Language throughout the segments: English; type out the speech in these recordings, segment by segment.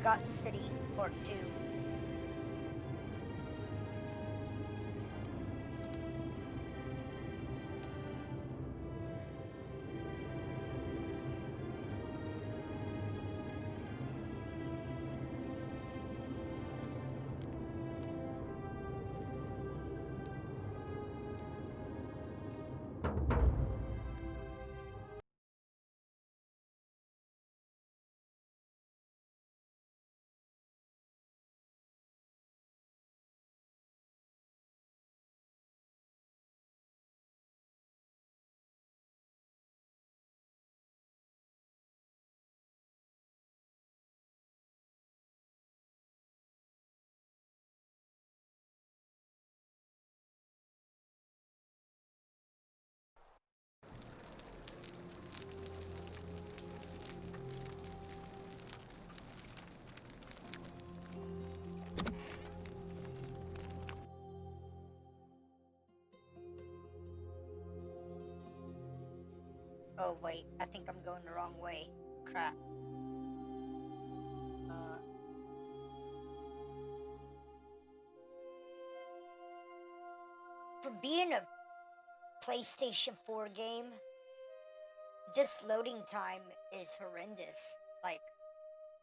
Forgotten City Part 2. Oh wait, I think I'm going the wrong way. Crap. Uh, for being a PlayStation 4 game, this loading time is horrendous. Like,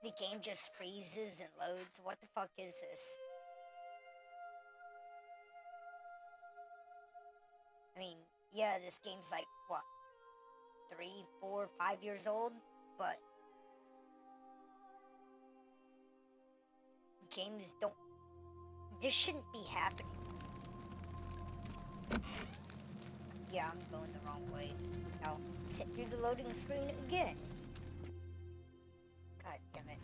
the game just freezes and loads. What the fuck is this? I mean, yeah, this game's like, what, 3, 4, 5 years old? But games don't. This shouldn't be happening. Yeah, I'm going the wrong way. Now, sit through the loading screen again. God damn it.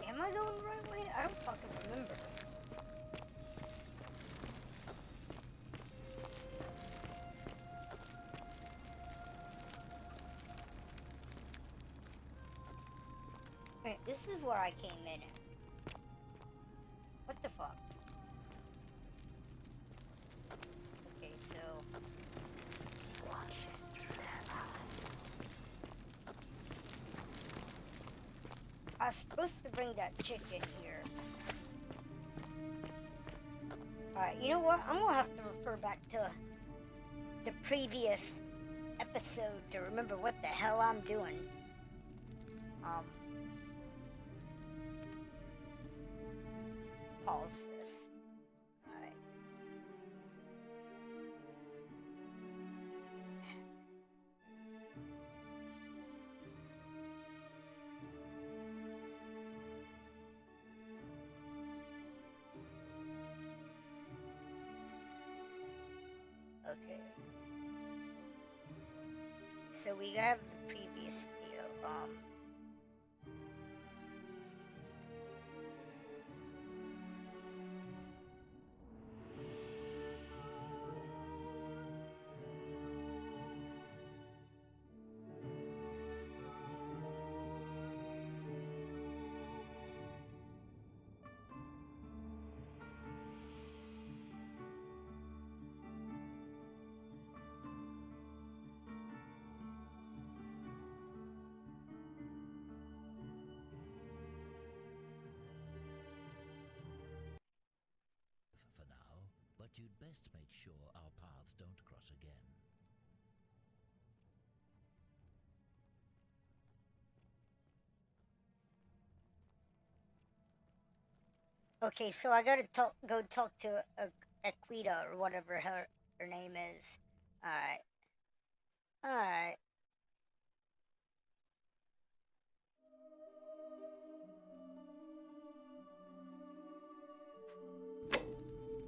Am I going the right way? I don't fucking remember. Wait, this is where I came in at. What the fuck? Okay, so... I was supposed to bring that chick in here. Alright, you know what? I'm gonna have to refer back to the previous episode to remember what the hell I'm doing. Pause this. Alright. Okay. So we have the previous video. For now, but you'd best make sure our paths don't cross again. Okay, so I gotta go talk to Equita or whatever her name is. Alright. Alright.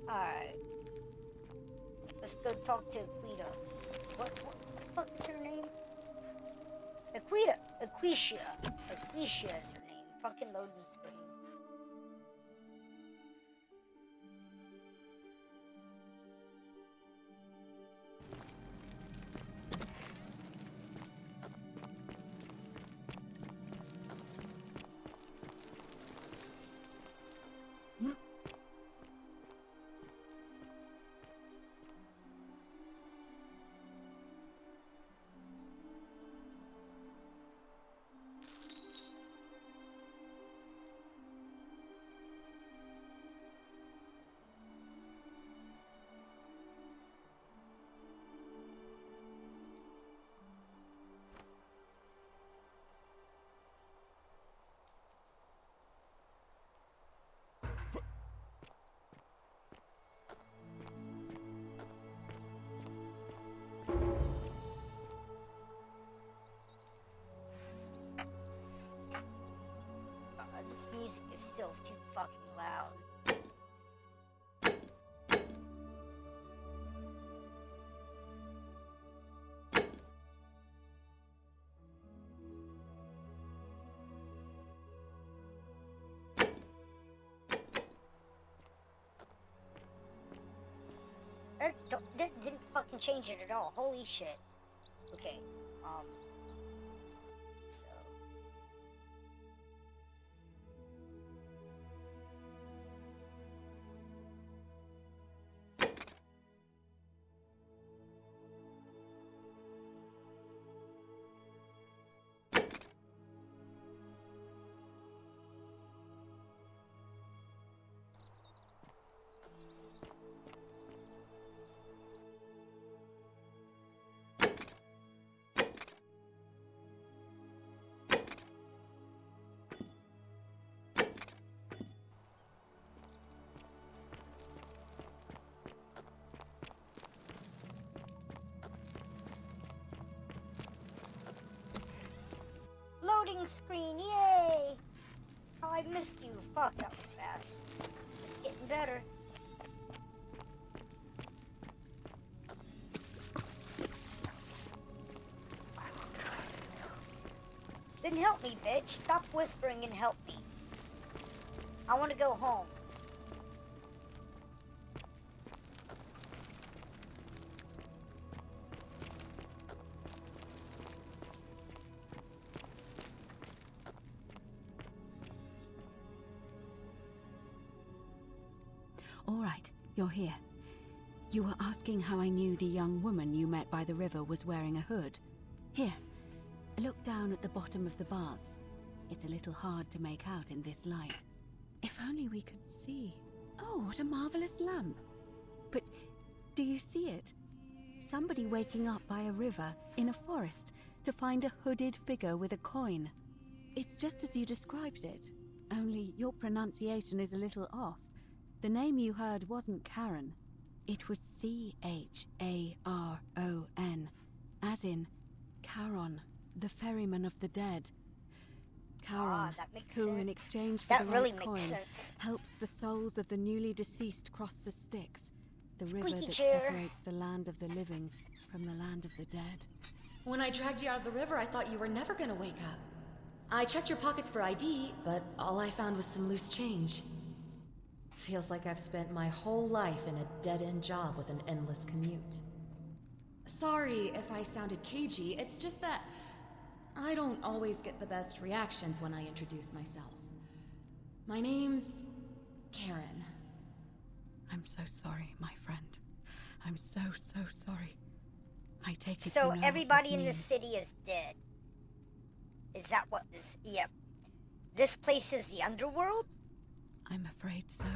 Alright. Let's go talk to Equita. What the fuck is her name? Equita. Equisha. Equisha is her name. Fucking loading screen. This music is still too fucking loud. That didn't fucking change it at all. Holy shit. Okay, so... Loading screen, yay! Oh, I missed you. Fuck, that was fast. It's getting better. Then help me, bitch. Stop whispering and help me. I want to go home. All right, you're here. You were asking how I knew the young woman you met by the river was wearing a hood. Here, look down at the bottom of the baths. It's a little hard to make out in this light. If only we could see. Oh, what a marvelous lamp. But do you see it? Somebody waking up by a river in a forest to find a hooded figure with a coin. It's just as you described it, only your pronunciation is a little off. The name you heard wasn't Charon. It was C-H-A-R-O-N, as in Charon, the ferryman of the dead. Charon, that makes who sense. in exchange for That the really right makes coin, sense. helps the souls of the newly deceased cross the Styx, the river Squeaky that chair. separates the land of the living from the land of the dead. When I dragged you out of the river, I thought you were never gonna wake up. I checked your pockets for ID, but all I found was some loose change. Feels like I've spent my whole life in a dead-end job with an endless commute. Sorry if I sounded cagey, it's just that I don't always get the best reactions when I introduce myself. My name's Karen. I'm so sorry, my friend. I'm so sorry. I take it So you know what everybody this in this means. city is dead. Is that what this... Yep. This place is the underworld? I'm afraid so.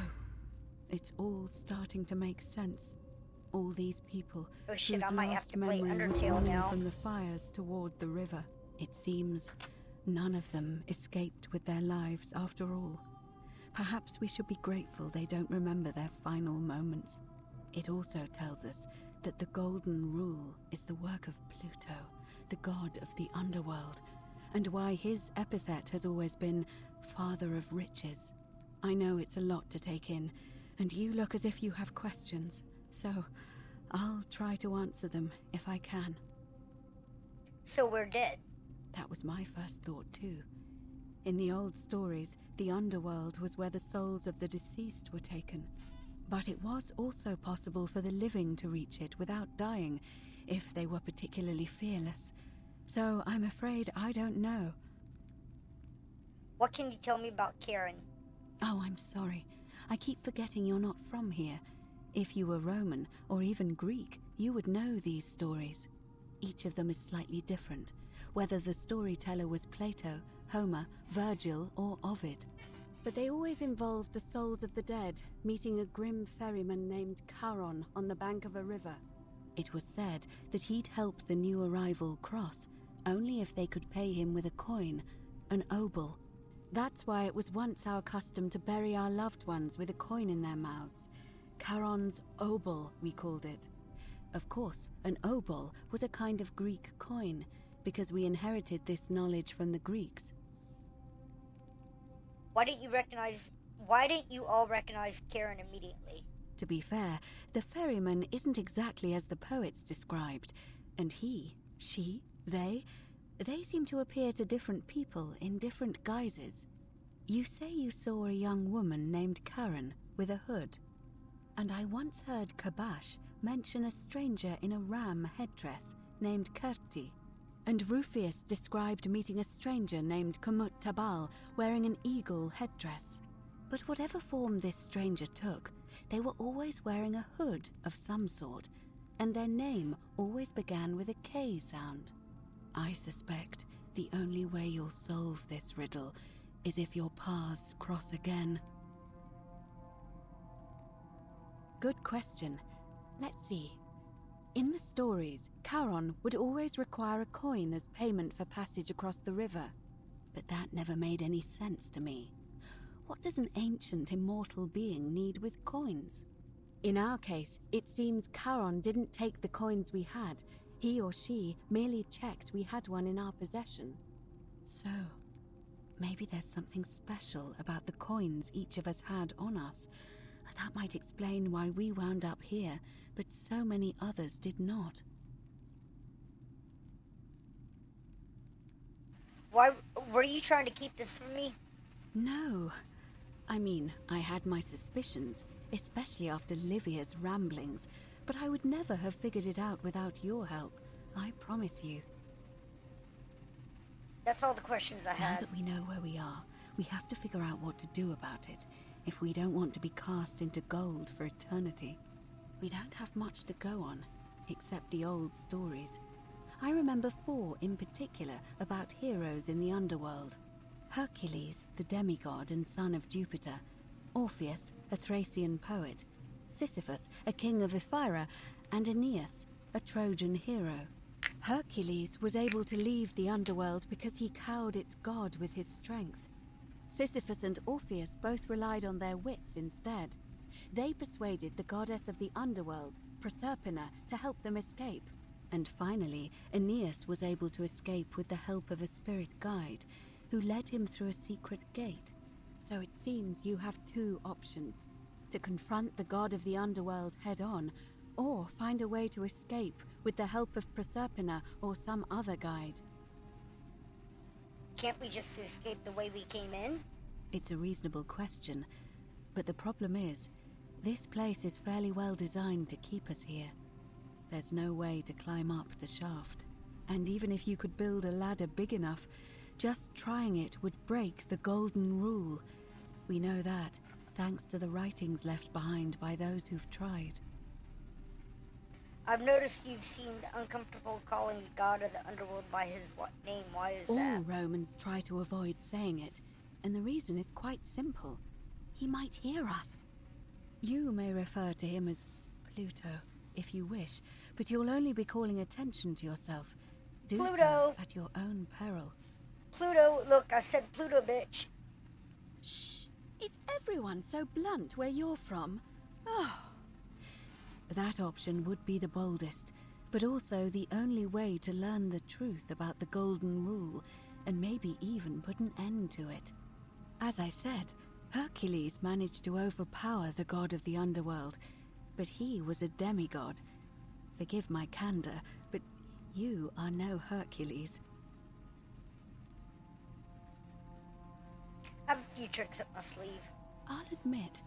It's all starting to make sense. All these people Oh shit, whose I might have last to play memory was Undertale running now. from the fires toward the river. It seems none of them escaped with their lives after all. Perhaps we should be grateful they don't remember their final moments. It also tells us that the Golden Rule is the work of Pluto, the god of the underworld, and why his epithet has always been Father of Riches. I know it's a lot to take in, and you look as if you have questions, so I'll try to answer them if I can. So we're dead. That was my first thought too. In the old stories, the underworld was where the souls of the deceased were taken. But it was also possible for the living to reach it without dying, if they were particularly fearless. So I'm afraid I don't know. What can you tell me about Karen? Oh, I'm sorry. I keep forgetting you're not from here. If you were Roman, or even Greek, you would know these stories. Each of them is slightly different, whether the storyteller was Plato, Homer, Virgil, or Ovid. But they always involved the souls of the dead meeting a grim ferryman named Charon on the bank of a river. It was said that he'd help the new arrival cross, only if they could pay him with a coin, an obol. That's why it was once our custom to bury our loved ones with a coin in their mouths. Charon's obol, we called it. Of course, an obol was a kind of Greek coin, because we inherited this knowledge from the Greeks. Why didn't you all recognize Karen immediately? To be fair, the ferryman isn't exactly as the poets described, and he, she, they seem to appear to different people in different guises. You say you saw a young woman named Karen with a hood, and I once heard Kabash mention a stranger in a ram headdress named Kerti, and Rufius described meeting a stranger named Kumut Tabal wearing an eagle headdress. But whatever form this stranger took, they were always wearing a hood of some sort, and their name always began with a K sound. I suspect the only way you'll solve this riddle is if your paths cross again. Good question. Let's see. In the stories, Charon would always require a coin as payment for passage across the river. But that never made any sense to me. What does an ancient immortal being need with coins? In our case, it seems Charon didn't take the coins we had. He or she merely checked we had one in our possession. So, maybe there's something special about the coins each of us had on us. That might explain why we wound up here, but so many others did not. Why were you trying to keep this from me? No. I mean, I had my suspicions, especially after Livia's ramblings, but I would never have figured it out without your help. I promise you. That's all the questions I Now had. that we know where we are, we have to figure out what to do about it, if we don't want to be cast into gold for eternity. We don't have much to go on, except the old stories. I remember 4 in particular about heroes in the underworld. Hercules, the demigod and son of Jupiter. Orpheus, a Thracian poet. Sisyphus, a king of Ephyra. And Aeneas, a Trojan hero. Hercules was able to leave the underworld because he cowed its god with his strength. Sisyphus and Orpheus both relied on their wits instead. They persuaded the goddess of the underworld, Proserpina, to help them escape. And finally, Aeneas was able to escape with the help of a spirit guide, who led him through a secret gate. So it seems you have 2 options: to confront the god of the underworld head-on, or find a way to escape with the help of Proserpina or some other guide. Can't we just escape the way we came in? It's a reasonable question, but the problem is, this place is fairly well designed to keep us here. There's no way to climb up the shaft. And even if you could build a ladder big enough, just trying it would break the Golden Rule. We know that, thanks to the writings left behind by those who've tried. I've noticed you've seemed uncomfortable calling the god of the underworld by his name. Why is that? All Romans try to avoid saying it, and the reason is quite simple. He might hear us. You may refer to him as Pluto, if you wish, but you'll only be calling attention to yourself. Do Pluto! so at your own peril. Pluto, look, I said Pluto, bitch. Shh! Is everyone so blunt where you're from? Oh. That option would be the boldest, but also the only way to learn the truth about the Golden Rule, and maybe even put an end to it. As I said, Hercules managed to overpower the god of the underworld, but he was a demigod. Forgive my candor, but you are no Hercules. I have a few tricks up my sleeve. I'll admit,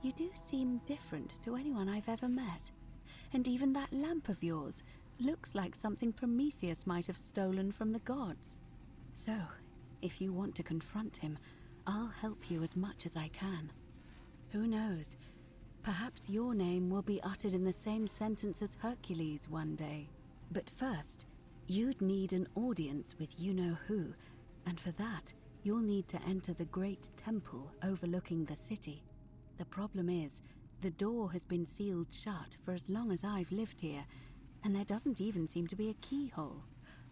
you do seem different to anyone I've ever met. And even that lamp of yours looks like something Prometheus might have stolen from the gods. So, if you want to confront him, I'll help you as much as I can. Who knows? Perhaps your name will be uttered in the same sentence as Hercules one day. But first, you'd need an audience with you-know-who, and for that, you'll need to enter the great temple overlooking the city. The problem is, the door has been sealed shut for as long as I've lived here, and there doesn't even seem to be a keyhole.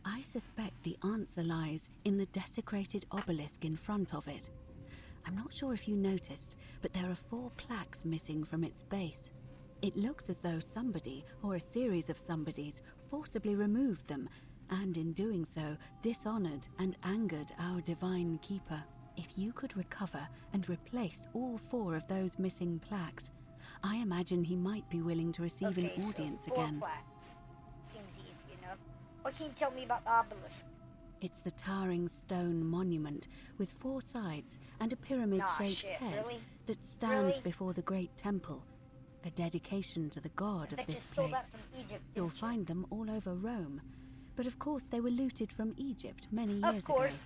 I suspect the answer lies in the desecrated obelisk in front of it. I'm not sure if you noticed, but there are 4 plaques missing from its base. It looks as though somebody, or a series of somebodies, forcibly removed them, and in doing so, dishonored and angered our divine keeper. If you could recover and replace all 4 of those missing plaques, I imagine he might be willing to receive an audience so 4 again. plaques. Seems easy enough. What can you tell me about the obelisk? It's the towering stone monument with 4 sides and a pyramid-shaped head really? that stands Really? before the great temple, a dedication to the god I bet of you this stole that place. from Egypt, You'll didn't you? find them all over Rome, but of course they were looted from Egypt many Of years course. ago.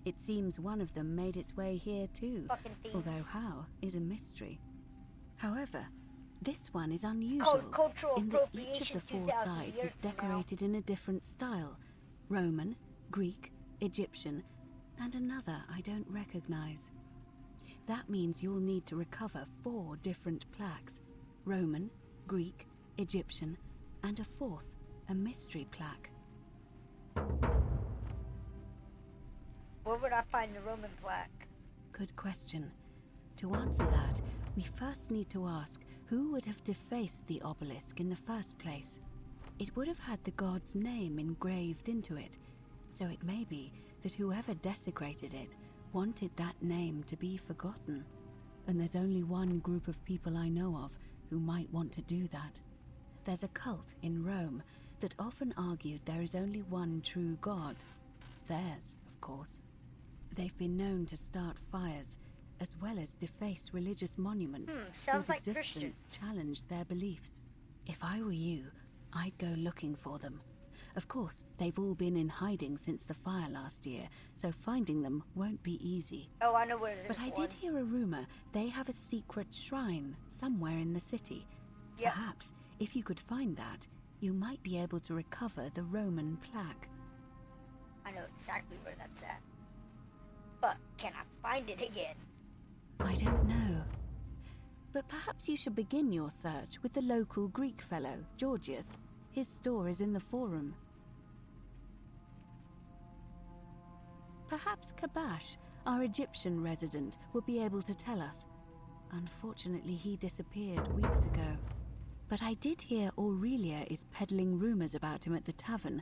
It seems one of them made its way here too, Fucking thieves. although how is a mystery. However, this one is unusual cultural in that each of appropriation the 4 2,000 sides years is from now. decorated in a different style: Roman, Greek, Egyptian, and another I don't recognize. That means you'll need to recover 4 different plaques: Roman, Greek, Egyptian, and a 4th, a mystery plaque. Where would I find the Roman plaque? Good question. To answer that, we first need to ask who would have defaced the obelisk in the first place. It would have had the god's name engraved into it, so it may be that whoever desecrated it wanted that name to be forgotten. And there's only one group of people I know of who might want to do that. There's a cult in Rome that often argued there is only one true god. Theirs, of course. They've been known to start fires, as well as deface religious monuments sounds whose like existence Christians. challenged their beliefs. If I were you, I'd go looking for them. Of course, they've all been in hiding since the fire last year, so finding them won't be easy. Oh, I know where there's But I one. did hear a rumor they have a secret shrine somewhere in the city. Yep. Perhaps, if you could find that, you might be able to recover the Roman plaque. I know exactly where that's at. But can I find it again? I don't know. But perhaps you should begin your search with the local Greek fellow, Georgius. His store is in the forum. Perhaps Kabash, our Egyptian resident, would be able to tell us. Unfortunately, he disappeared weeks ago. But I did hear Aurelia is peddling rumors about him at the tavern,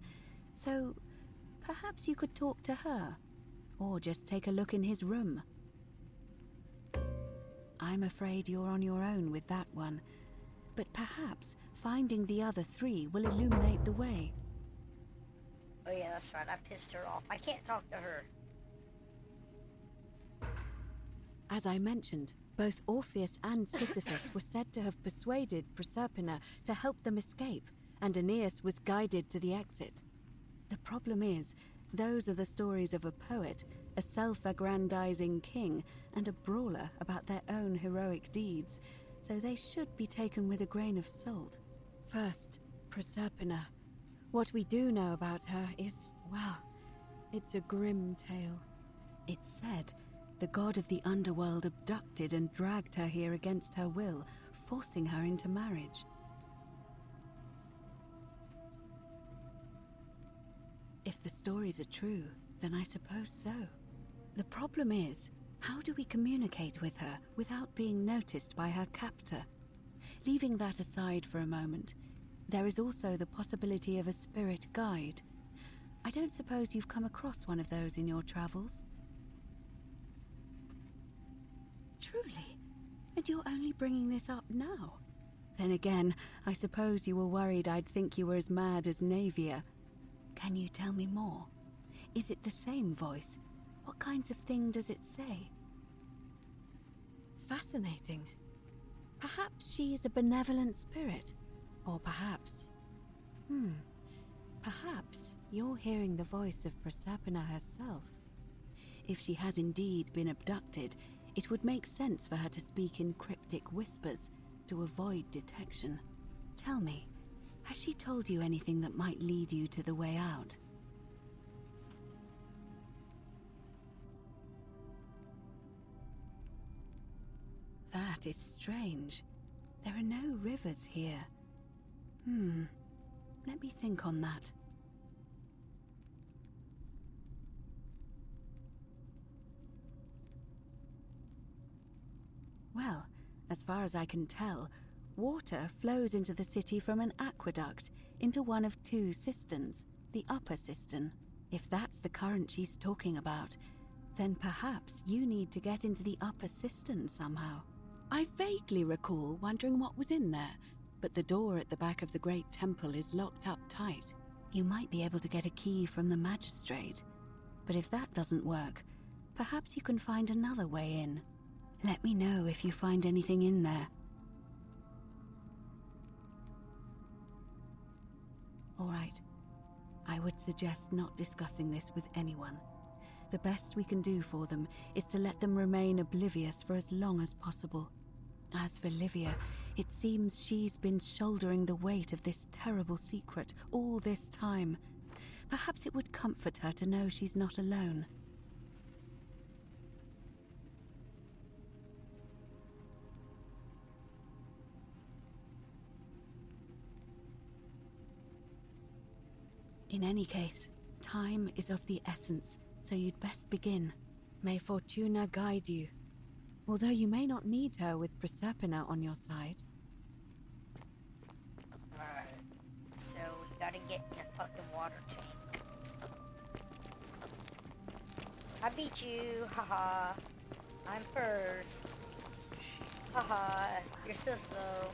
so perhaps you could talk to her, or just take a look in his room. I'm afraid you're on your own with that one, but perhaps finding the other 3 will illuminate the way. Oh yeah, that's right. I pissed her off. I can't talk to her. As I mentioned, both Orpheus and Sisyphus were said to have persuaded Proserpina to help them escape, and Aeneas was guided to the exit. The problem is, those are the stories of a poet, a self-aggrandizing king, and a brawler about their own heroic deeds, so they should be taken with a grain of salt. First, Proserpina. What we do know about her is, well, it's a grim tale. It's said the god of the underworld abducted and dragged her here against her will, forcing her into marriage. If the stories are true, then I suppose so. The problem is, how do we communicate with her without being noticed by her captor? Leaving that aside for a moment, there is also the possibility of a spirit guide. I don't suppose you've come across one of those in your travels? Truly? And you're only bringing this up now? Then again, I suppose you were worried I'd think you were as mad as Navia. Can you tell me more? Is it the same voice? What kinds of thing does it say? Fascinating. Perhaps she is a benevolent spirit. Or perhaps... Perhaps you're hearing the voice of Proserpina herself. If she has indeed been abducted, it would make sense for her to speak in cryptic whispers to avoid detection. Tell me, has she told you anything that might lead you to the way out? That is strange. There are no rivers here. Let me think on that. Well, as far as I can tell, water flows into the city from an aqueduct into one of two cisterns, the upper cistern. If that's the current she's talking about, then perhaps you need to get into the upper cistern somehow. I vaguely recall wondering what was in there, but the door at the back of the great temple is locked up tight. You might be able to get a key from the magistrate, but if that doesn't work, perhaps you can find another way in. Let me know if you find anything in there. All right. I would suggest not discussing this with anyone. The best we can do for them is to let them remain oblivious for as long as possible. As for Livia, it seems she's been shouldering the weight of this terrible secret all this time. Perhaps it would comfort her to know she's not alone. In any case, time is of the essence, so you'd best begin. May Fortuna guide you. Although you may not need her with Proserpina on your side. Alright, so we gotta get in the fucking water tank. I beat you, haha. I'm first. Haha, you're so slow.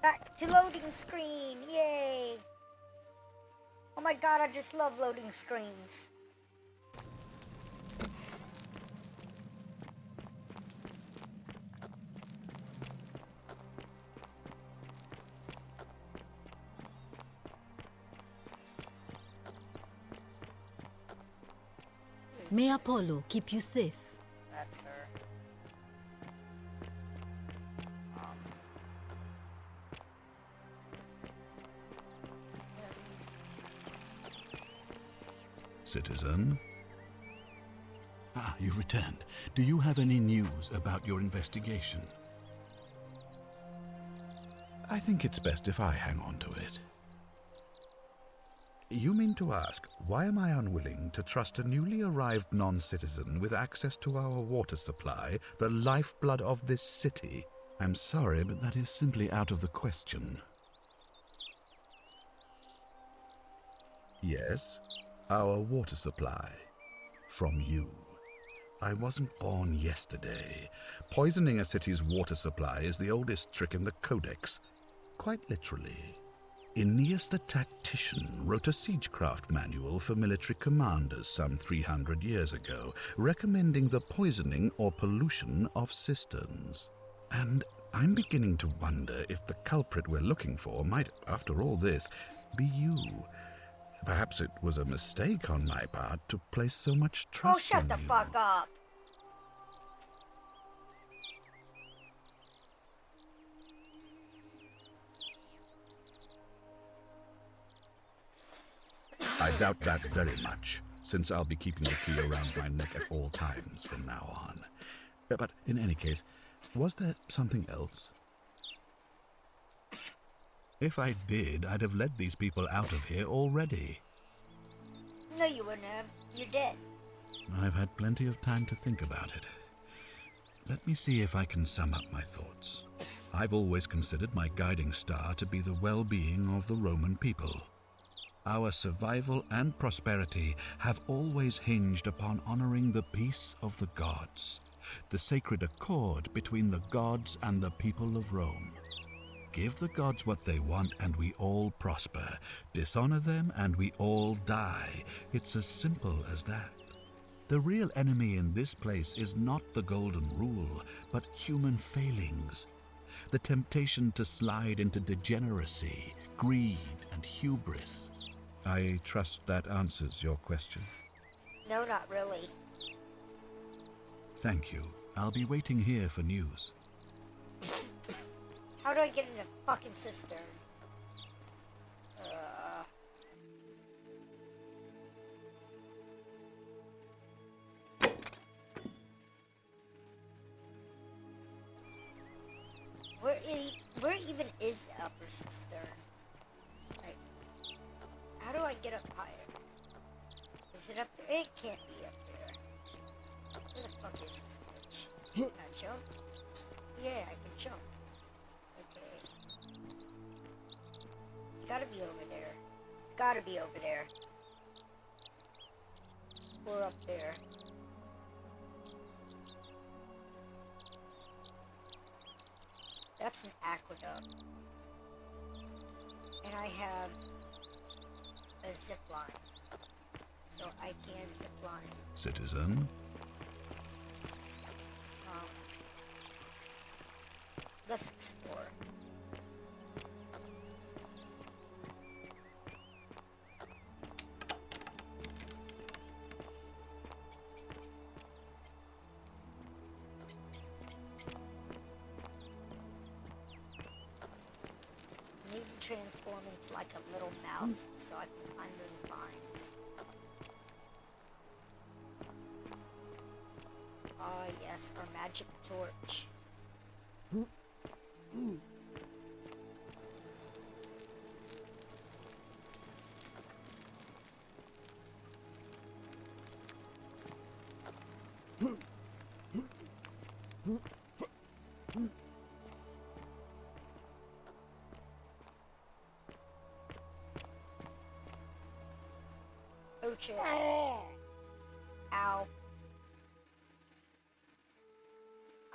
Back to loading screen, yay! Oh my god, I just love loading screens. May Apollo keep you safe. That's her. Citizen? Ah, you've returned. Do you have any news about your investigation? I think it's best if I hang on to it. You mean to ask, why am I unwilling to trust a newly arrived non-citizen with access to our water supply, the lifeblood of this city? I'm sorry, but that is simply out of the question. Yes, our water supply. From you. I wasn't born yesterday. Poisoning a city's water supply is the oldest trick in the Codex. Quite literally. Aeneas the Tactician wrote a siegecraft manual for military commanders some 300 years ago, recommending the poisoning or pollution of cisterns. And I'm beginning to wonder if the culprit we're looking for might, after all this, be you. Perhaps it was a mistake on my part to place so much trust in you. Oh, shut the fuck up! I doubt that very much, since I'll be keeping the key around my neck at all times from now on. But in any case, was there something else? If I did, I'd have led these people out of here already. No, you wouldn't have. You're dead. I've had plenty of time to think about it. Let me see if I can sum up my thoughts. I've always considered my guiding star to be the well-being of the Roman people. Our survival and prosperity have always hinged upon honoring the peace of the gods, the sacred accord between the gods and the people of Rome. Give the gods what they want and we all prosper. Dishonor them and we all die. It's as simple as that. The real enemy in this place is not the golden rule, but human failings. The temptation to slide into degeneracy, greed, and hubris. I trust that answers your question. No, not really. Thank you. I'll be waiting here for news. How do I get in a fucking cistern? Where even is the upper cistern? Like, how do I get up higher? Is it up there? It can't be up there. Where the fuck is this bitch? Can I jump? Yeah, I can jump. Okay. It's gotta be over there. It's gotta be over there. Or up there. That's an aqueduct. And I have a zip line. So I can zip line. Citizen, Let's explore. I need to transform into like a little mouse so I can climb those vines. Oh yes, our magic torch. Oh shit. Ow.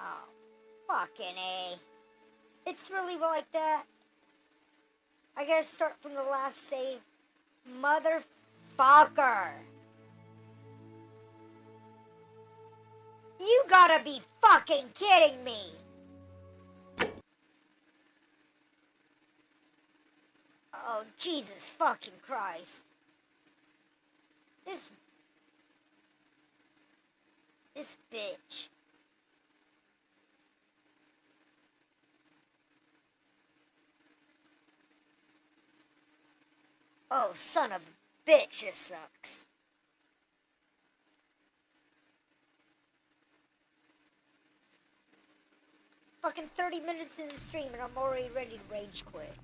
Oh, fucking A. It's really like that. I gotta start from the last save. Motherfucker. You gotta be fucking kidding me. Oh, Jesus fucking Christ. This bitch. Oh, son of a bitch, this sucks. Fucking 30 minutes in the stream and I'm already ready to rage quit.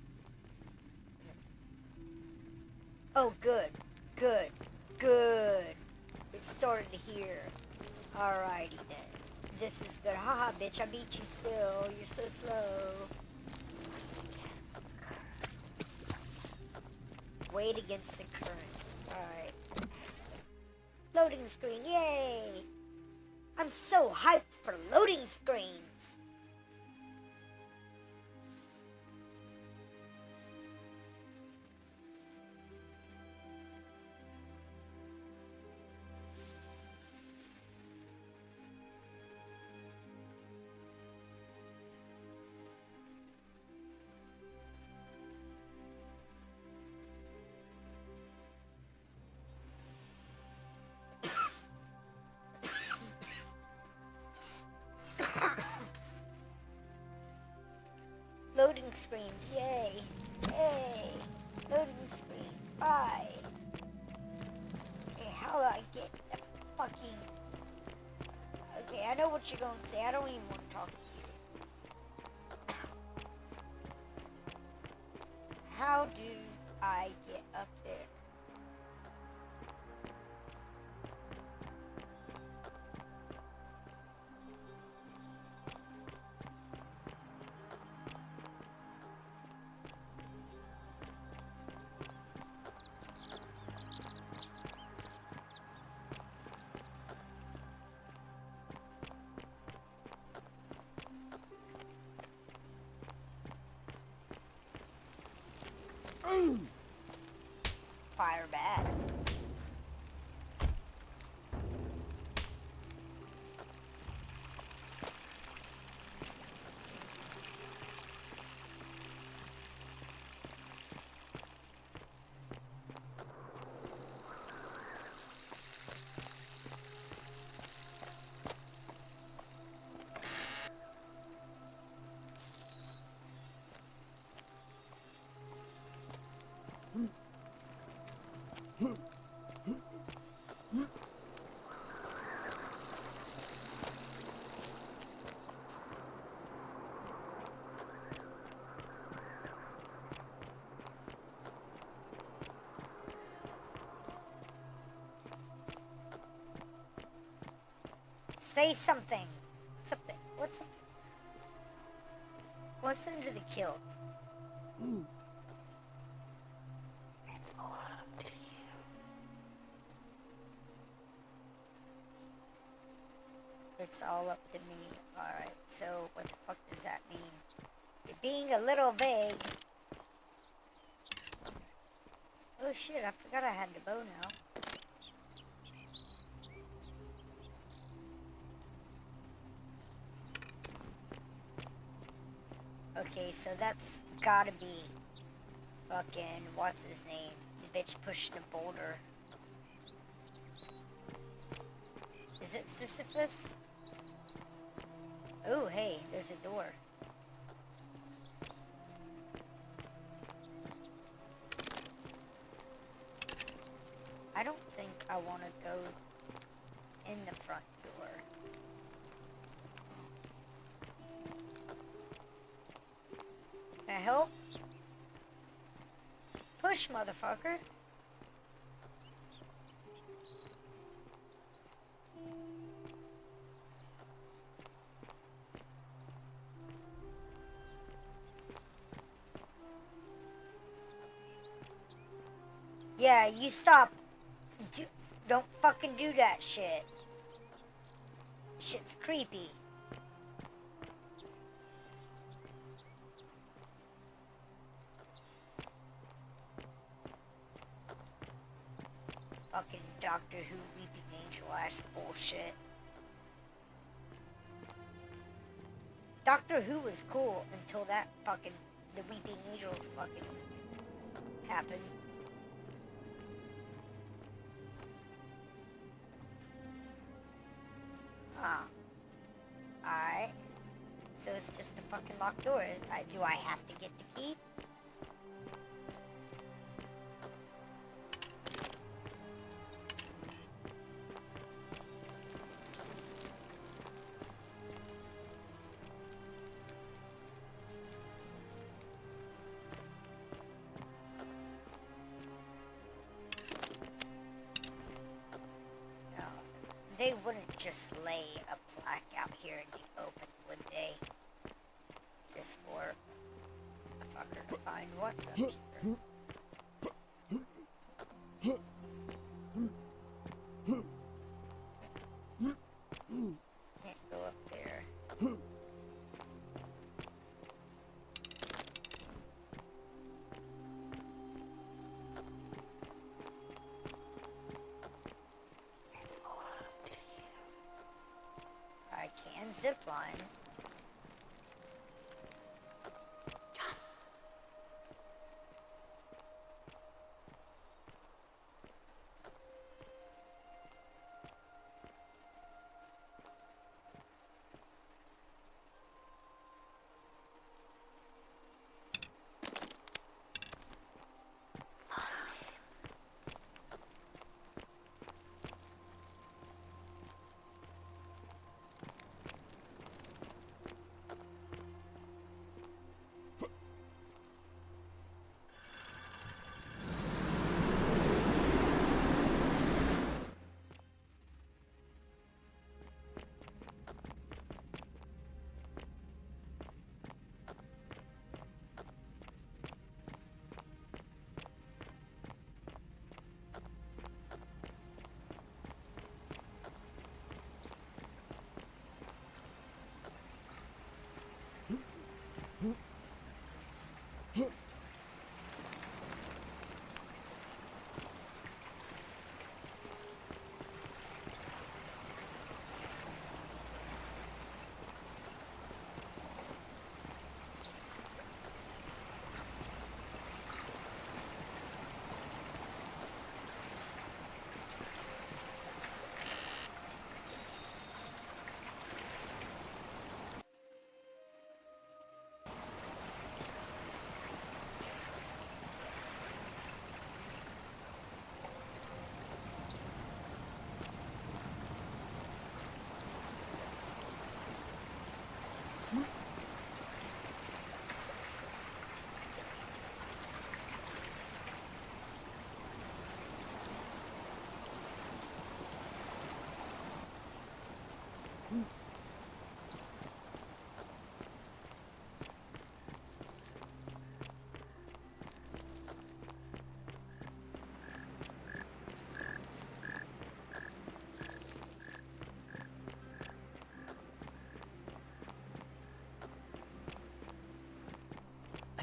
Oh, good. Good. Good. It started here. Alrighty then. This is good. Haha, bitch, I beat you still. You're so slow. Wait against the current. Alright. Loading screen, yay! I'm so hyped for loading screens! Loading screens, yay! Yay! Loading screen, bye! Okay, how do I get the fucking... Okay, I know what you're gonna say, I don't even want to talk to you. How do I get up there? Fire bad. Say something. Something. What's under the kilt? It's all up to me. Alright, so what the fuck does that mean? You're being a little vague. Oh shit, I forgot I had the bow now. Okay, so that's gotta be fucking, what's his name? The bitch pushing a boulder. Is it Sisyphus? Oh, hey, there's a door. I don't think I want to go in the front door. Can I help? Push, motherfucker. Yeah, you stop. Don't fucking do that shit. Shit's creepy. Fucking Doctor Who Weeping Angel ass bullshit. Doctor Who was cool until that fucking, the Weeping Angels fucking happened. Huh. Alright. So it's just a fucking locked door. Do I have to get the key? They wouldn't just lay a plaque out here in the open, would they? Just for a fucker to find what's up here. Can't go up there. I can zipline.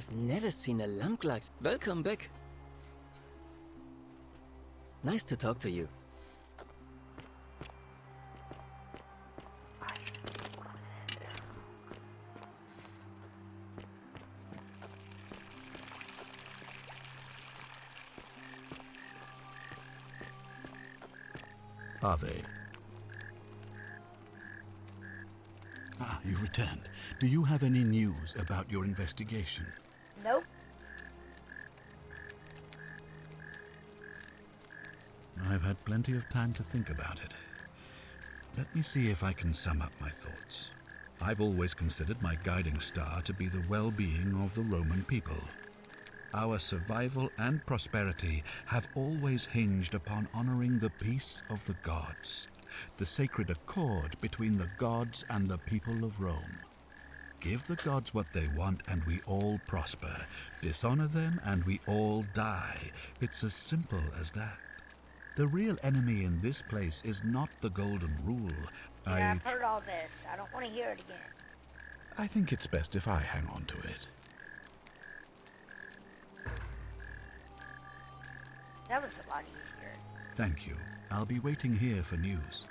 I've never seen a lamp like... Welcome back. Nice to talk to you. Are they? Ah, you've returned. Do you have any news about your investigation? Nope. I've had plenty of time to think about it. Let me see if I can sum up my thoughts. I've always considered my guiding star to be the well-being of the Roman people. Our survival and prosperity have always hinged upon honoring the peace of the gods, the sacred accord between the gods and the people of Rome. Give the gods what they want and we all prosper. Dishonor them and we all die. It's as simple as that. The real enemy in this place is not the golden rule. Yeah, I've heard all this. I don't want to hear it again. I think it's best if I hang on to it. That was a lot easier. Thank you. I'll be waiting here for news.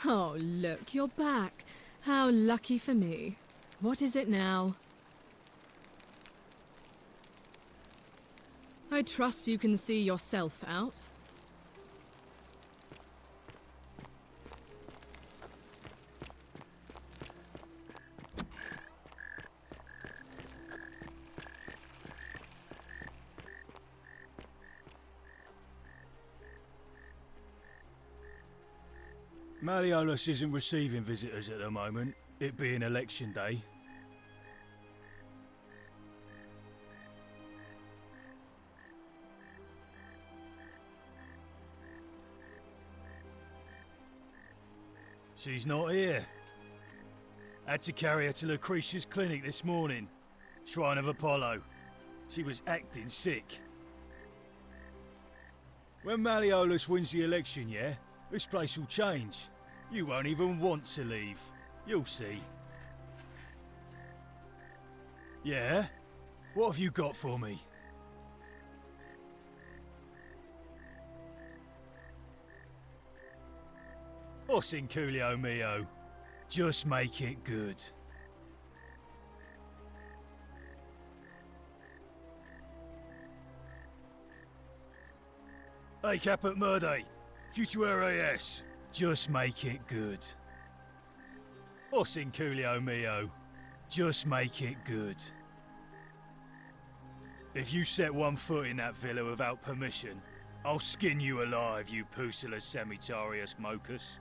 Oh, look, you're back. How lucky for me. What is it now? I trust you can see yourself out. Malleolus isn't receiving visitors at the moment, it being election day. She's not here. Had to carry her to Lucretia's clinic this morning. Shrine of Apollo. She was acting sick. When Malleolus wins the election, yeah? This place will change. You won't even want to leave. You'll see. Yeah? What have you got for me? Os in Coolio mio. Just make it good. Hey, Caput Murde. Futuere es. Just make it good. Os in Coolio mio. Just make it good. If you set one foot in that villa without permission, I'll skin you alive, you Pusilla Semitarius Mocus.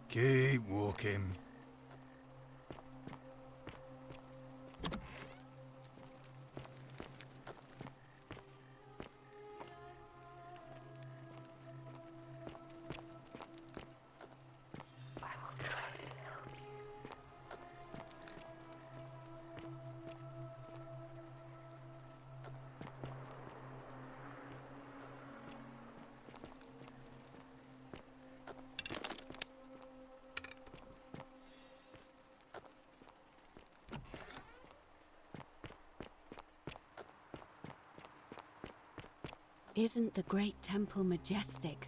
Keep walking. Isn't the great temple majestic?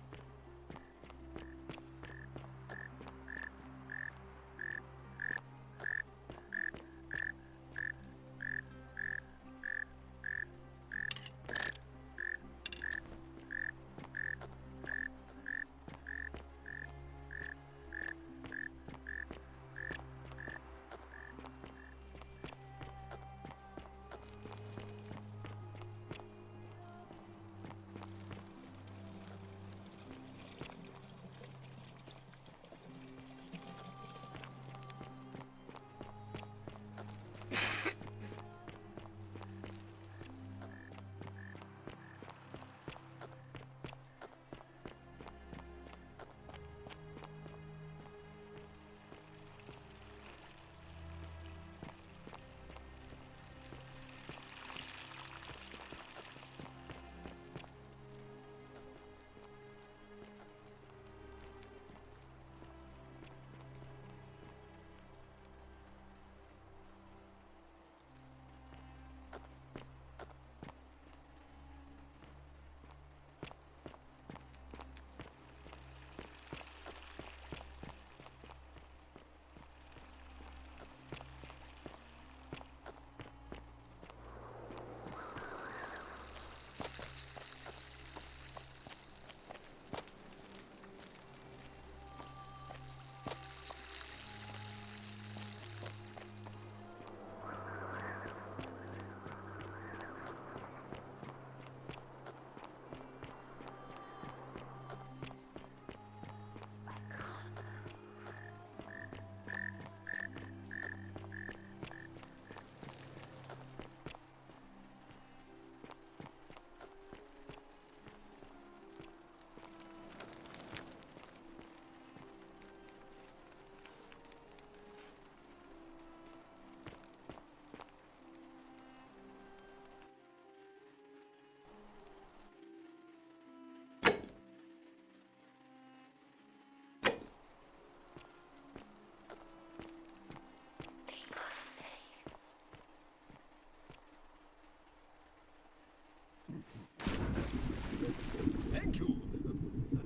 Thank you.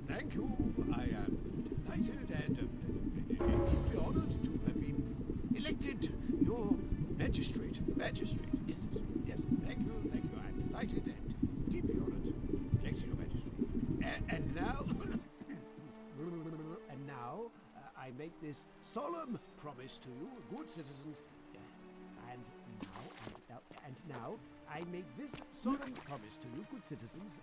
Thank you. I am delighted and deeply honored to have been elected your magistrate. Magistrate, yes, yes. Thank you. I'm delighted and deeply honored to be elected your magistrate. And now, I make this solemn promise to you, good citizens. And now, I make this solemn promise to you, good citizens.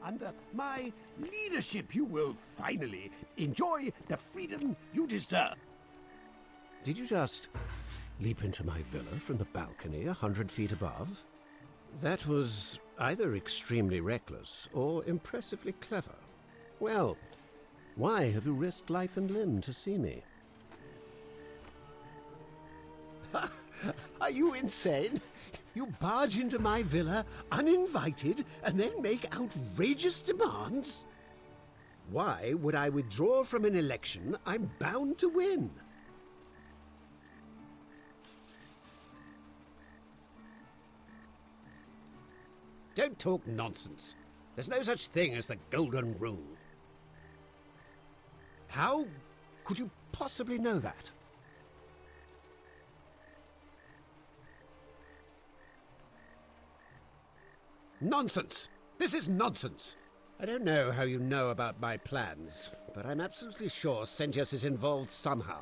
Under my leadership, you will finally enjoy the freedom you deserve. Did you just leap into my villa from the balcony 100 feet above? That was either extremely reckless or impressively clever. Well, why have you risked life and limb to see me? Are you insane? You barge into my villa uninvited and then make outrageous demands? Why would I withdraw from an election I'm bound to win? Don't talk nonsense. There's no such thing as the Golden Rule. How could you possibly know that? Nonsense! This is nonsense! I don't know how you know about my plans, but I'm absolutely sure Sentius is involved somehow.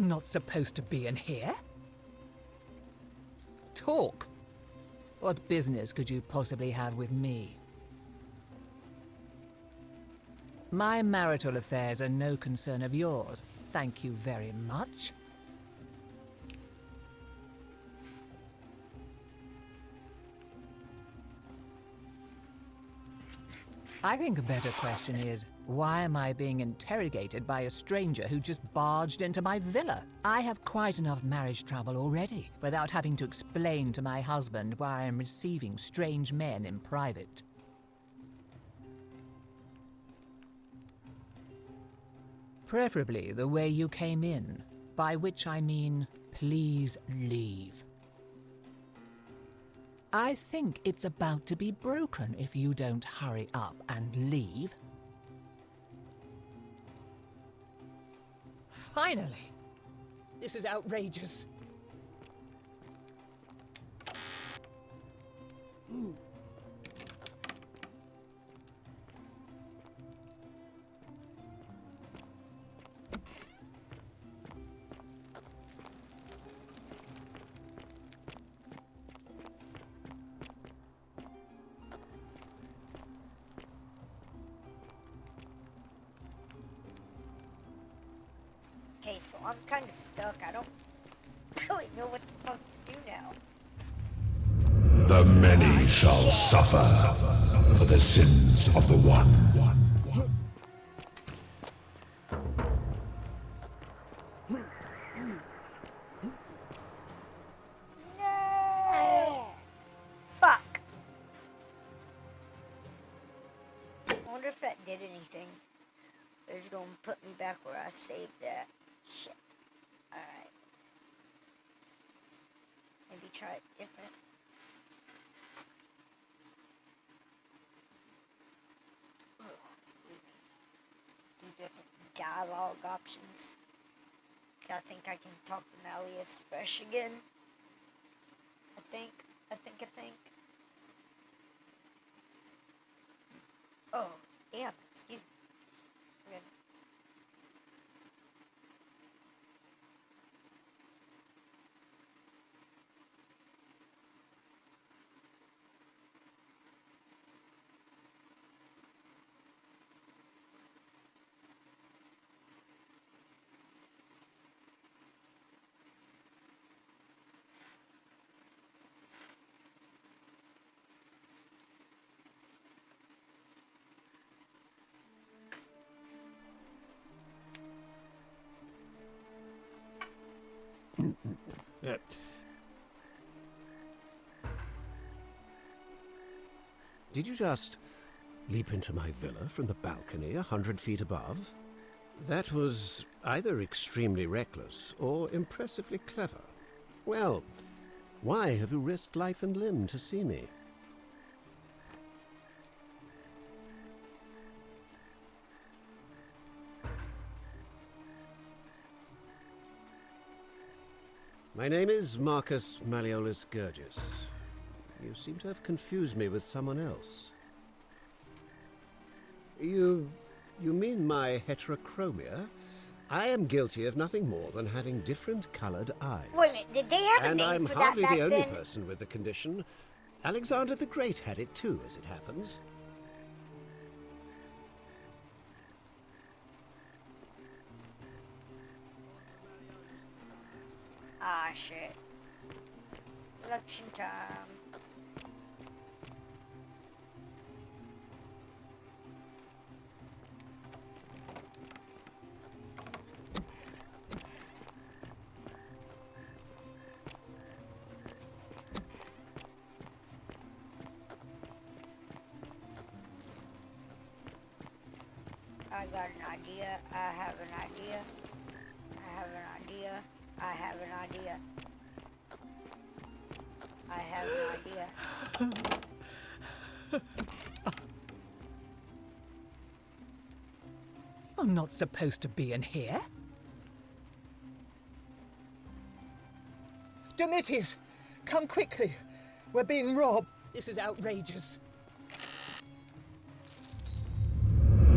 I'm not supposed to be in here. Talk. What business could you possibly have with me? My marital affairs are no concern of yours. Thank you very much. I think a better question is, why am I being interrogated by a stranger who just barged into my villa? I have quite enough marriage trouble already, without having to explain to my husband why I am receiving strange men in private. Preferably the way you came in, by which I mean, please leave. I think it's about to be broken if you don't hurry up and leave. Finally! This is outrageous. Okay, so I'm kind of stuck. I don't really know what the fuck to do now. The many shall suffer for the sins of the one. No! Fuck. I wonder if that did anything. It's gonna put me back where I saved that. Shit. Alright. Maybe try it different. Oh, excuse me. Do different dialogue options. I think I can talk to Malleus fresh again. I think. Oh, damn. Excuse me. Good. Did you just leap into my villa from the balcony 100 feet above? That was either extremely reckless or impressively clever. Well, why have you risked life and limb to see me? My name is Marcus Malleolus Gurgis. You seem to have confused me with someone else. You mean my heterochromia? I am guilty of nothing more than having different colored eyes. Wait a minute, did they have a name for that And I'm hardly back the only then? person with the condition. Alexander the Great had it too, as it happens. Ah, shit. Election time. I got an idea. I have an idea. I have an idea. I have an idea. I have an idea. I'm not supposed to be in here. Domitius, come quickly. We're being robbed. This is outrageous.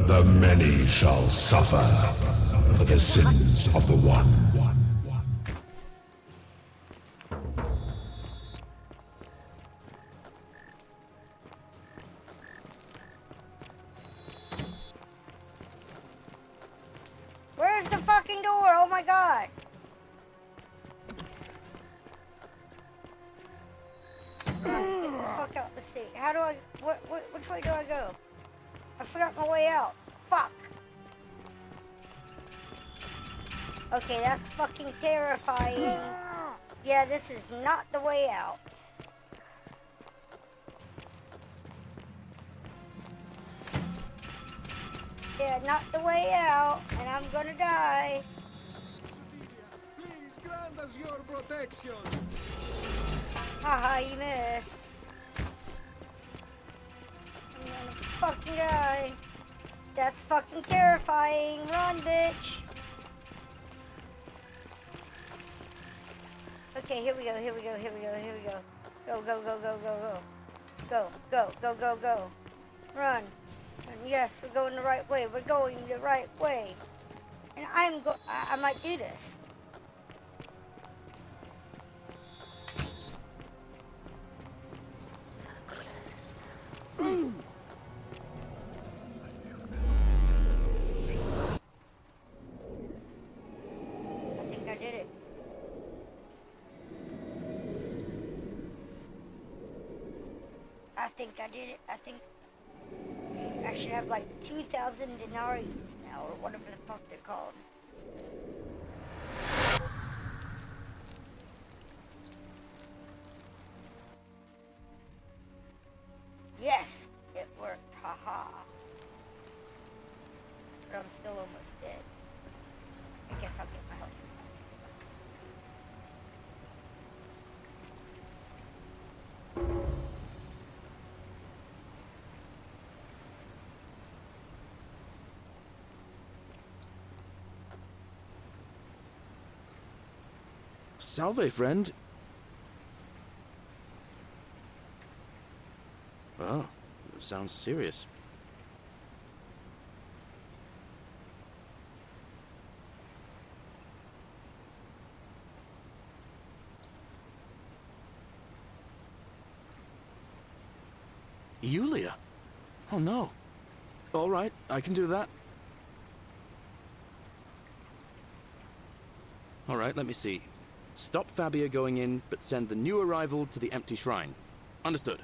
The many shall suffer for the sins of the one. my god! Get the fuck out the state. How do I... which way do I go? I forgot my way out. Fuck! Okay, that's fucking terrifying. Yeah, this is not the way out. Yeah, not the way out, and I'm gonna die. Please grant us your protection. Haha, you missed. I'm gonna fucking die. That's fucking terrifying. Run, bitch. Okay, here we go, here we go, here we go, here we go. Go, go, go, go, go, go. Go, go, go, go, go. Run. And yes, we're going the right way. We're going the right way. And I might do this. I think I did it. I think I did it. I think I should have like 2,000 denarii now, or whatever the fuck they're called. Yes, it worked. Haha. But I'm still almost dead. I guess I'll get my help. Salve, friend. Oh, sounds serious. Yulia? Oh no. All right, I can do that. All right, let me see. Stop Fabia going in, but send the new arrival to the empty shrine. Understood.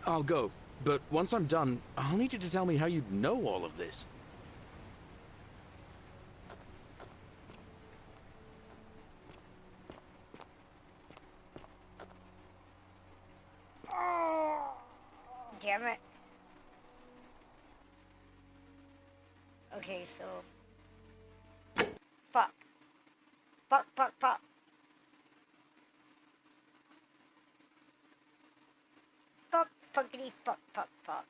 I'll go, but once I'm done, I'll need you to tell me how you know all of this. Oh, damn it. Okay, so... Fuck. Fuck, fuck, fuck. Fuck, fuckity, fuck, fuck, fuck.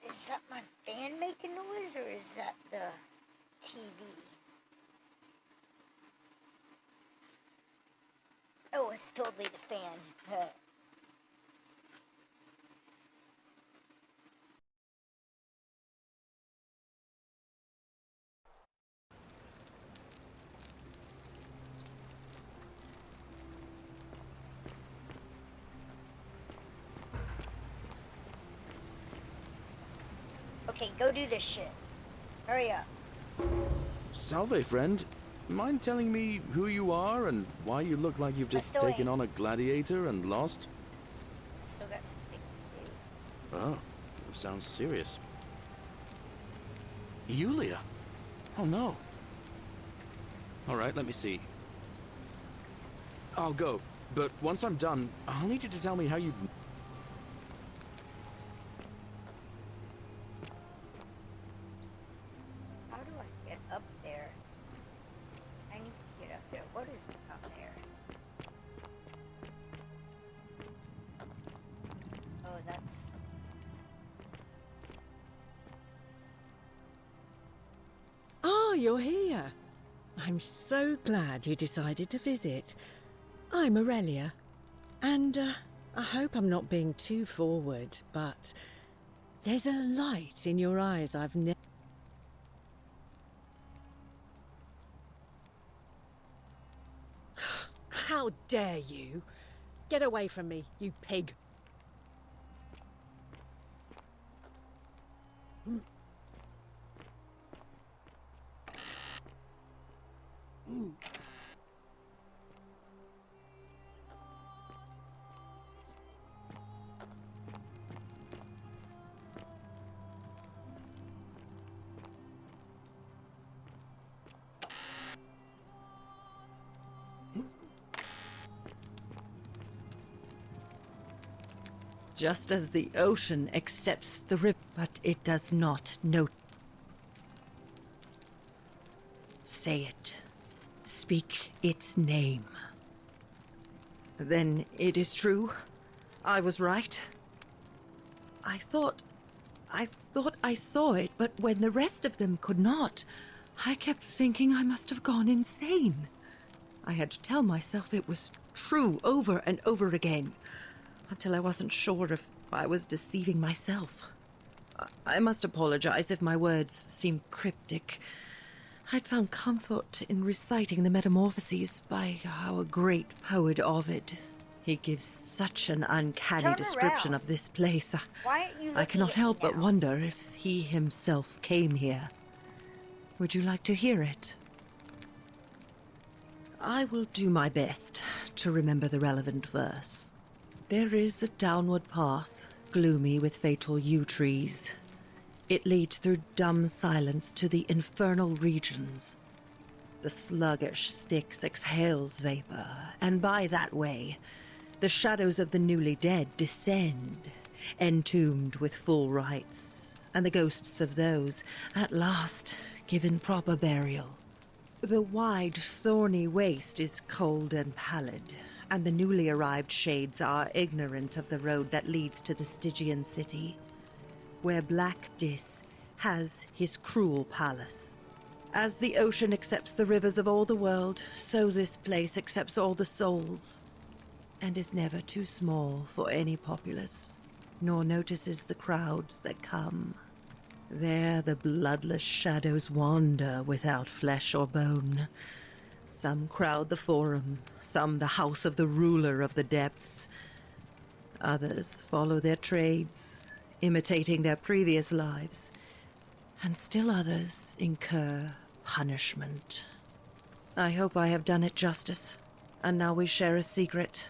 Is that my fan making noise, or is that the TV? Oh, it's totally the fan. Okay, go do this shit. Hurry up. Salve, friend. Mind telling me who you are and why you look like you've just taken on a gladiator and lost? Still got something to do. Oh, sounds serious. Yulia? Oh no. All right, let me see. I'll go, but once I'm done, I'll need you to tell me how you... How do I get up there? I need to get up there. What is up there? Oh, that's... Ah, you're here. I'm so glad you decided to visit. I'm Aurelia, and I hope I'm not being too forward, but there's a light in your eyes I've never... How dare you! Get away from me, you pig! Just as the ocean accepts the river, but it does not know. Say it. Speak its name. Then it is true. I was right. I thought I saw it, but when the rest of them could not, I kept thinking I must have gone insane. I had to tell myself it was true over and over again, until I wasn't sure if I was deceiving myself. I must apologize if my words seem cryptic. I'd found comfort in reciting the Metamorphoses by our great poet Ovid. He gives such an uncanny description of this place. Why aren't you I cannot looking at me help but now? wonder if he himself came here. Would you like to hear it? I will do my best to remember the relevant verse. There is a downward path, gloomy with fatal yew trees. It leads through dumb silence to the infernal regions. The sluggish Styx exhales vapor, and by that way, the shadows of the newly dead descend, entombed with full rites, and the ghosts of those, at last, given proper burial. The wide, thorny waste is cold and pallid, and the newly arrived shades are ignorant of the road that leads to the Stygian city, where Black Dis has his cruel palace. As the ocean accepts the rivers of all the world, so this place accepts all the souls, and is never too small for any populace, nor notices the crowds that come. There the bloodless shadows wander without flesh or bone. Some crowd the forum, some the house of the ruler of the depths. Others follow their trades, imitating their previous lives, and still others incur punishment. I hope I have done it justice, and now we share a secret.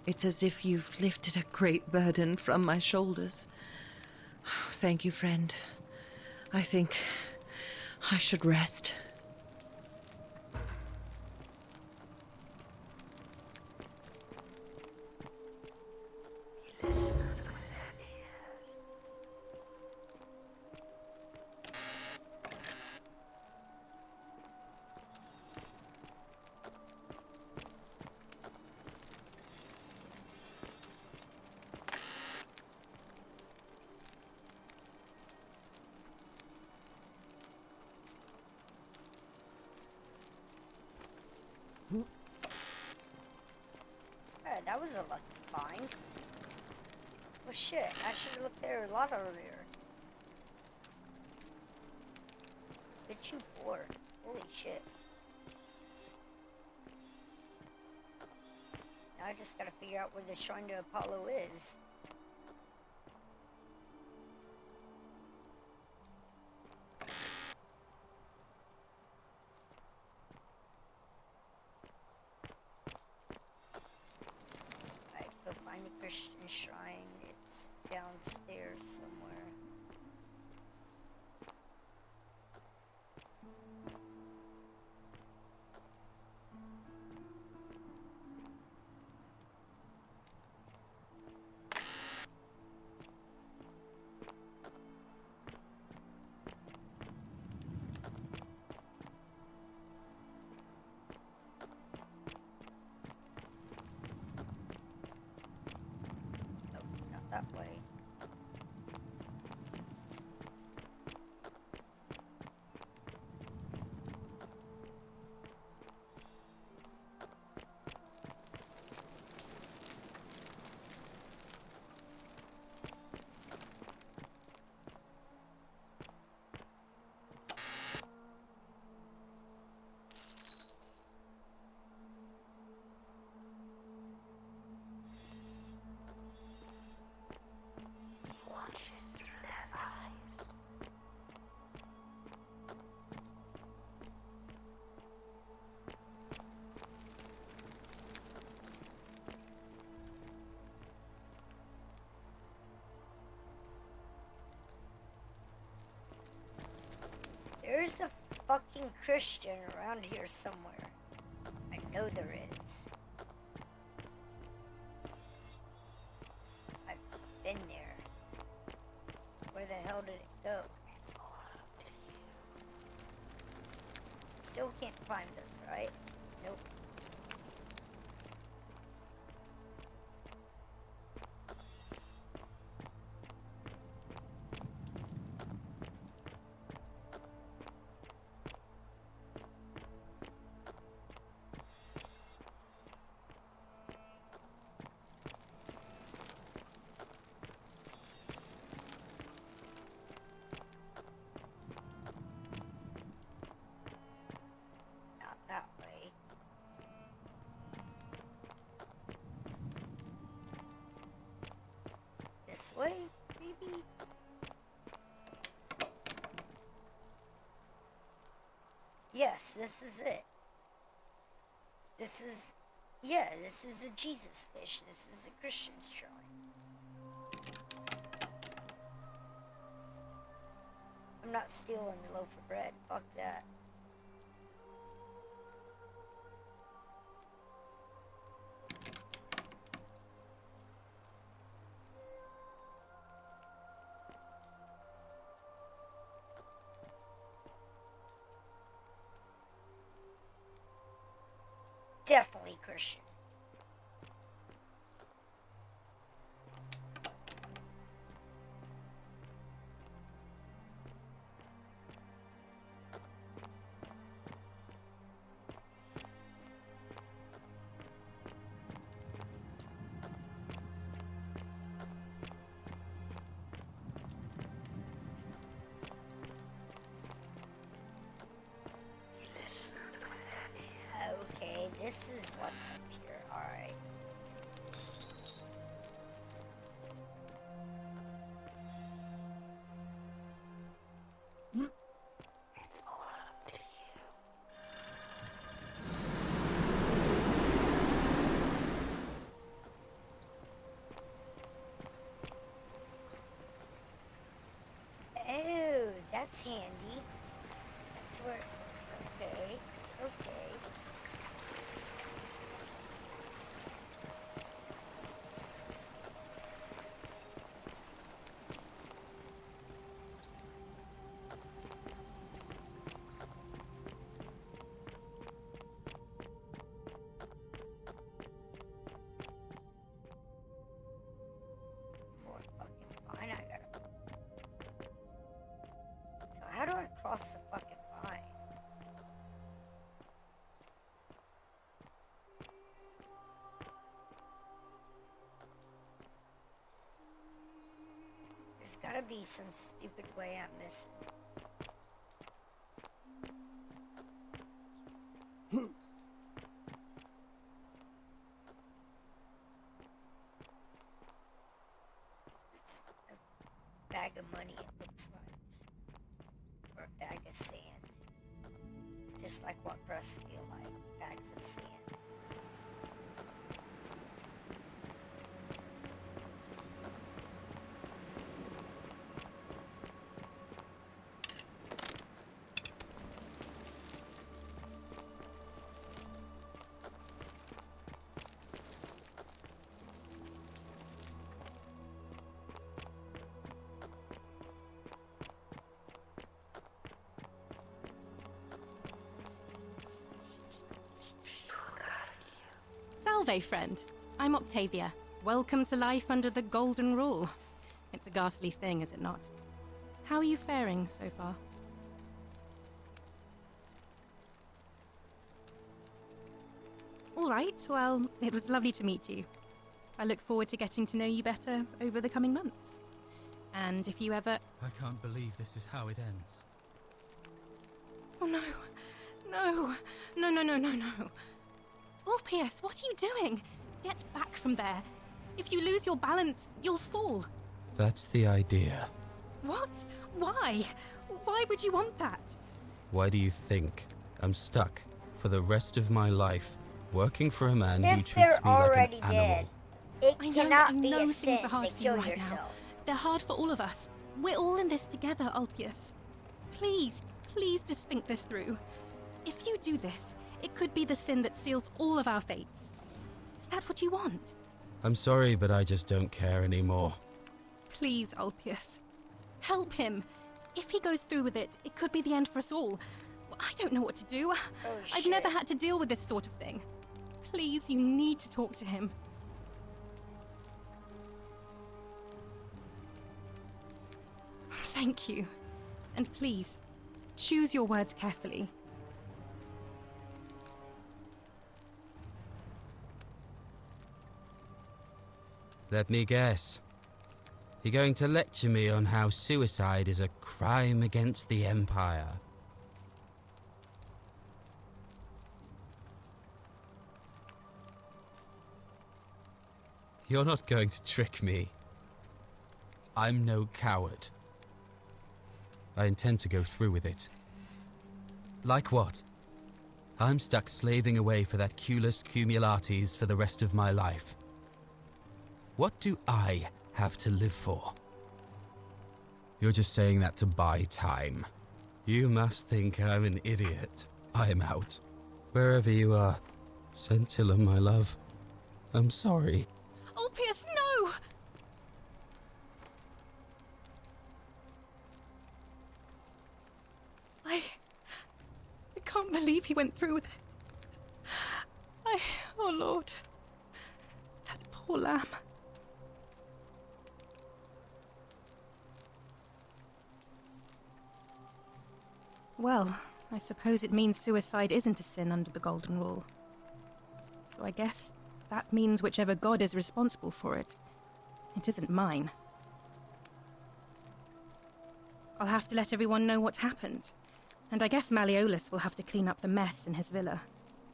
It's as if you've lifted a great burden from my shoulders. Thank you, friend. I think I should rest. That was a lucky find. Well, shit, I should have looked there a lot earlier. Good you for. Holy shit. Now I just gotta figure out where the shrine to Apollo is. Find the Christian shrine. It's downstairs somewhere. That way. Christian around here somewhere. I know there is. I've been there. Where the hell did it go? Still can't find those, right? Nope. Way, maybe? Yes, this is it. This is the Jesus fish. This is the Christian's shrine. I'm not stealing the loaf of bread. Fuck that. Definitely Christian. Okay, this is what's up here. Alright. It's all up to you. Oh, that's handy. That's where... Okay, okay. How do I cross the fucking line? There's gotta be some stupid way I'm missing. It's a bag of money, it looks like. Or a bag of sand. Just like what breasts feel like. Bags of sand. Salve, friend. I'm Octavia. Welcome to life under the Golden Rule. It's a ghastly thing, is it not? How are you faring so far? All right, well, it was lovely to meet you. I look forward to getting to know you better over the coming months. And if you ever... I can't believe this is how it ends. Oh no. No. No, no, no, no, no. Ulpius, what are you doing? Get back from there. If you lose your balance, you'll fall. That's the idea. What? Why? Why would you want that? Why do you think I'm stuck for the rest of my life working for a man who treats me like an animal? It cannot be I know a things sin are hard to for you kill right yourself. now. They're hard for all of us. We're all in this together, Ulpius. Please, please just think this through. If you do this, it could be the sin that seals all of our fates. Is that what you want? I'm sorry, but I just don't care anymore. Please, Ulpius. Help him. If he goes through with it, it could be the end for us all. I don't know what to do. I've never had to deal with this sort of thing. Please, you need to talk to him. Thank you. And please, choose your words carefully. Let me guess. You're going to lecture me on how suicide is a crime against the Empire. You're not going to trick me. I'm no coward. I intend to go through with it. Like what? I'm stuck slaving away for that Culus Cumulatis for the rest of my life. What do I have to live for? You're just saying that to buy time. You must think I'm an idiot. I'm out. Wherever you are, Scintilla, my love. I'm sorry. Ulpius, no! I can't believe he went through with it. Oh Lord. That poor lamb. Well, I suppose it means suicide isn't a sin under the Golden Rule. So I guess that means whichever god is responsible for it, it isn't mine. I'll have to let everyone know what happened. And I guess Malleolus will have to clean up the mess in his villa.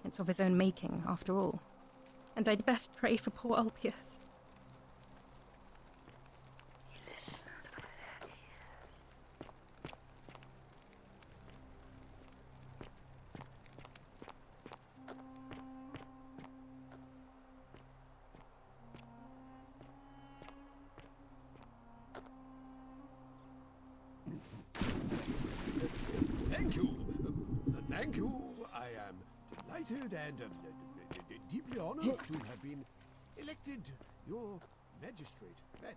It's of his own making, after all. And I'd best pray for poor Ulpius. Thank you. I am delighted and deeply honored to have been elected your magistrate. Yes.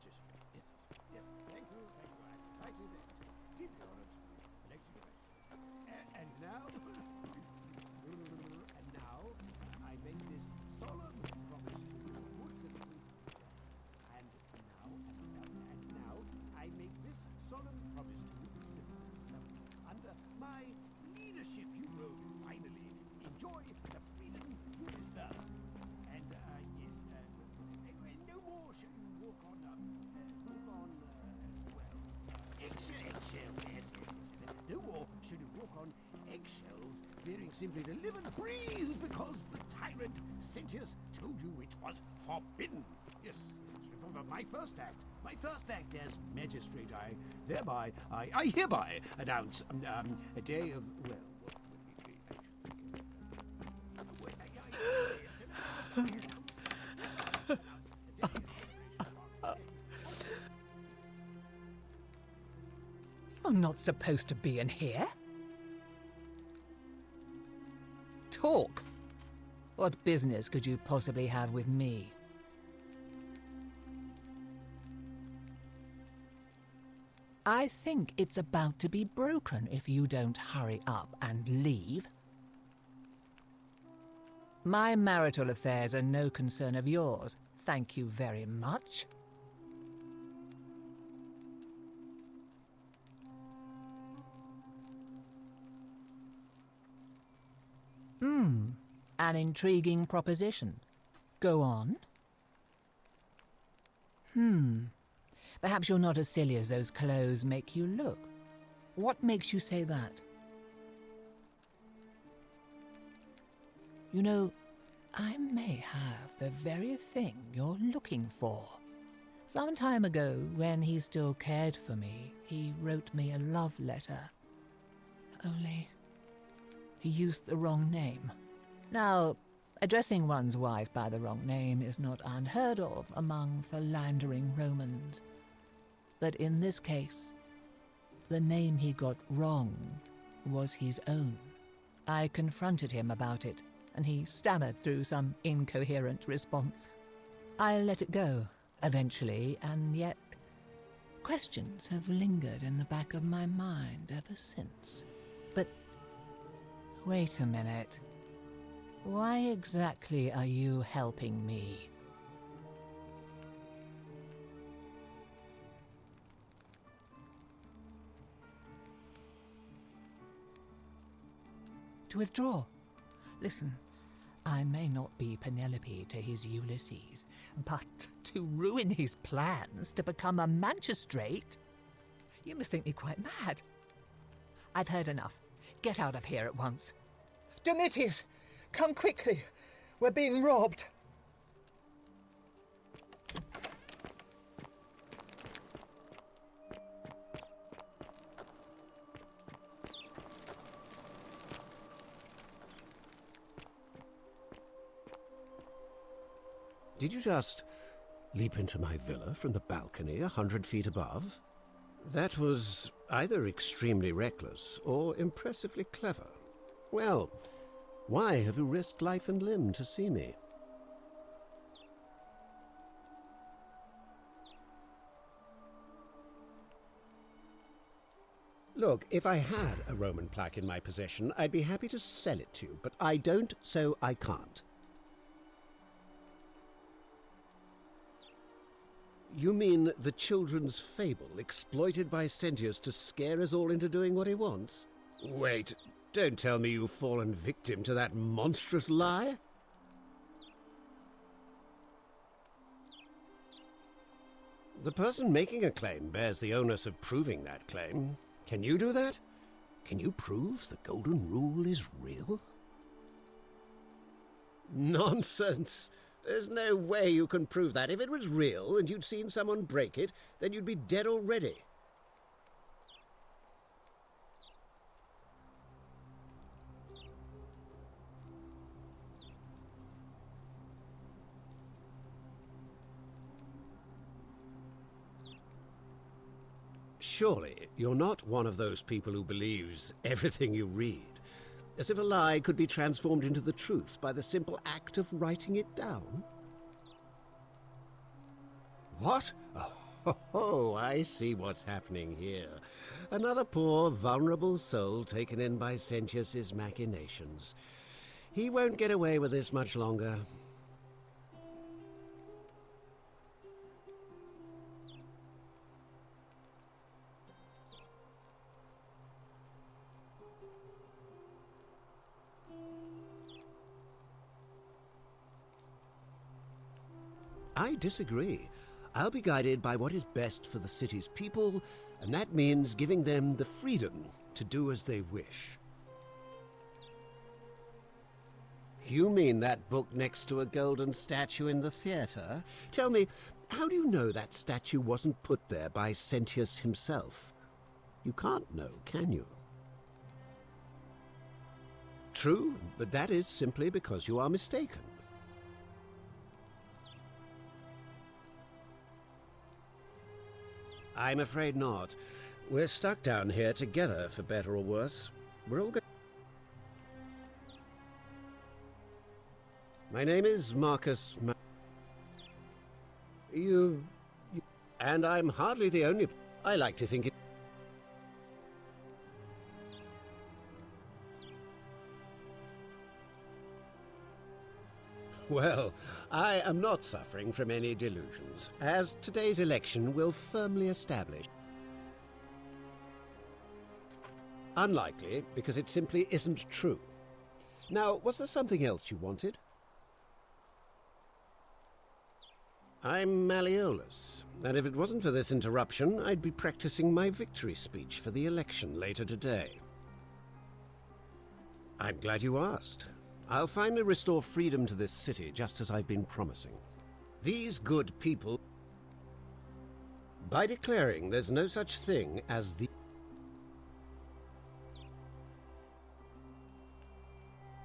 Thank you. I'm delighted and deeply honored to be elected your magistrate. And now, I make this solemn promise to you, good citizens. And now, I make this solemn promise to you, good citizens. Under my leadership, you will finally enjoy the freedom you deserve. And no more shall you walk on eggshells. Yes. No more shall you walk on eggshells, fearing simply to live and breathe because the tyrant Sentius told you it was forbidden. Yes. My first act as magistrate, I hereby announce a day of, well, You're not supposed to be in here. Talk. What business could you possibly have with me? I think it's about to be broken if you don't hurry up and leave. My marital affairs are no concern of yours. Thank you very much. An intriguing proposition. Go on. Perhaps you're not as silly as those clothes make you look. What makes you say that? You know, I may have the very thing you're looking for. Some time ago, when he still cared for me, he wrote me a love letter. Only, he used the wrong name. Now, addressing one's wife by the wrong name is not unheard of among philandering Romans. But in this case, the name he got wrong was his own. I confronted him about it, and he stammered through some incoherent response. I let it go, eventually, and yet questions have lingered in the back of my mind ever since. But wait a minute. Why exactly are you helping me? To withdraw. Listen, I may not be Penelope to his Ulysses, but to ruin his plans to become a magistrate? You must think me quite mad. I've heard enough. Get out of here at once. Domitius, come quickly. We're being robbed. Did you just leap into my villa from the balcony 100 feet above? That was either extremely reckless or impressively clever. Well, why have you risked life and limb to see me? Look, if I had a Roman plaque in my possession, I'd be happy to sell it to you, but I don't, so I can't. You mean the children's fable exploited by Sentius to scare us all into doing what he wants? Wait, don't tell me you've fallen victim to that monstrous lie? The person making a claim bears the onus of proving that claim. Can you do that? Can you prove the Golden Rule is real? Nonsense! There's no way you can prove that. If it was real and you'd seen someone break it, then you'd be dead already. Surely you're not one of those people who believes everything you read, as if a lie could be transformed into the truth by the simple act of writing it down? What? Oh, I see what's happening here. Another poor, vulnerable soul taken in by Sentius's machinations. He won't get away with this much longer. I disagree. I'll be guided by what is best for the city's people, and that means giving them the freedom to do as they wish. You mean that book next to a golden statue in the theater? Tell me, how do you know that statue wasn't put there by Sentius himself? You can't know, can you? True, but that is simply because you are mistaken. I'm afraid not. We're stuck down here together, for better or worse. We're all My name is Marcus You... And I'm hardly the only... I like to think it... Well, I am not suffering from any delusions, as today's election will firmly establish. Unlikely, because it simply isn't true. Now, was there something else you wanted? I'm Malleolus, and if it wasn't for this interruption, I'd be practicing my victory speech for the election later today. I'm glad you asked. I'll finally restore freedom to this city, just as I've been promising. These good people... By declaring there's no such thing as the...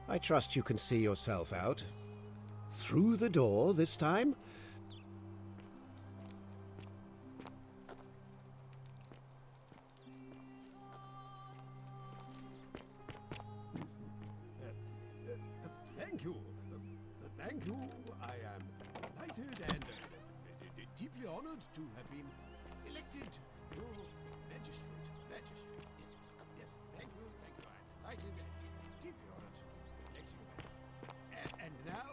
I trust you can see yourself out. Through the door this time? Thank you. I am delighted and deeply honored to have been elected your magistrate. Magistrate. Yes. Thank you. I am delighted and deeply honored to elect you magistrate. And now.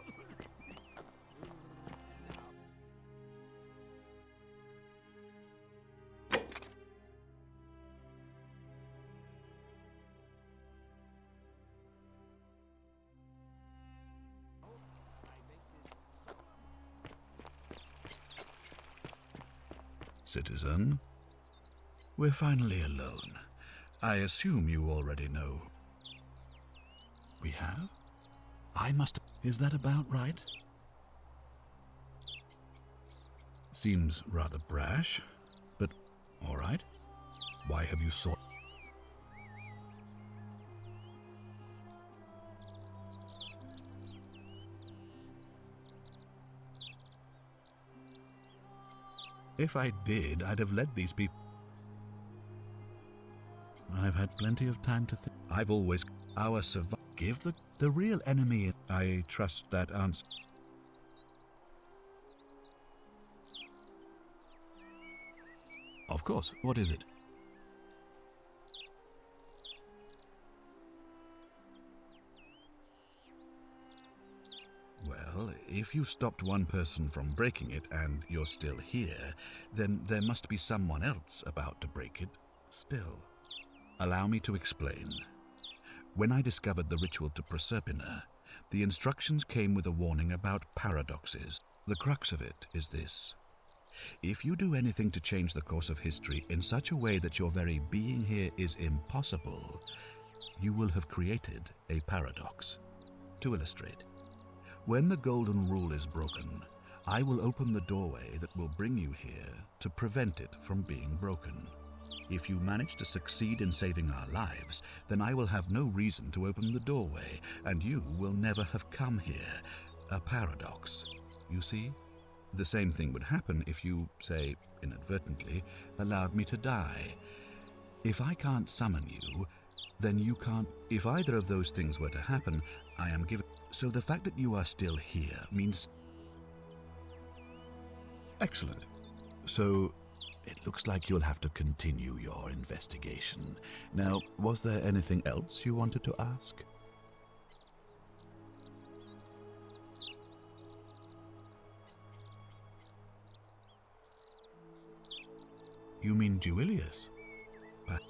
Citizen, we're finally alone. I assume you already know. We have? I must... Is that about right? Seems rather brash, but all right. Why have you sought... If I did, I'd have led these people. I've had plenty of time to think. I've always... Our give the real enemy... I trust that answer. Of course. What is it? Well, if you stopped one person from breaking it and you're still here, then there must be someone else about to break it still. Allow me to explain. When I discovered the ritual to Proserpina, the instructions came with a warning about paradoxes. The crux of it is this. If you do anything to change the course of history in such a way that your very being here is impossible, you will have created a paradox. To illustrate, when the golden rule is broken, I will open the doorway that will bring you here to prevent it from being broken. If you manage to succeed in saving our lives, then I will have no reason to open the doorway, and you will never have come here. A paradox, you see? The same thing would happen if you, say, inadvertently, allowed me to die. If I can't summon you, then you can't... If either of those things were to happen, I am given... So the fact that you are still here means... Excellent. So, it looks like you'll have to continue your investigation. Now, was there anything else you wanted to ask? You mean Duilius? But...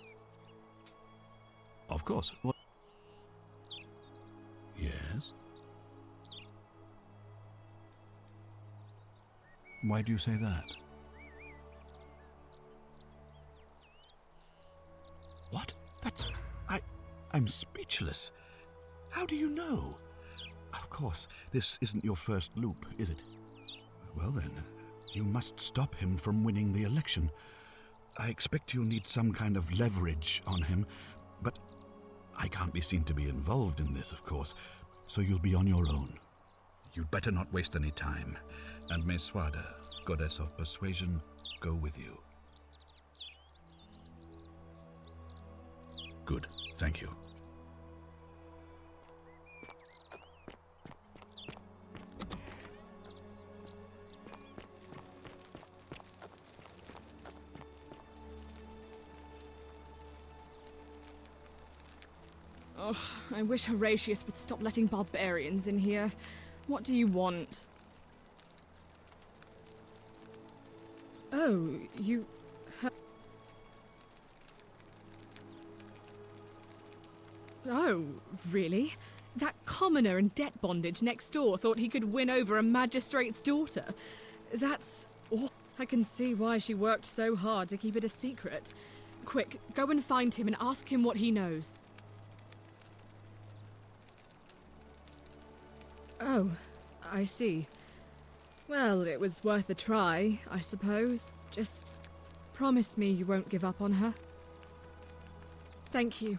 Of course. What? Yes? Why do you say that? What? That's... I'm speechless. How do you know? Of course, this isn't your first loop, is it? Well then, you must stop him from winning the election. I expect you'll need some kind of leverage on him, but I can't be seen to be involved in this, of course, so you'll be on your own. You'd better not waste any time, and may Swada, goddess of persuasion, go with you. Good, thank you. Oh, I wish Horatius would stop letting barbarians in here. What do you want? Oh, you... Oh, really? That commoner in debt bondage next door thought he could win over a magistrate's daughter. That's... Oh, I can see why she worked so hard to keep it a secret. Quick, go and find him and ask him what he knows. Oh, I see. Well, it was worth a try, I suppose. Just promise me you won't give up on her. Thank you.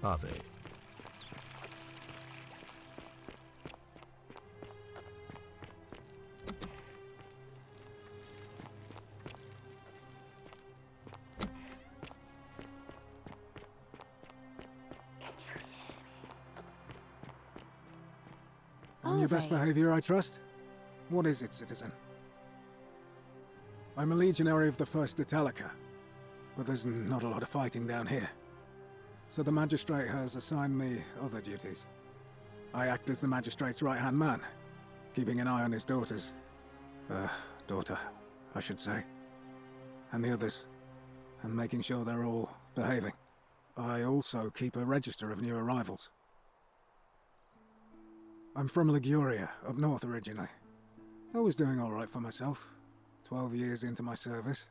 are they? On your best behavior, I trust? What is it, citizen? I'm a legionary of the 1st Italica, but there's not a lot of fighting down here. So the magistrate has assigned me other duties. I act as the magistrate's right-hand man, keeping an eye on his daughters. Daughter, I should say. And the others, and making sure they're all behaving. I also keep a register of new arrivals. I'm from Liguria, up north originally. I was doing all right for myself. 12 years into my service.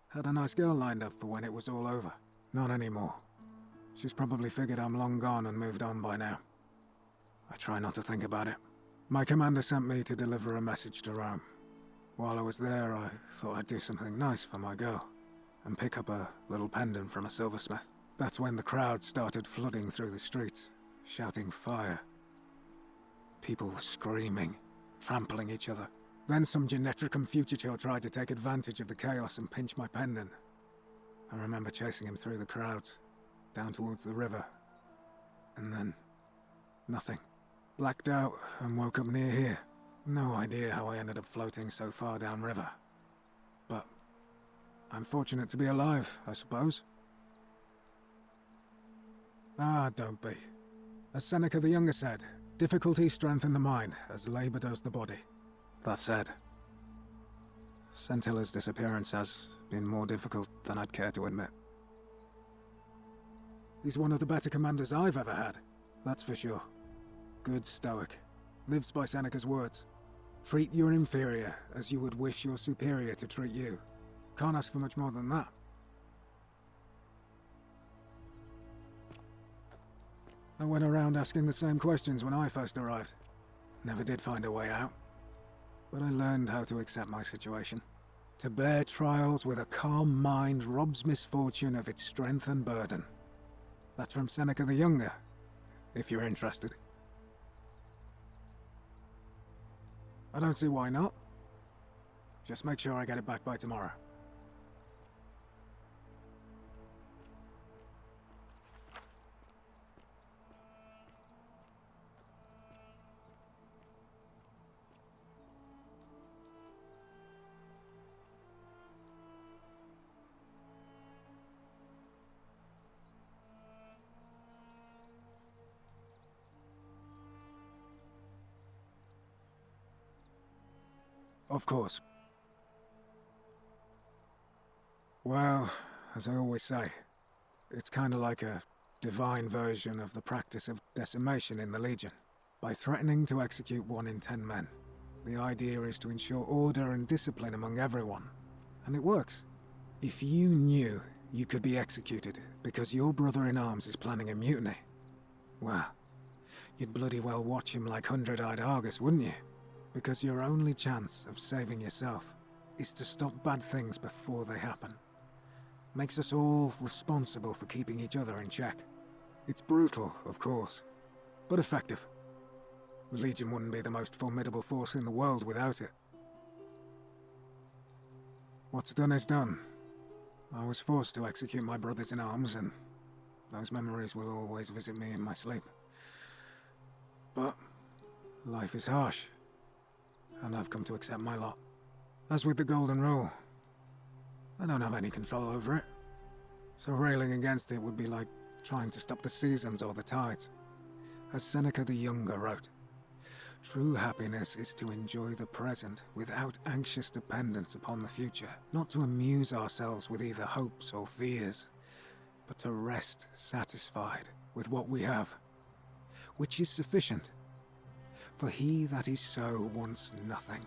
Had a nice girl lined up for when it was all over. Not anymore. She's probably figured I'm long gone and moved on by now. I try not to think about it. My commander sent me to deliver a message to Rome. While I was there, I thought I'd do something nice for my girl, and pick up a little pendant from a silversmith. That's when the crowd started flooding through the streets, shouting fire. People were screaming, trampling each other. Then some Genetricum Fugitor tried to take advantage of the chaos and pinch my pendant. I remember chasing him through the crowds, down towards the river. And then, nothing. Blacked out and woke up near here. No idea how I ended up floating so far downriver. But I'm fortunate to be alive, I suppose. Ah, don't be. As Seneca the Younger said, difficulty strengthens the mind, as labor does the body. That said, Sentilla's disappearance has been more difficult than I'd care to admit. He's one of the better commanders I've ever had, that's for sure. Good stoic. Lives by Seneca's words. Treat your inferior as you would wish your superior to treat you. Can't ask for much more than that. I went around asking the same questions when I first arrived. Never did find a way out. But I learned how to accept my situation. To bear trials with a calm mind robs misfortune of its strength and burden. That's from Seneca the Younger, if you're interested. I don't see why not. Just make sure I get it back by tomorrow. Of course. Well, as I always say, it's kind of like a divine version of the practice of decimation in the Legion. By threatening to execute 1 in 10 men, the idea is to ensure order and discipline among everyone. And it works. If you knew you could be executed because your brother-in-arms is planning a mutiny, well, you'd bloody well watch him like 100-eyed Argus, wouldn't you? Because your only chance of saving yourself is to stop bad things before they happen. Makes us all responsible for keeping each other in check. It's brutal, of course, but effective. The Legion wouldn't be the most formidable force in the world without it. What's done is done. I was forced to execute my brothers-in-arms, and those memories will always visit me in my sleep. But life is harsh, and I've come to accept my lot. As with the Golden Rule, I don't have any control over it, so railing against it would be like trying to stop the seasons or the tides. As Seneca the Younger wrote, true happiness is to enjoy the present without anxious dependence upon the future, not to amuse ourselves with either hopes or fears, but to rest satisfied with what we have, which is sufficient. For he that is so wants nothing.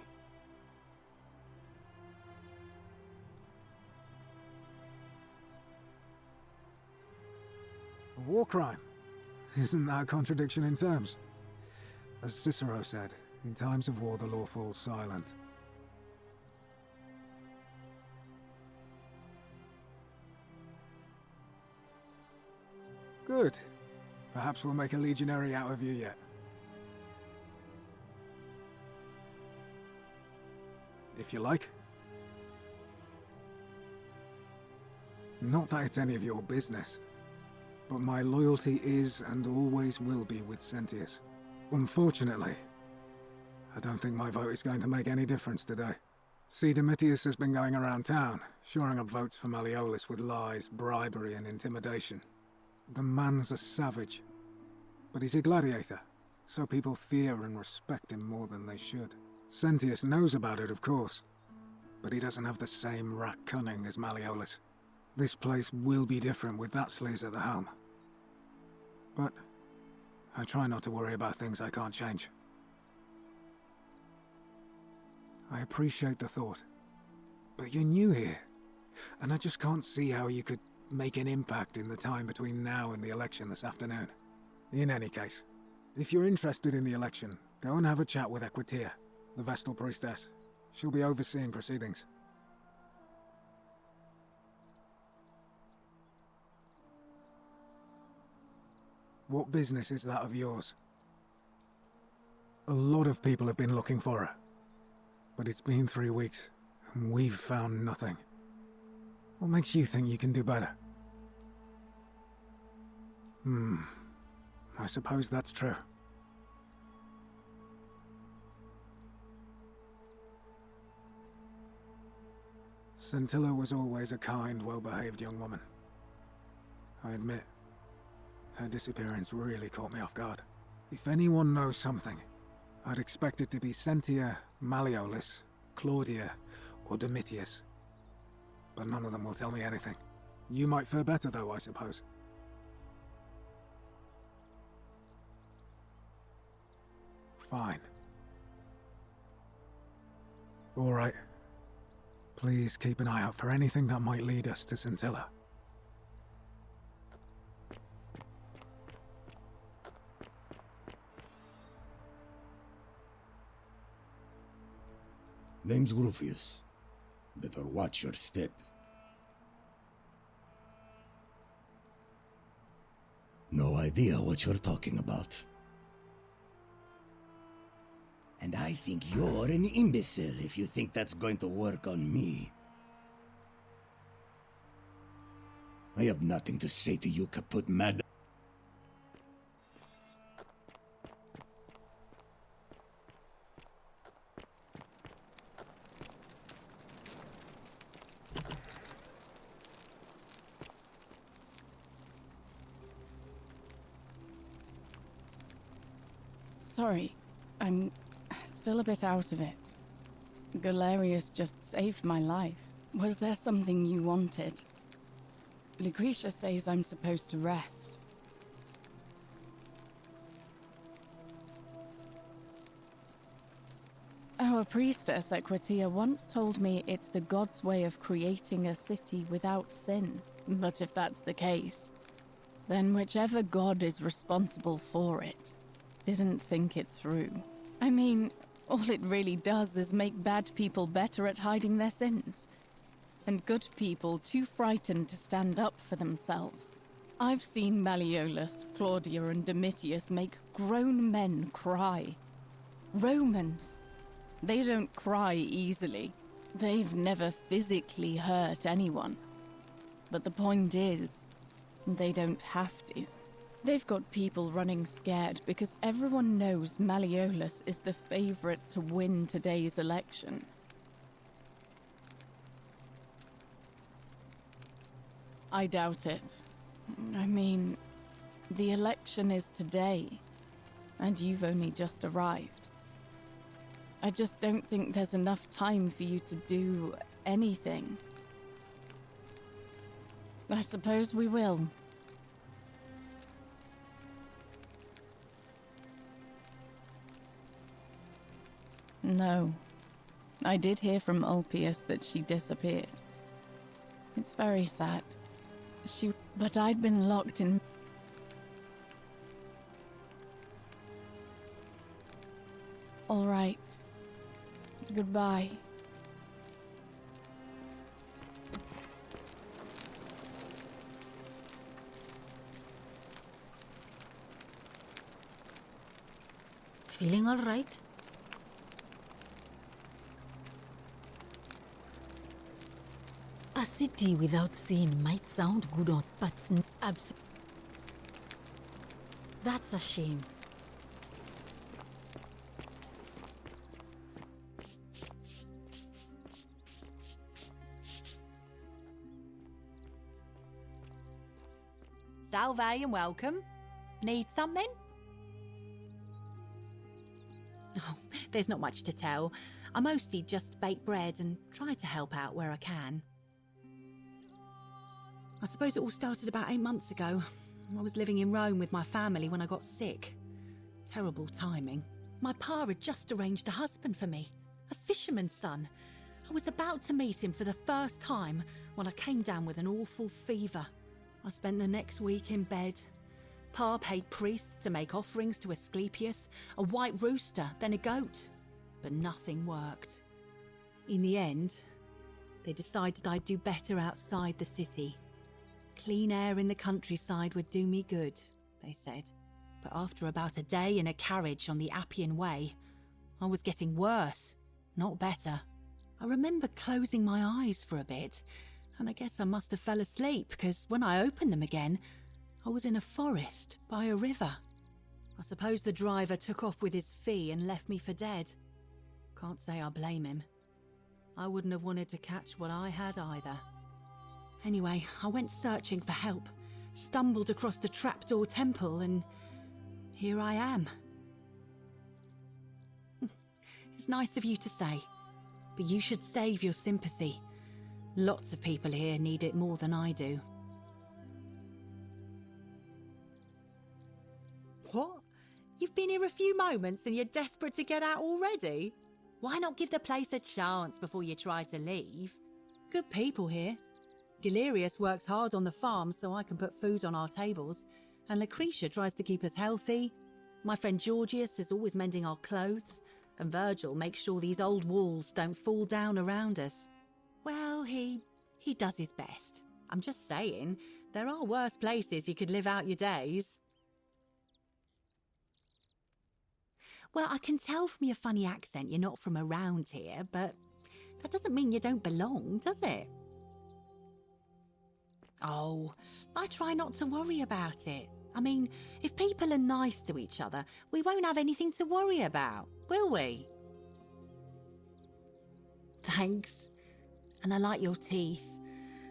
A war crime? Isn't that a contradiction in terms? As Cicero said, in times of war the law falls silent. Good. Perhaps we'll make a legionary out of you yet. If you like. Not that it's any of your business, but my loyalty is and always will be with Sentius. Unfortunately, I don't think my vote is going to make any difference today. See, Domitius has been going around town, shoring up votes for Malleolus with lies, bribery, and intimidation. The man's a savage, but he's a gladiator, so people fear and respect him more than they should. Sentius knows about it, of course, but he doesn't have the same rat cunning as Malleolus. This place will be different with that sleaze at the helm. But I try not to worry about things I can't change. I appreciate the thought, but you're new here, and I just can't see how you could make an impact in the time between now and the election this afternoon. In any case, if you're interested in the election, go and have a chat with Equitia, the Vestal Priestess. She'll be overseeing proceedings. What business is that of yours? A lot of people have been looking for her. But it's been 3 weeks, and we've found nothing. What makes you think you can do better? I suppose that's true. Scintilla was always a kind, well-behaved young woman. I admit, her disappearance really caught me off guard. If anyone knows something, I'd expect it to be Sentia, Malleolus, Claudia, or Domitius. But none of them will tell me anything. You might fare better, though, I suppose. Fine. All right. Please keep an eye out for anything that might lead us to Scintilla. Name's Rufius. Better watch your step. No idea what you're talking about. And I think you're an imbecile if you think that's going to work on me. I have nothing to say to you, kaput mad. Sorry, I'm still a bit out of it. Galerius just saved my life. Was there something you wanted? Lucretia says I'm supposed to rest. Our priestess, Equitia, once told me it's the god's way of creating a city without sin. But if that's the case, then whichever god is responsible for it didn't think it through. I mean, all it really does is make bad people better at hiding their sins, and good people too frightened to stand up for themselves. I've seen Malleolus, Claudia, and Domitius make grown men cry. Romans. They don't cry easily. They've never physically hurt anyone. But the point is, they don't have to. They've got people running scared because everyone knows Malleolus is the favorite to win today's election. I doubt it. I mean, the election is today, and you've only just arrived. I just don't think there's enough time for you to do anything. I suppose we will. No. I did hear from Ulpius that she disappeared. It's very sad. But I'd been locked in... All right. Goodbye. Feeling all right? A city without sin might sound good on, but that's a shame. Salve and welcome. Need something? Oh, there's not much to tell. I mostly just bake bread and try to help out where I can. I suppose it all started about 8 months ago. I was living in Rome with my family when I got sick. Terrible timing. My pa had just arranged a husband for me, a fisherman's son. I was about to meet him for the first time when I came down with an awful fever. I spent the next week in bed. Pa paid priests to make offerings to Asclepius, a white rooster, then a goat. But nothing worked. In the end, they decided I'd do better outside the city. Clean air in the countryside would do me good, they said. But after about a day in a carriage on the Appian Way, I was getting worse, not better. I remember closing my eyes for a bit, and I guess I must have fell asleep, because when I opened them again, I was in a forest by a river. I suppose the driver took off with his fee and left me for dead. Can't say I blame him. I wouldn't have wanted to catch what I had either. Anyway, I went searching for help, stumbled across the trapdoor temple, and here I am. It's nice of you to say, but you should save your sympathy. Lots of people here need it more than I do. What? You've been here a few moments and you're desperate to get out already? Why not give the place a chance before you try to leave? Good people here. Galerius works hard on the farm so I can put food on our tables, and Lucretia tries to keep us healthy. My friend Georgius is always mending our clothes, and Virgil makes sure these old walls don't fall down around us. Well, he does his best. I'm just saying, there are worse places you could live out your days. Well, I can tell from your funny accent you're not from around here, but that doesn't mean you don't belong, does it? Oh, I try not to worry about it. I mean, if people are nice to each other, we won't have anything to worry about, will we? Thanks. And I like your teeth.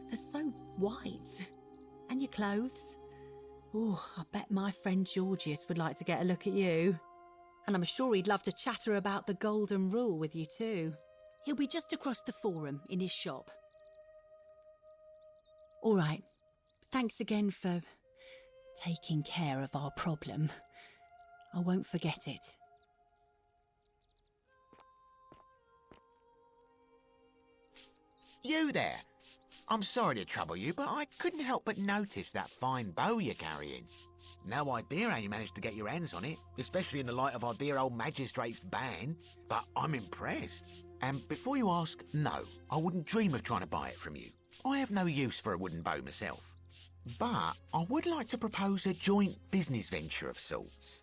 They're so white. And your clothes. Oh, I bet my friend Georgius would like to get a look at you. And I'm sure he'd love to chatter about the Golden Rule with you too. He'll be just across the forum in his shop. All right. Thanks again for taking care of our problem. I won't forget it. You there! I'm sorry to trouble you, but I couldn't help but notice that fine bow you're carrying. No idea how you managed to get your hands on it, especially in the light of our dear old magistrate's ban, but I'm impressed. And before you ask, no, I wouldn't dream of trying to buy it from you. I have no use for a wooden bow myself. But I would like to propose a joint business venture of sorts.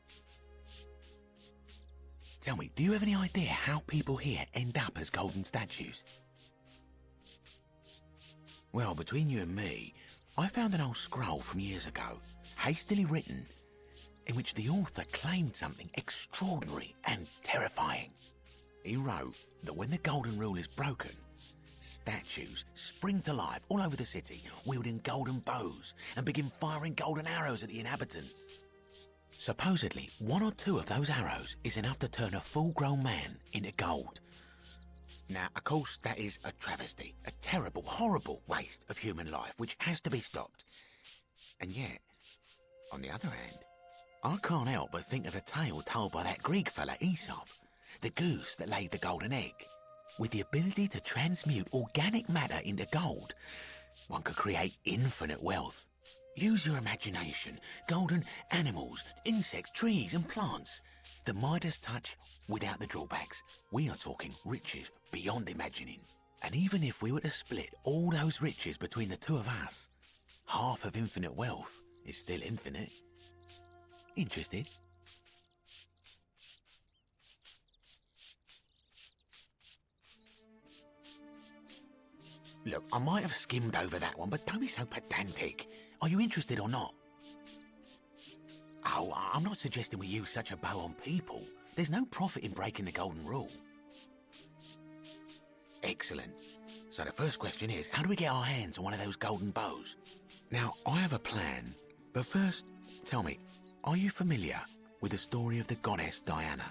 Tell me, do you have any idea how people here end up as golden statues? Well, between you and me, I found an old scroll from years ago, hastily written, in which the author claimed something extraordinary and terrifying. He wrote that when the Golden Rule is broken, statues spring to life all over the city, wielding golden bows and begin firing golden arrows at the inhabitants. Supposedly, 1 or 2 of those arrows is enough to turn a full-grown man into gold. Now, of course, that is a travesty, a terrible, horrible waste of human life, which has to be stopped. And yet, on the other hand, I can't help but think of a tale told by that Greek fella Aesop, the goose that laid the golden egg. With the ability to transmute organic matter into gold, one could create infinite wealth. Use your imagination, golden animals, insects, trees and plants. The Midas touch without the drawbacks. We are talking riches beyond imagining. And even if we were to split all those riches between the two of us, half of infinite wealth is still infinite. Interested? Look, I might have skimmed over that one, but don't be so pedantic. Are you interested or not? Oh, I'm not suggesting we use such a bow on people. There's no profit in breaking the golden rule. Excellent. So the first question is, how do we get our hands on one of those golden bows? Now, I have a plan, but first, tell me, are you familiar with the story of the goddess Diana?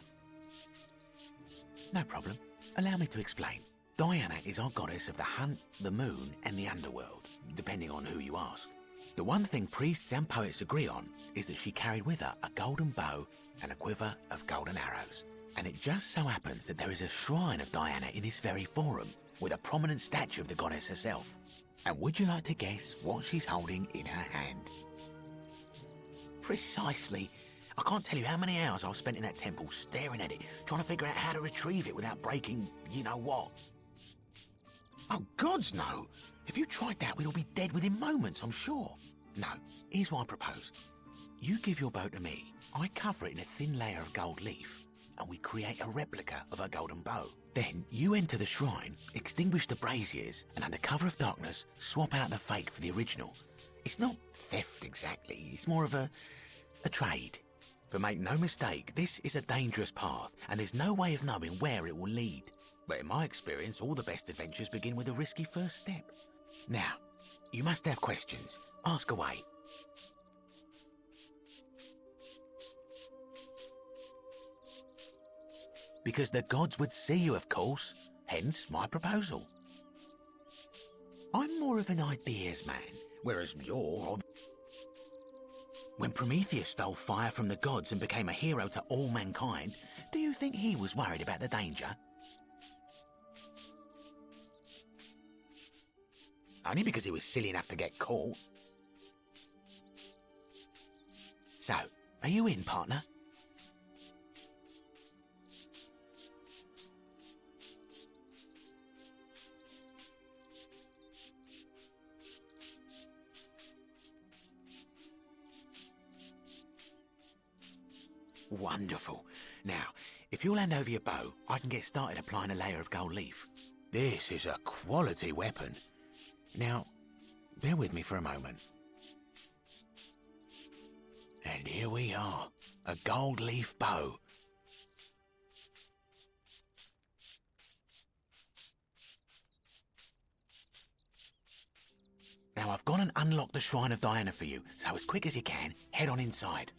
No problem. Allow me to explain. Diana is our goddess of the hunt, the moon, and the underworld, depending on who you ask. The one thing priests and poets agree on is that she carried with her a golden bow and a quiver of golden arrows. And it just so happens that there is a shrine of Diana in this very forum, with a prominent statue of the goddess herself. And would you like to guess what she's holding in her hand? Precisely. I can't tell you how many hours I've spent in that temple staring at it, trying to figure out how to retrieve it without breaking you-know-what. Oh, gods, no. If you tried that, we'd all be dead within moments, I'm sure. No, here's what I propose. You give your bow to me, I cover it in a thin layer of gold leaf, and we create a replica of her golden bow. Then you enter the shrine, extinguish the braziers, and under cover of darkness, swap out the fake for the original. It's not theft exactly, it's more of a trade. But make no mistake, this is a dangerous path, and there's no way of knowing where it will lead. But in my experience, all the best adventures begin with a risky first step. Now, you must have questions. Ask away. Because the gods would see you, of course, hence my proposal. I'm more of an ideas man, whereas you're... When Prometheus stole fire from the gods and became a hero to all mankind, do you think he was worried about the danger? Only because he was silly enough to get caught. So, are you in, partner? Wonderful. Now, if you'll hand over your bow, I can get started applying a layer of gold leaf. This is a quality weapon. Now, bear with me for a moment. And here we are, a gold leaf bow. Now I've gone and unlocked the Shrine of Diana for you, so as quick as you can, head on inside.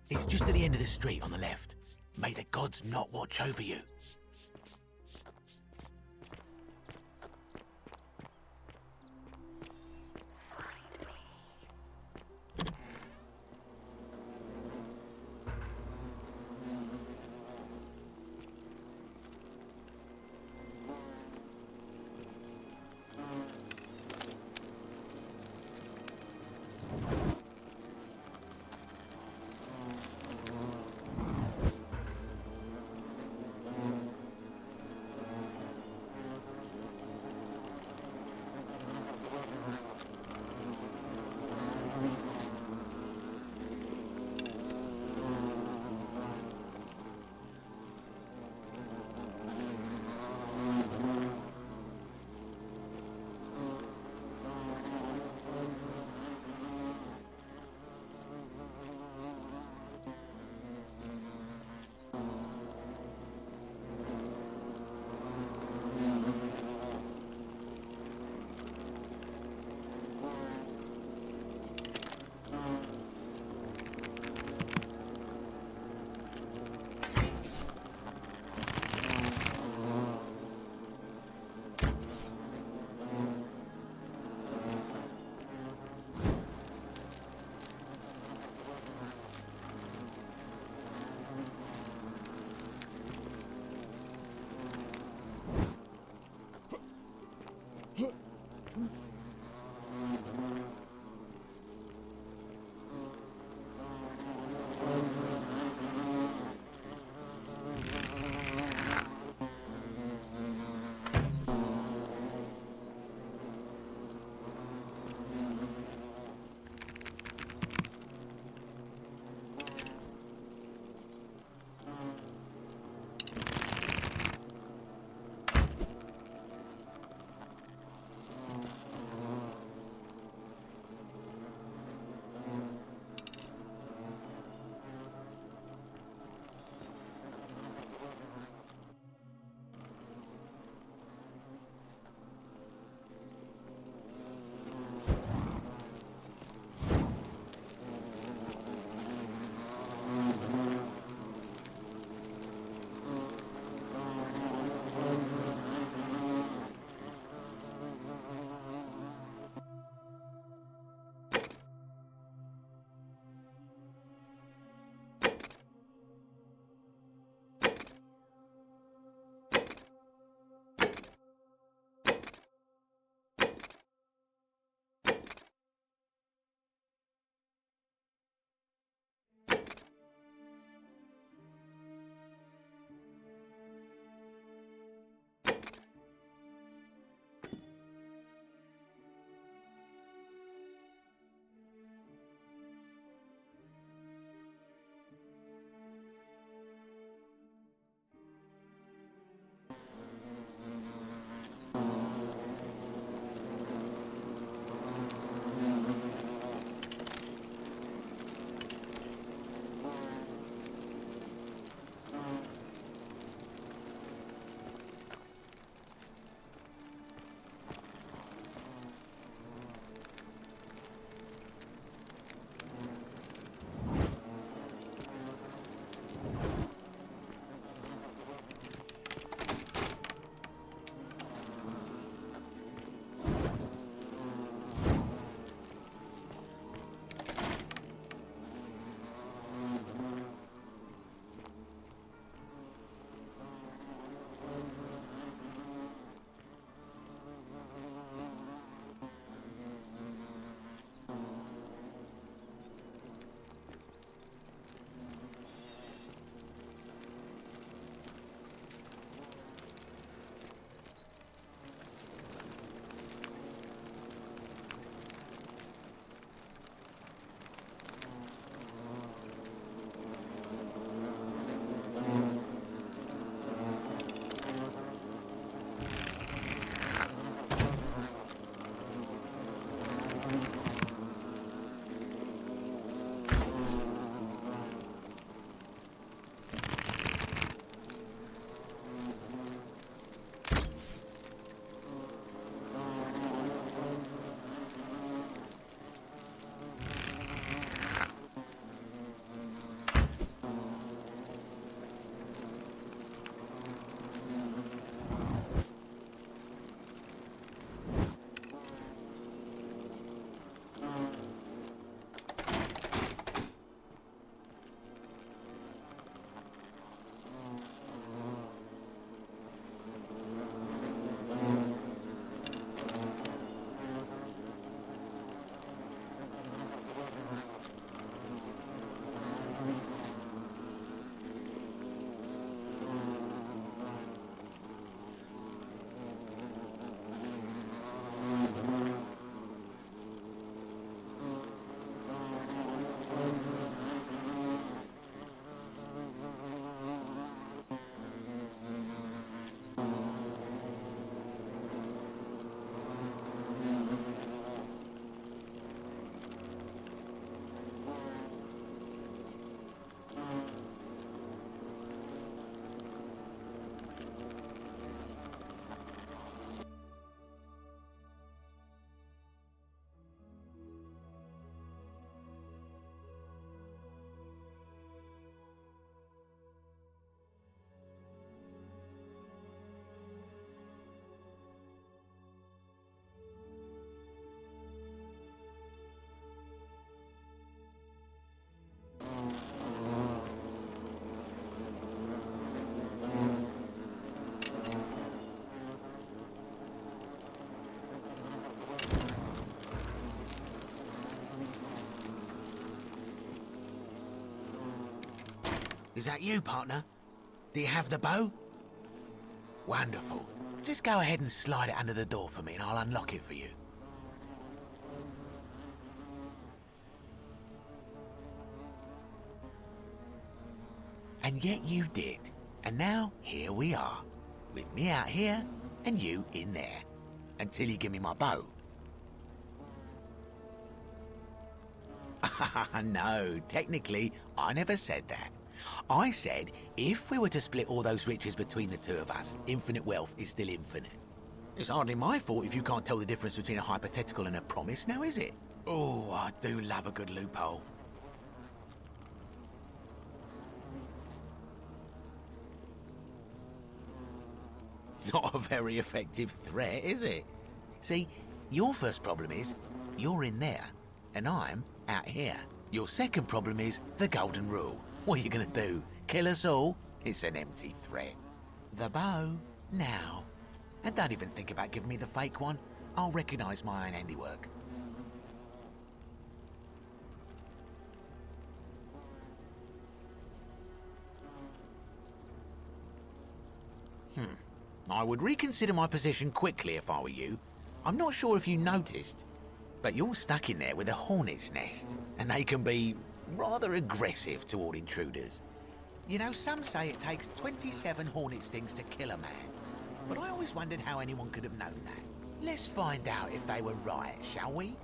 It's just at the end of the street on the left. May the gods not watch over you. Is that you, partner? Do you have the bow? Wonderful. Just go ahead and slide it under the door for me and I'll unlock it for you. And yet you did. And now, here we are. With me out here, and you in there. Until you give me my bow. No, technically, I never said that. I said, if we were to split all those riches between the two of us, infinite wealth is still infinite. It's hardly my fault if you can't tell the difference between a hypothetical and a promise, now is it? Oh, I do love a good loophole. Not a very effective threat, is it? See, your first problem is, you're in there, and I'm out here. Your second problem is the golden rule. What are you gonna do? Kill us all? It's an empty threat. The bow, now. And don't even think about giving me the fake one. I'll recognise my own handiwork. I would reconsider my position quickly if I were you. I'm not sure if you noticed, but you're stuck in there with a hornet's nest, and they can be rather aggressive toward intruders. You know, some say it takes 27 hornet stings to kill a man, but I always wondered how anyone could have known that. Let's find out if they were right, shall we?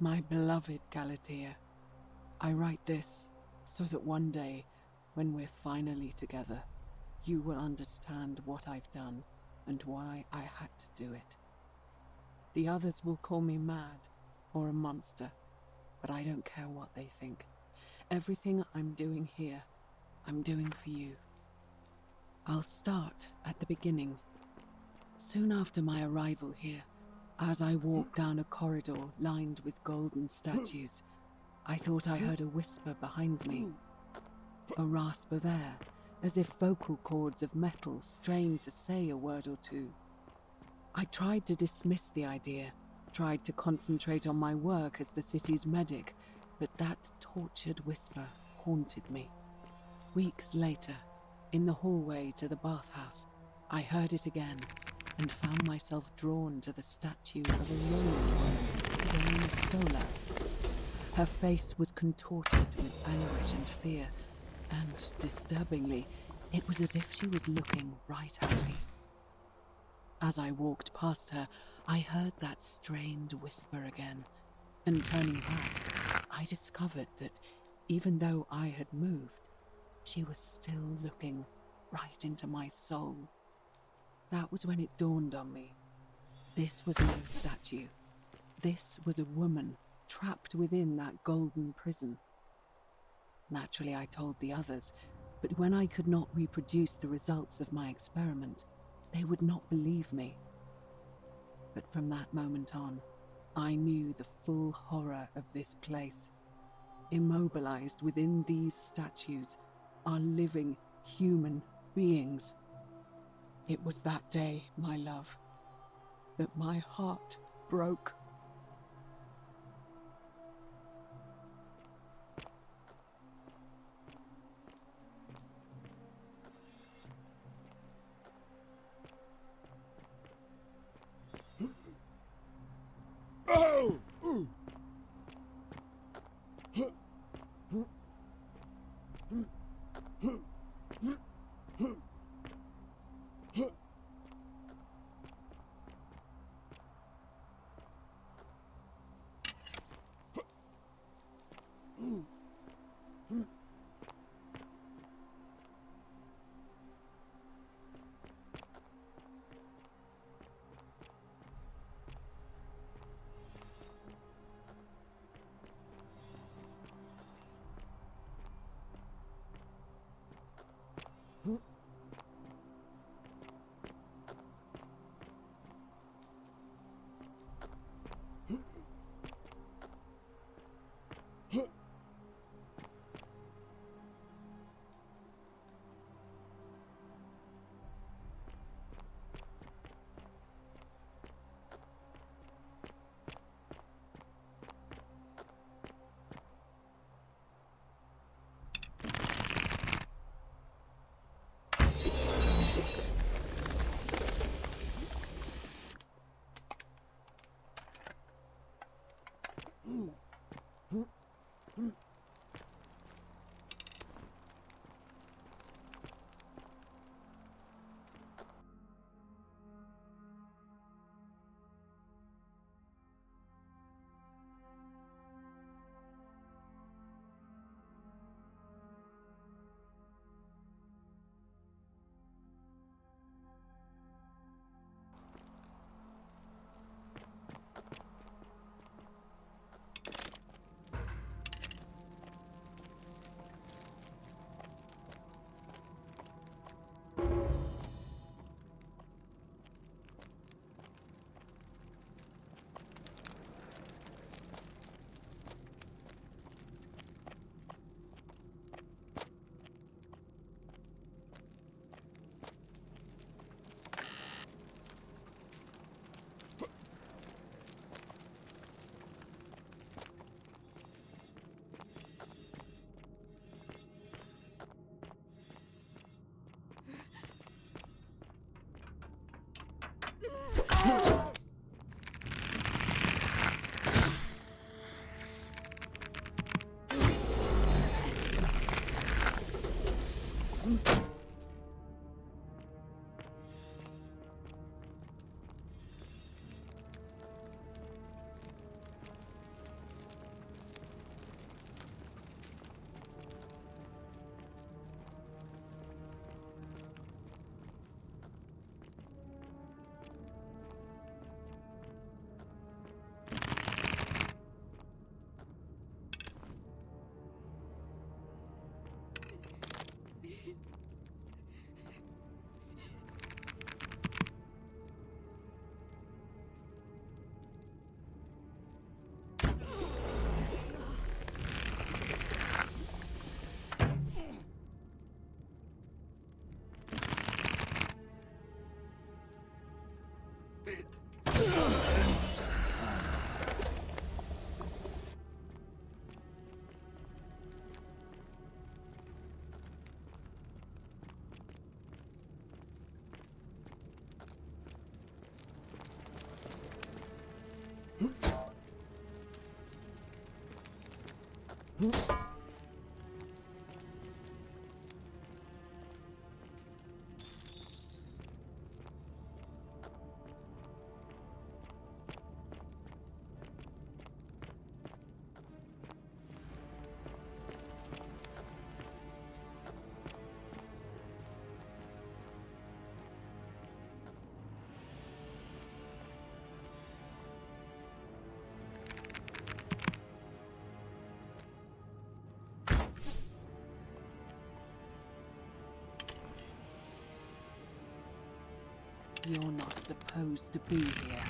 My beloved Galatea, I write this so that one day, when we're finally together, you will understand what I've done and why I had to do it. The others will call me mad or a monster, but I don't care what they think. Everything I'm doing here, I'm doing for you. I'll start at the beginning. Soon after my arrival here, as I walked down a corridor lined with golden statues, I thought I heard a whisper behind me. A rasp of air, as if vocal cords of metal strained to say a word or two. I tried to dismiss the idea, tried to concentrate on my work as the city's medic, but that tortured whisper haunted me. Weeks later, in the hallway to the bathhouse, I heard it again, and found myself drawn to the statue of a Roman woman, Dame Stola. Her face was contorted with anguish and fear, and, disturbingly, it was as if she was looking right at me. As I walked past her, I heard that strained whisper again, And turning back, I discovered that even though I had moved, she was still looking right into my soul. That was when it dawned on me. This was no statue. This was a woman trapped within that golden prison. Naturally, I told the others, but when I could not reproduce the results of my experiment, they would not believe me. But from that moment on, I knew the full horror of this place. Immobilized within these statues are living human beings. It was that day, my love, that my heart broke. Oh! You're not supposed to be here.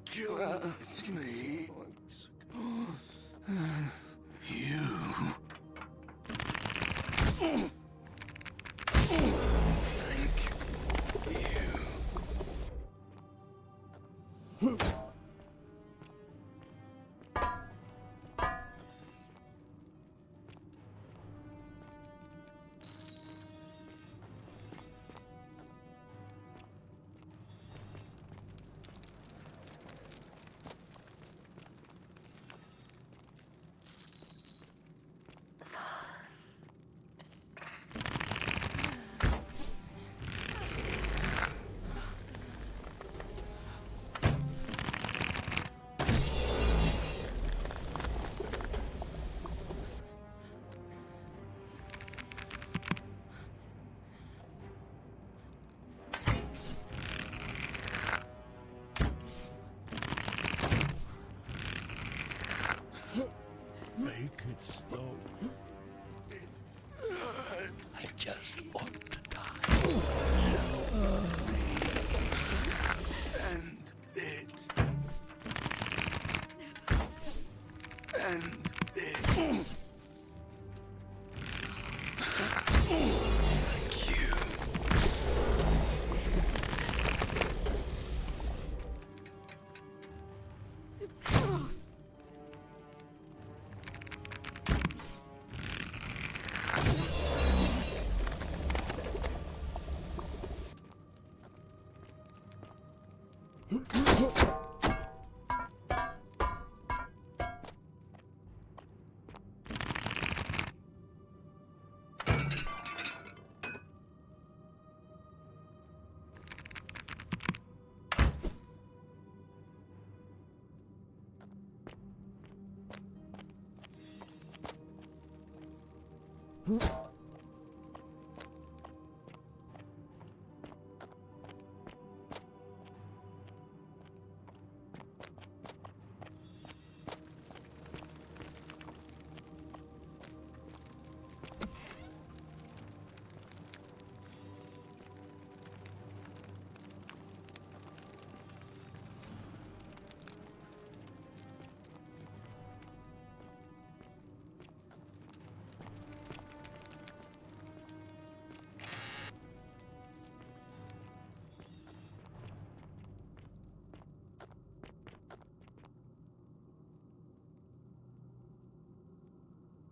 Kill me. You. Thank you. Make it stop. It hurts. I just want to die. Help me. End it. End it. Thank you.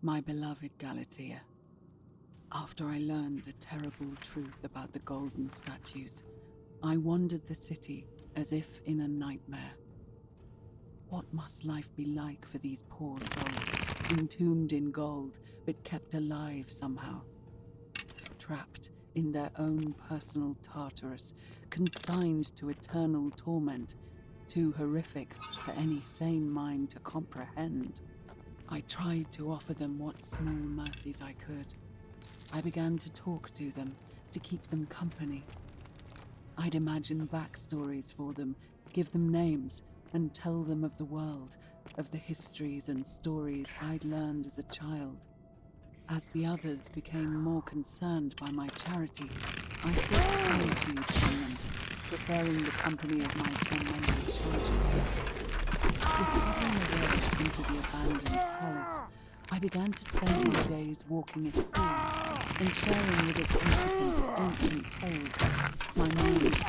My beloved Galatea, after I learned the terrible truth about the golden statues, I wandered the city as if in a nightmare. What must life be like for these poor souls, entombed in gold, but kept alive somehow? Trapped in their own personal Tartarus, consigned to eternal torment, too horrific for any sane mind to comprehend. I tried to offer them what small mercies I could. I began to talk to them, to keep them company. I'd imagine backstories for them, give them names, and tell them of the world, of the histories and stories I'd learned as a child. As the others became more concerned by my charity, I sought solitude from them, preferring the company of my tormented charges. Discovering the road into the abandoned palace, I began to spend my days walking its halls and sharing with its occupants ancient tales, my memories.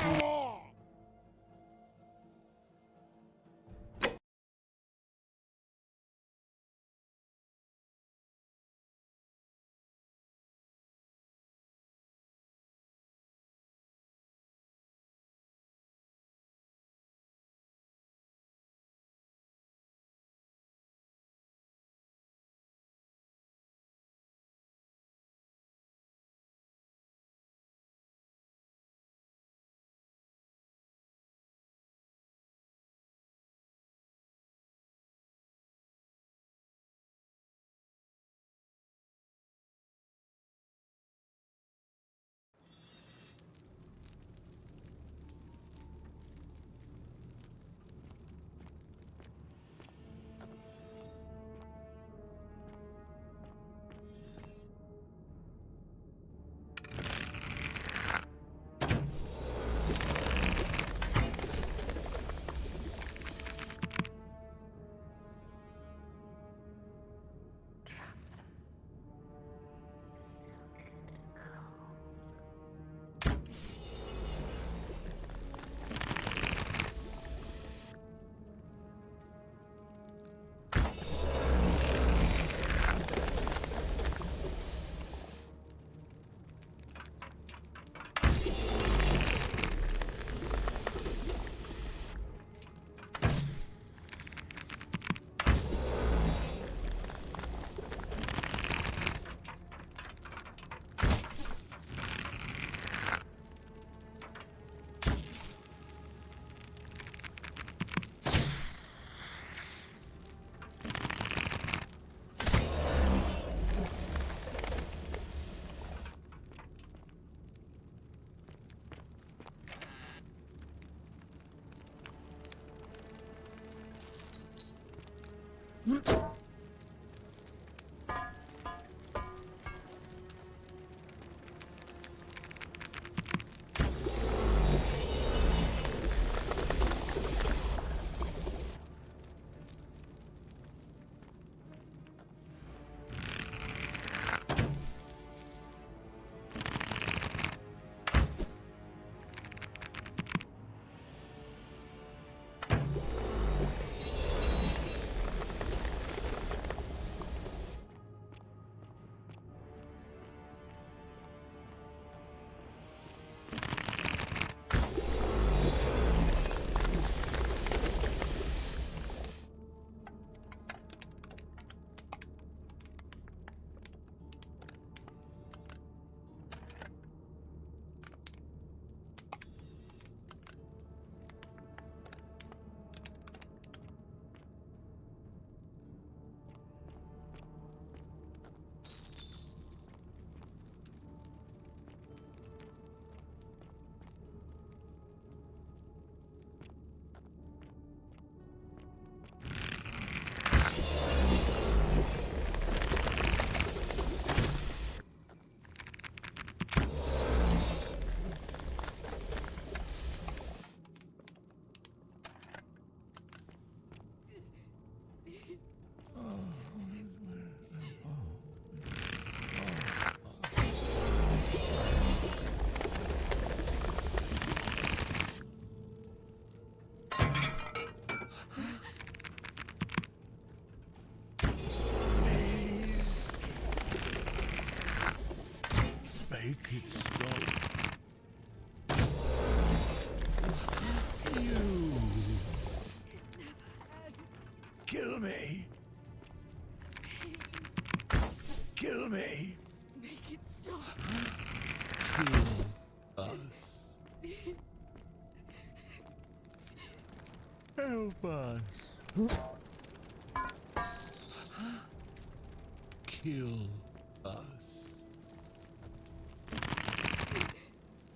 Make it stop. You. Kill me. Kill me. Make it stop. Kill Help us. Kill us.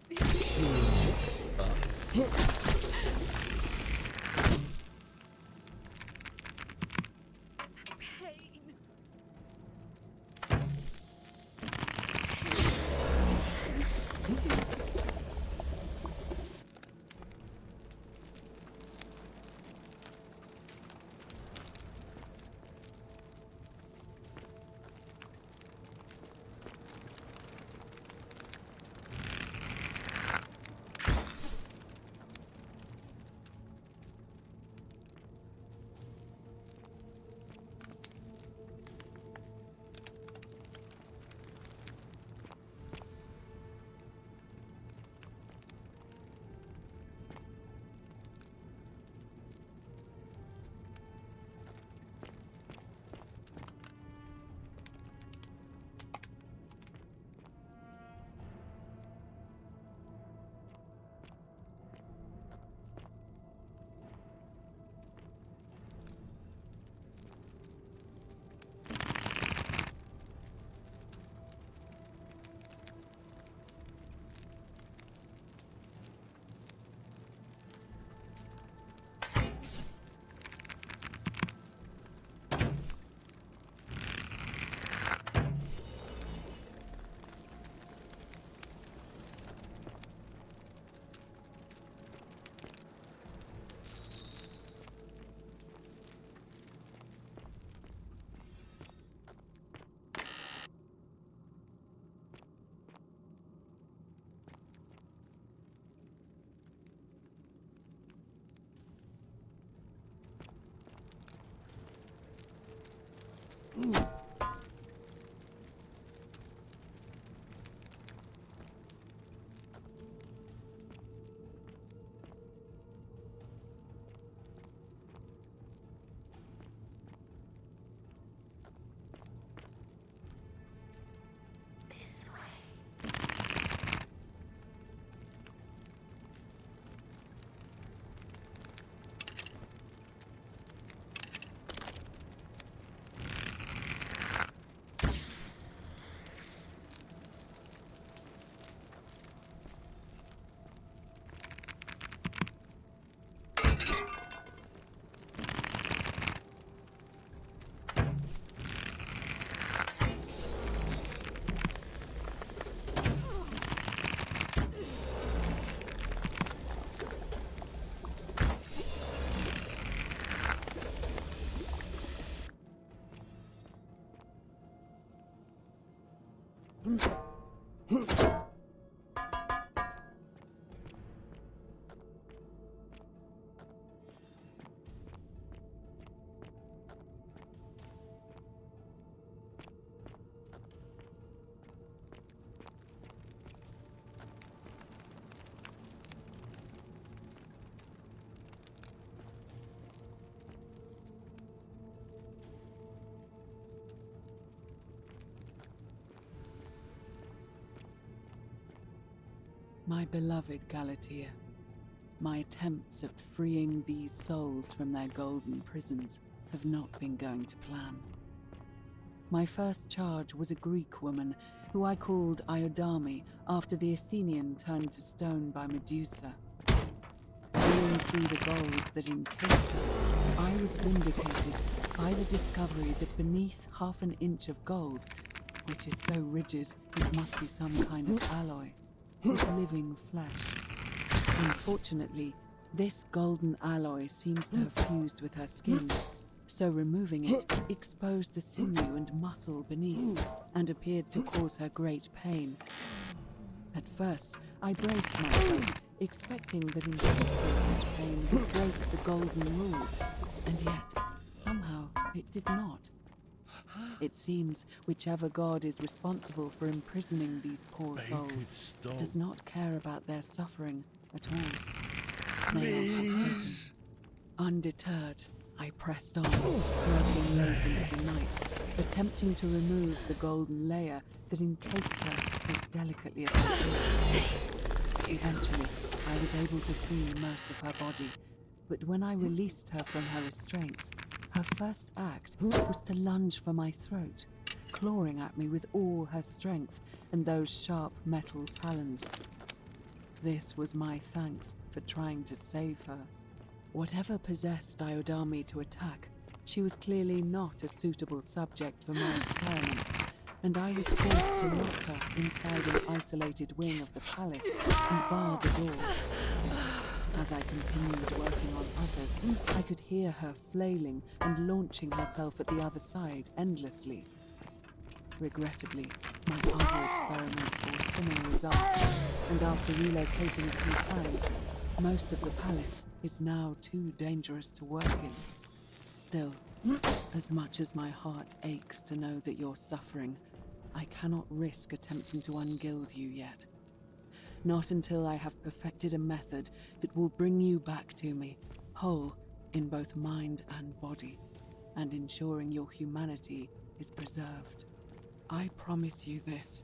Kill us. My beloved Galatea, my attempts at freeing these souls from their golden prisons have not been going to plan. My first charge was a Greek woman who I called Iodame after the Athenian turned to stone by Medusa. Drilling through the gold that encased her, I was vindicated by the discovery that beneath half an inch of gold, which is so rigid it must be some kind of alloy, was living flesh. Unfortunately, this golden alloy seems to have fused with her skin, so removing it exposed the sinew and muscle beneath and appeared to cause her great pain. At first, I braced myself, expecting that inflicting such pain would break the golden rule, and yet, somehow, it did not. It seems whichever god is responsible for imprisoning these poor souls does not care about their suffering at all. They are forsaken. Undeterred, I pressed on, working late into the night, attempting to remove the golden layer that encased her as delicately as I could. Eventually, I was able to free most of her body, But when I released her from her restraints, her first act was to lunge for my throat, clawing at me with all her strength and those sharp metal talons. This was my thanks for trying to save her. Whatever possessed Iodami to attack, she was clearly not a suitable subject for my experiment, and I was forced to lock her inside an isolated wing of the palace and bar the door. As I continued working on others, I could hear her flailing and launching herself at the other side endlessly. Regrettably, my other experiments bore similar results, and after relocating a few times, most of the palace is now too dangerous to work in. Still, as much as my heart aches to know that you're suffering, I cannot risk attempting to ungild you yet. Not until I have perfected a method that will bring you back to me, whole in both mind and body, and ensuring your humanity is preserved. I promise you this.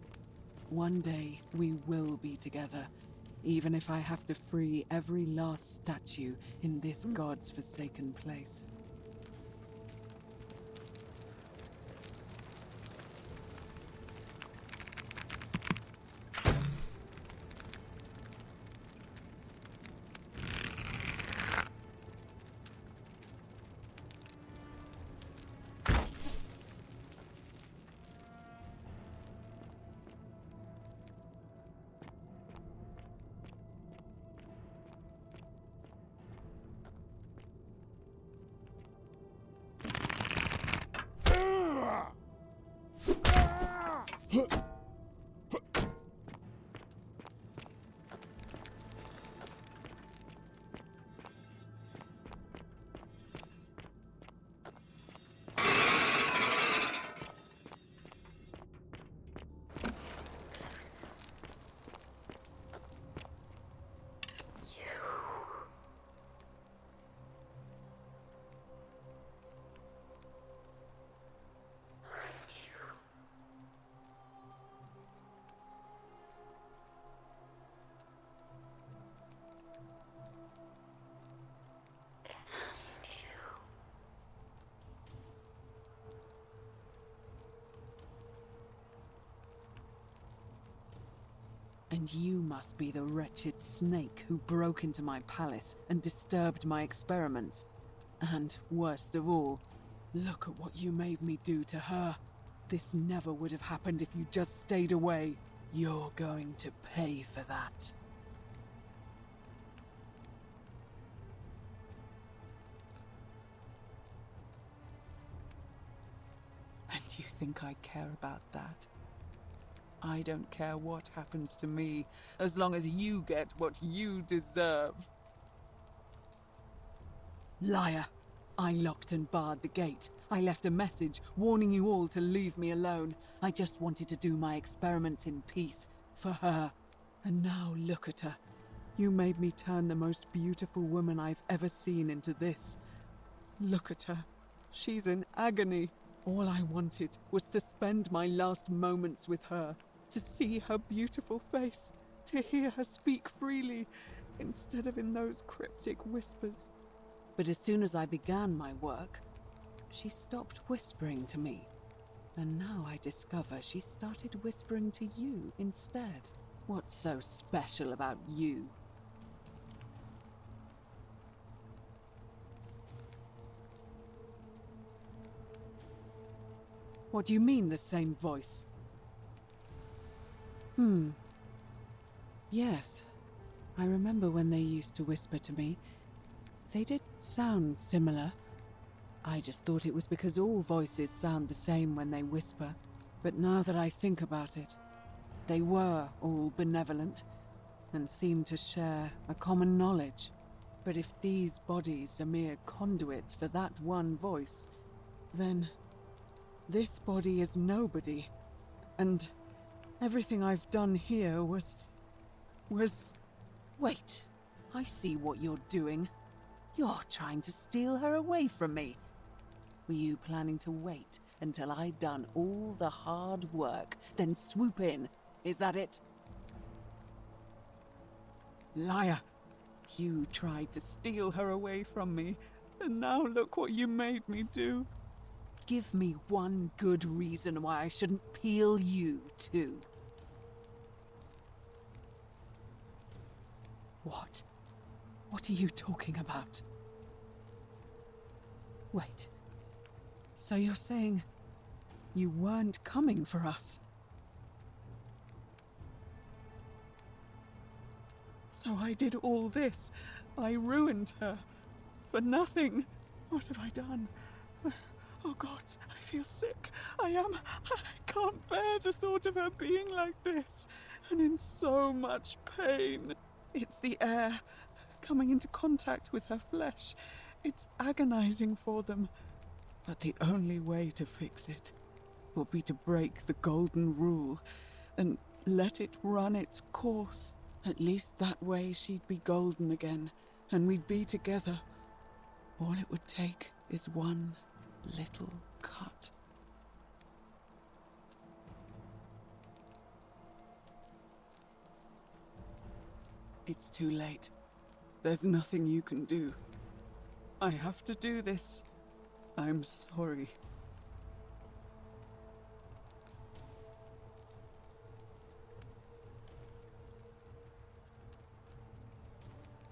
One day we will be together, even if I have to free every last statue in this god's forsaken place. And you must be the wretched snake who broke into my palace and disturbed my experiments. And, worst of all, look at what you made me do to her. This never would have happened if you just stayed away. You're going to pay for that. And you think I care about that? I don't care what happens to me, as long as you get what you deserve. Liar! I locked and barred the gate. I left a message warning you all to leave me alone. I just wanted to do my experiments in peace, for her. And now look at her. You made me turn the most beautiful woman I've ever seen into this. Look at her. She's in agony. All I wanted was to spend my last moments with her. To see her beautiful face, to hear her speak freely, instead of in those cryptic whispers. But as soon as I began my work, she stopped whispering to me. And now I discover she started whispering to you instead. What's so special about you? What do you mean, the same voice? Yes. I remember when they used to whisper to me. They did sound similar. I just thought it was because all voices sound the same when they whisper. But now that I think about it, they were all benevolent and seemed to share a common knowledge. But if these bodies are mere conduits for that one voice, then this body is nobody. And everything I've done here was... Wait, I see what you're doing. You're trying to steal her away from me. Were you planning to wait until I'd done all the hard work, then swoop in? Is that it? Liar! You tried to steal her away from me, and now look what you made me do. Give me one good reason why I shouldn't peel you too. What? What are you talking about? Wait. So you're saying you weren't coming for us? So I did all this. I ruined her. For nothing. What have I done? Oh God, I feel sick. I can't bear the thought of her being like this. And in so much pain. It's the air coming into contact with her flesh. It's agonizing for them. But the only way to fix it will be to break the golden rule and let it run its course. At least that way she'd be golden again, and we'd be together. All it would take is one little cut. It's too late. There's nothing you can do. I have to do this. I'm sorry.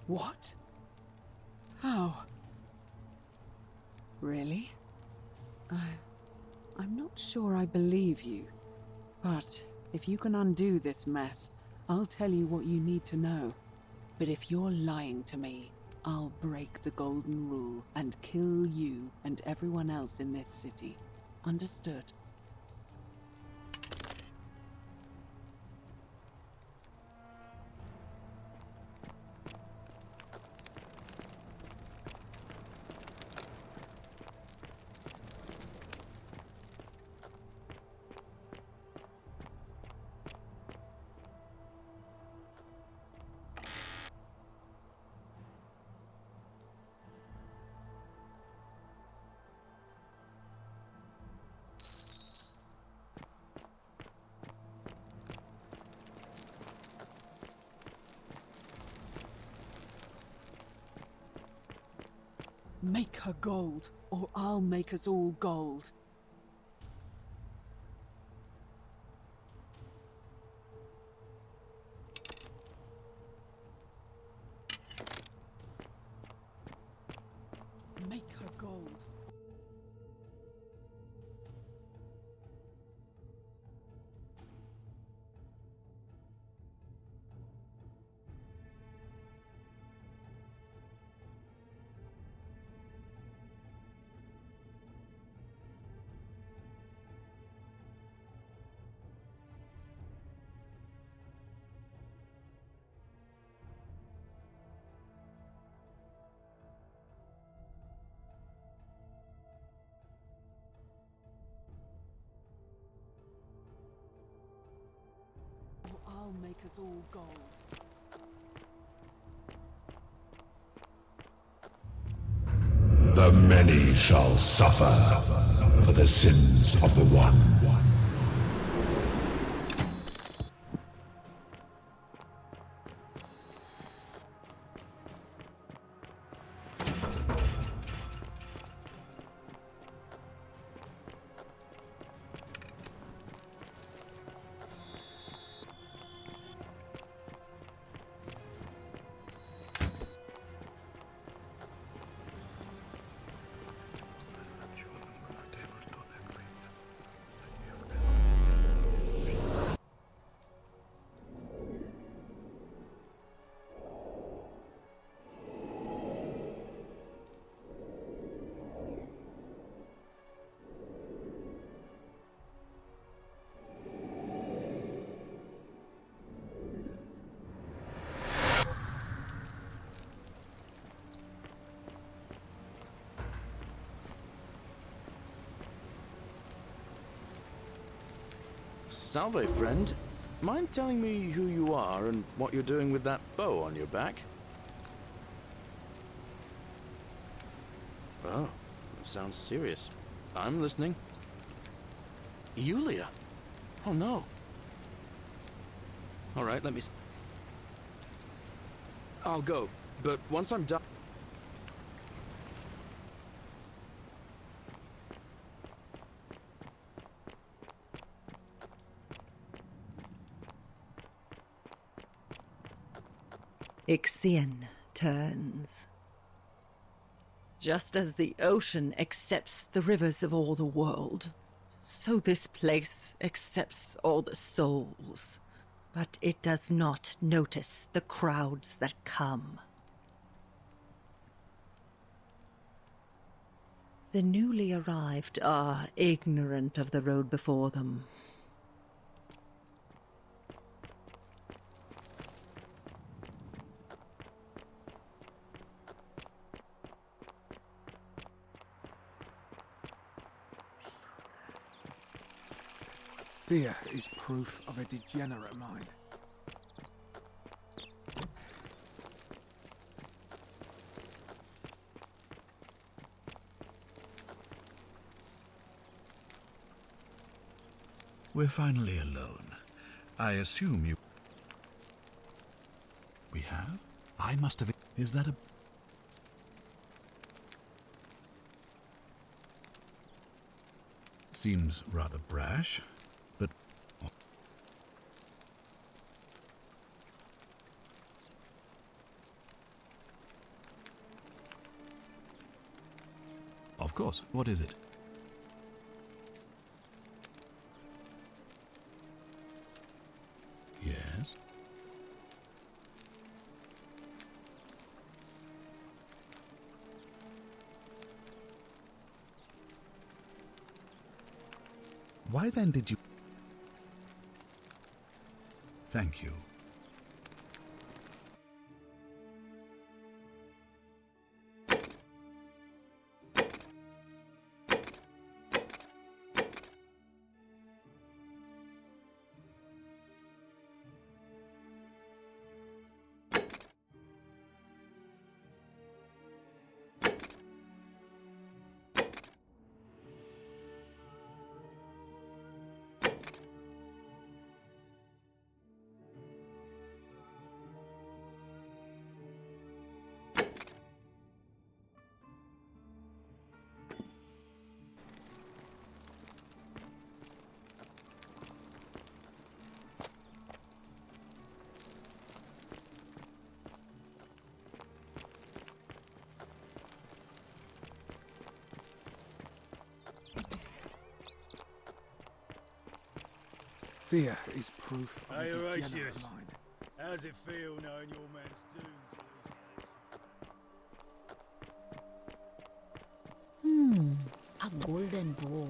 What? How? Really? I'm not sure I believe you. But if you can undo this mess, I'll tell you what you need to know. But if you're lying to me, I'll break the golden rule and kill you and everyone else in this city. Understood? Make her gold, or I'll make us all gold. Make her gold. I'll make us all gold. The many shall suffer for the sins of the one. Salve, friend. Mind telling me who you are and what you're doing with that bow on your back? Oh, sounds serious. I'm listening. Yulia? Oh no. All right, let me... I'll go. But once I'm done... Ixion turns. Just as the ocean accepts the rivers of all the world, so this place accepts all the souls. But it does not notice the crowds that come. The newly arrived are ignorant of the road before them. Fear is proof of a degenerate mind. We're finally alone. I assume you... We have? I must have... Is that a... Seems rather brash, but... Of course. What is it? Yes? Why then did you... Thank you. Fear is proof of Hey, a degenerate Horatius. mind. How's it feel knowing your man's doomed? A golden bow,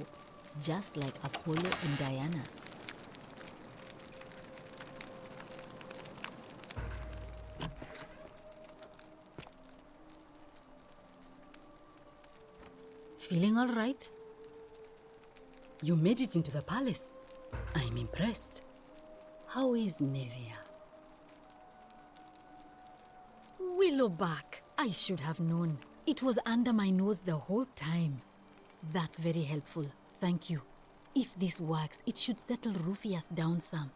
just like Apollo and Diana's. Feeling all right? You made it into the palace. I'm impressed. How is Nevia? Willowback. I should have known. It was under my nose the whole time. That's very helpful. Thank you. If this works, it should settle Rufius down some.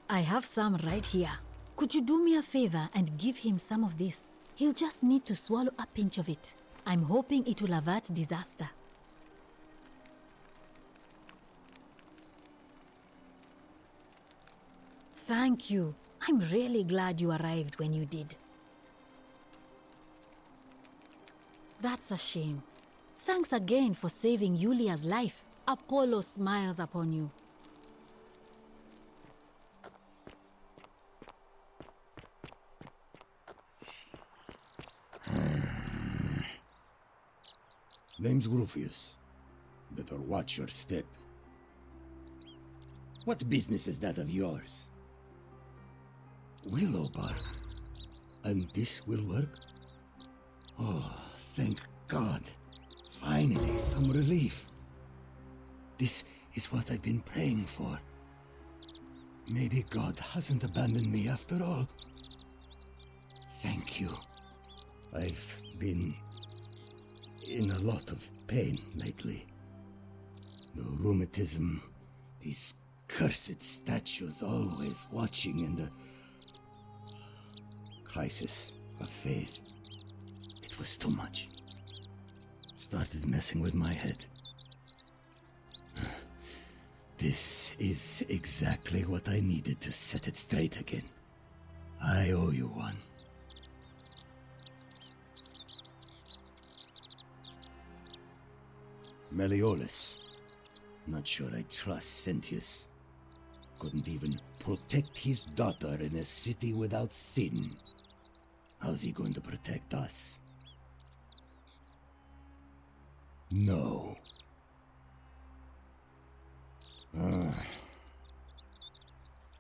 I have some right here. Could you do me a favor and give him some of this? He'll just need to swallow a pinch of it. I'm hoping it will avert disaster. Thank you. I'm really glad you arrived when you did. That's a shame. Thanks again for saving Yulia's life. Apollo smiles upon you. Name's Rufius. Better watch your step. What business is that of yours? Willowbark. And this will work? Oh, thank God. Finally, some relief. This is what I've been praying for. Maybe God hasn't abandoned me after all. Thank you. I've been in a lot of pain lately. The rheumatism, these cursed statues always watching, and the crisis of faith. It was too much. Started messing with my head. This is exactly what I needed to set it straight again. I owe you one. Meliodas. Not sure I trust Sentius. Couldn't even protect his daughter in a city without sin. How's he going to protect us? No.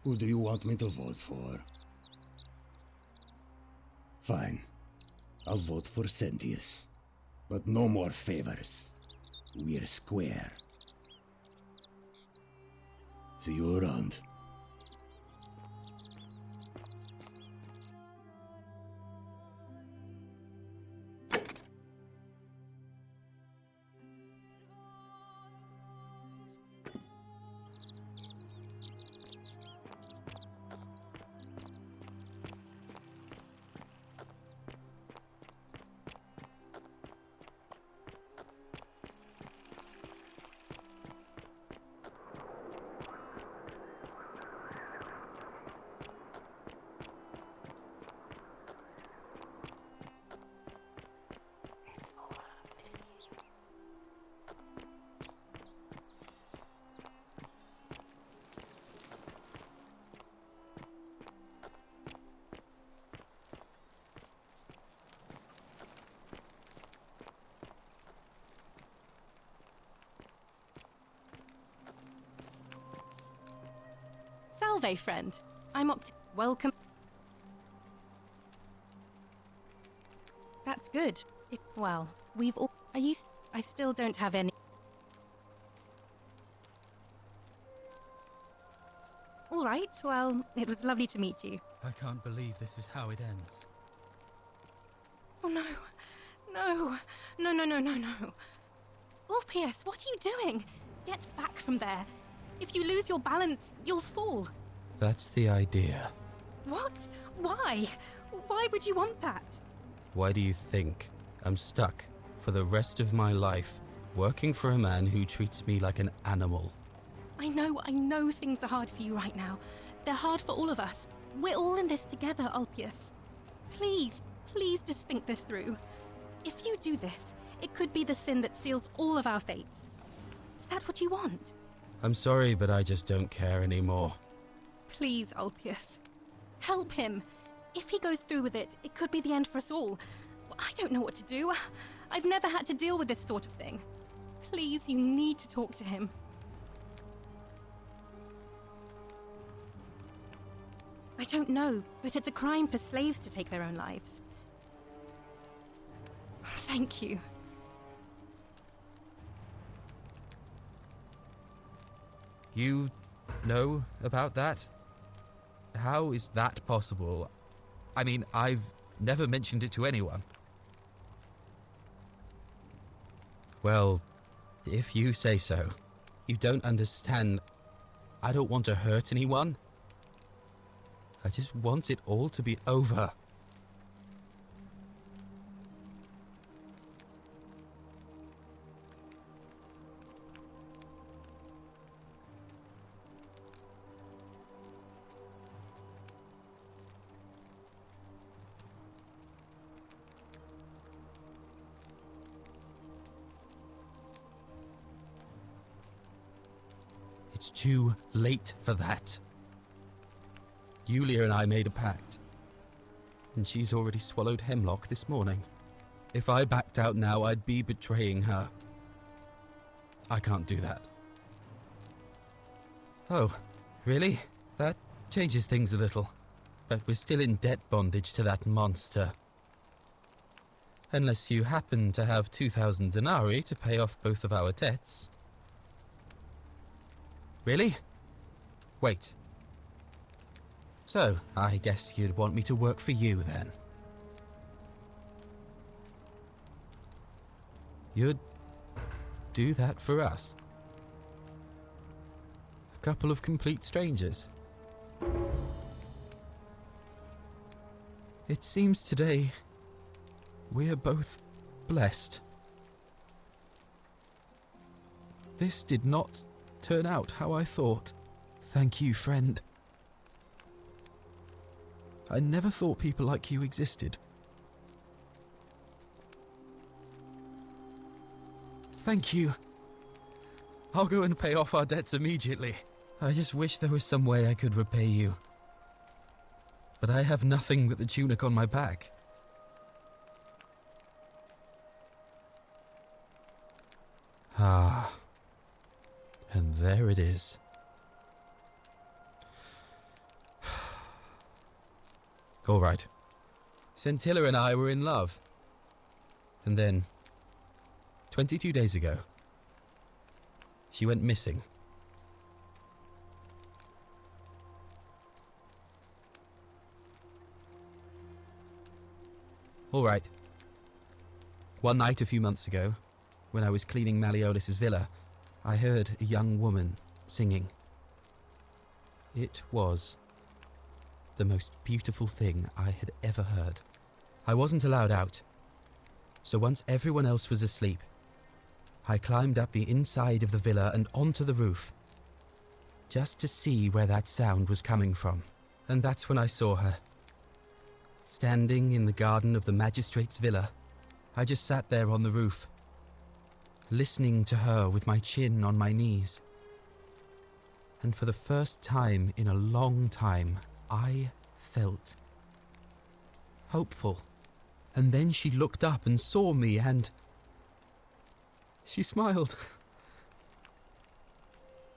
Who do you want me to vote for? Fine. I'll vote for Sentius. But no more favors. We're square. See you around. Salve, friend. I'm welcome. That's good. Well, we've all... I still don't have any... All right, well, it was lovely to meet you. I can't believe this is how it ends. Oh, no. No. No, no, no, no, no. Ulpius, what are you doing? Get back from there. If you lose your balance, you'll fall. That's the idea. What? Why? Why would you want that? Why do you think I'm stuck for the rest of my life working for a man who treats me like an animal? I know things are hard for you right now. They're hard for all of us. We're all in this together, Ulpius. Please, please just think this through. If you do this, it could be the sin that seals all of our fates. Is that what you want? I'm sorry, but I just don't care anymore. Please, Ulpius. Help him. If he goes through with it, it could be the end for us all. I don't know what to do. I've never had to deal with this sort of thing. Please, you need to talk to him. I don't know, but it's a crime for slaves to take their own lives. Thank you. You know about that? How is that possible? I mean, I've never mentioned it to anyone. Well, if you say so. You don't understand. I don't want to hurt anyone. I just want it all to be over. It's too late for that. Yulia and I made a pact, and she's already swallowed hemlock this morning. If I backed out now, I'd be betraying her. I can't do that. Oh, really? That changes things a little. But we're still in debt bondage to that monster. Unless you happen to have 2,000 denarii to pay off both of our debts. Really? Wait. So, I guess you'd want me to work for you then. You'd do that for us? A couple of complete strangers? It seems today we're both blessed. This did not turn out how I thought. Thank you, friend. I never thought people like you existed. Thank you. I'll go and pay off our debts immediately. I just wish there was some way I could repay you. But I have nothing but the tunic on my back. Ah. And there it is. All right. Scintilla and I were in love. And then, 22 days ago, she went missing. All right. One night a few months ago, when I was cleaning Malleolus's villa, I heard a young woman singing. It was the most beautiful thing I had ever heard. I wasn't allowed out, so once everyone else was asleep, I climbed up the inside of the villa and onto the roof, just to see where that sound was coming from. And that's when I saw her. Standing in the garden of the magistrate's villa, I just sat there on the roof, listening to her with my chin on my knees. And for the first time in a long time, I felt hopeful. And then she looked up and saw me and she smiled.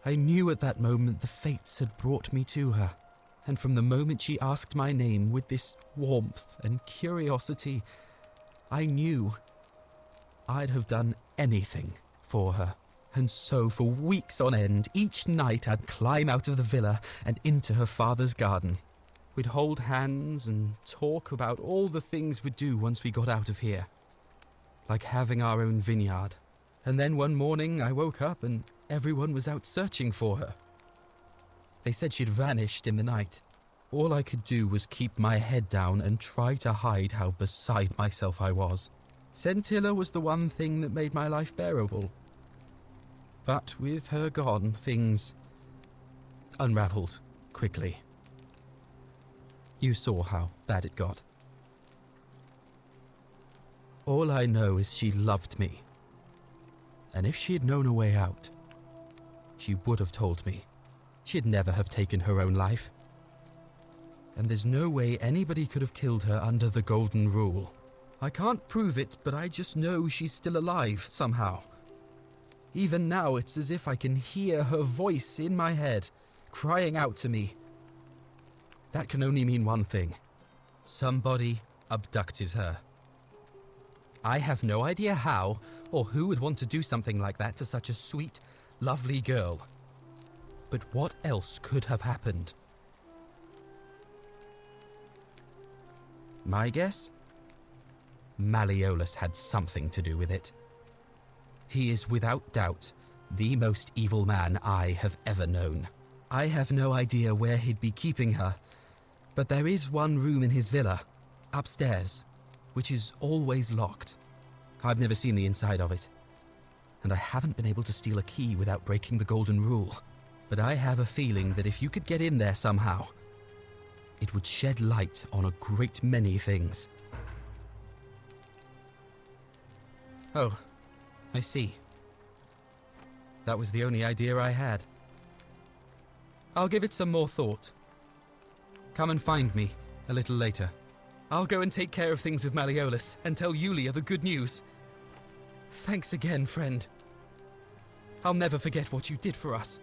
I knew at that moment the fates had brought me to her. And from the moment she asked my name with this warmth and curiosity, I knew I'd have done anything for her. And so for weeks on end, each night I'd climb out of the villa and into her father's garden. We'd hold hands and talk about all the things we'd do once we got out of here. Like having our own vineyard. And then one morning I woke up and everyone was out searching for her. They said she'd vanished in the night. All I could do was keep my head down and try to hide how beside myself I was. Scintilla was the one thing that made my life bearable. But with her gone, things unraveled quickly. You saw how bad it got. All I know is she loved me. And if she had known a way out, she would have told me. She'd never have taken her own life. And there's no way anybody could have killed her under the Golden Rule. I can't prove it, but I just know she's still alive somehow. Even now, it's as if I can hear her voice in my head, crying out to me. That can only mean one thing. Somebody abducted her. I have no idea how, or who would want to do something like that to such a sweet, lovely girl. But what else could have happened? My guess? Malleolus had something to do with it. He is without doubt the most evil man I have ever known. I have no idea where he'd be keeping her, but there is one room in his villa, upstairs, which is always locked. I've never seen the inside of it, and I haven't been able to steal a key without breaking the Golden Rule. But I have a feeling that if you could get in there somehow, it would shed light on a great many things. Oh, I see. That was the only idea I had. I'll give it some more thought. Come and find me a little later. I'll go and take care of things with Malleolus and tell Yulia the good news. Thanks again, friend. I'll never forget what you did for us.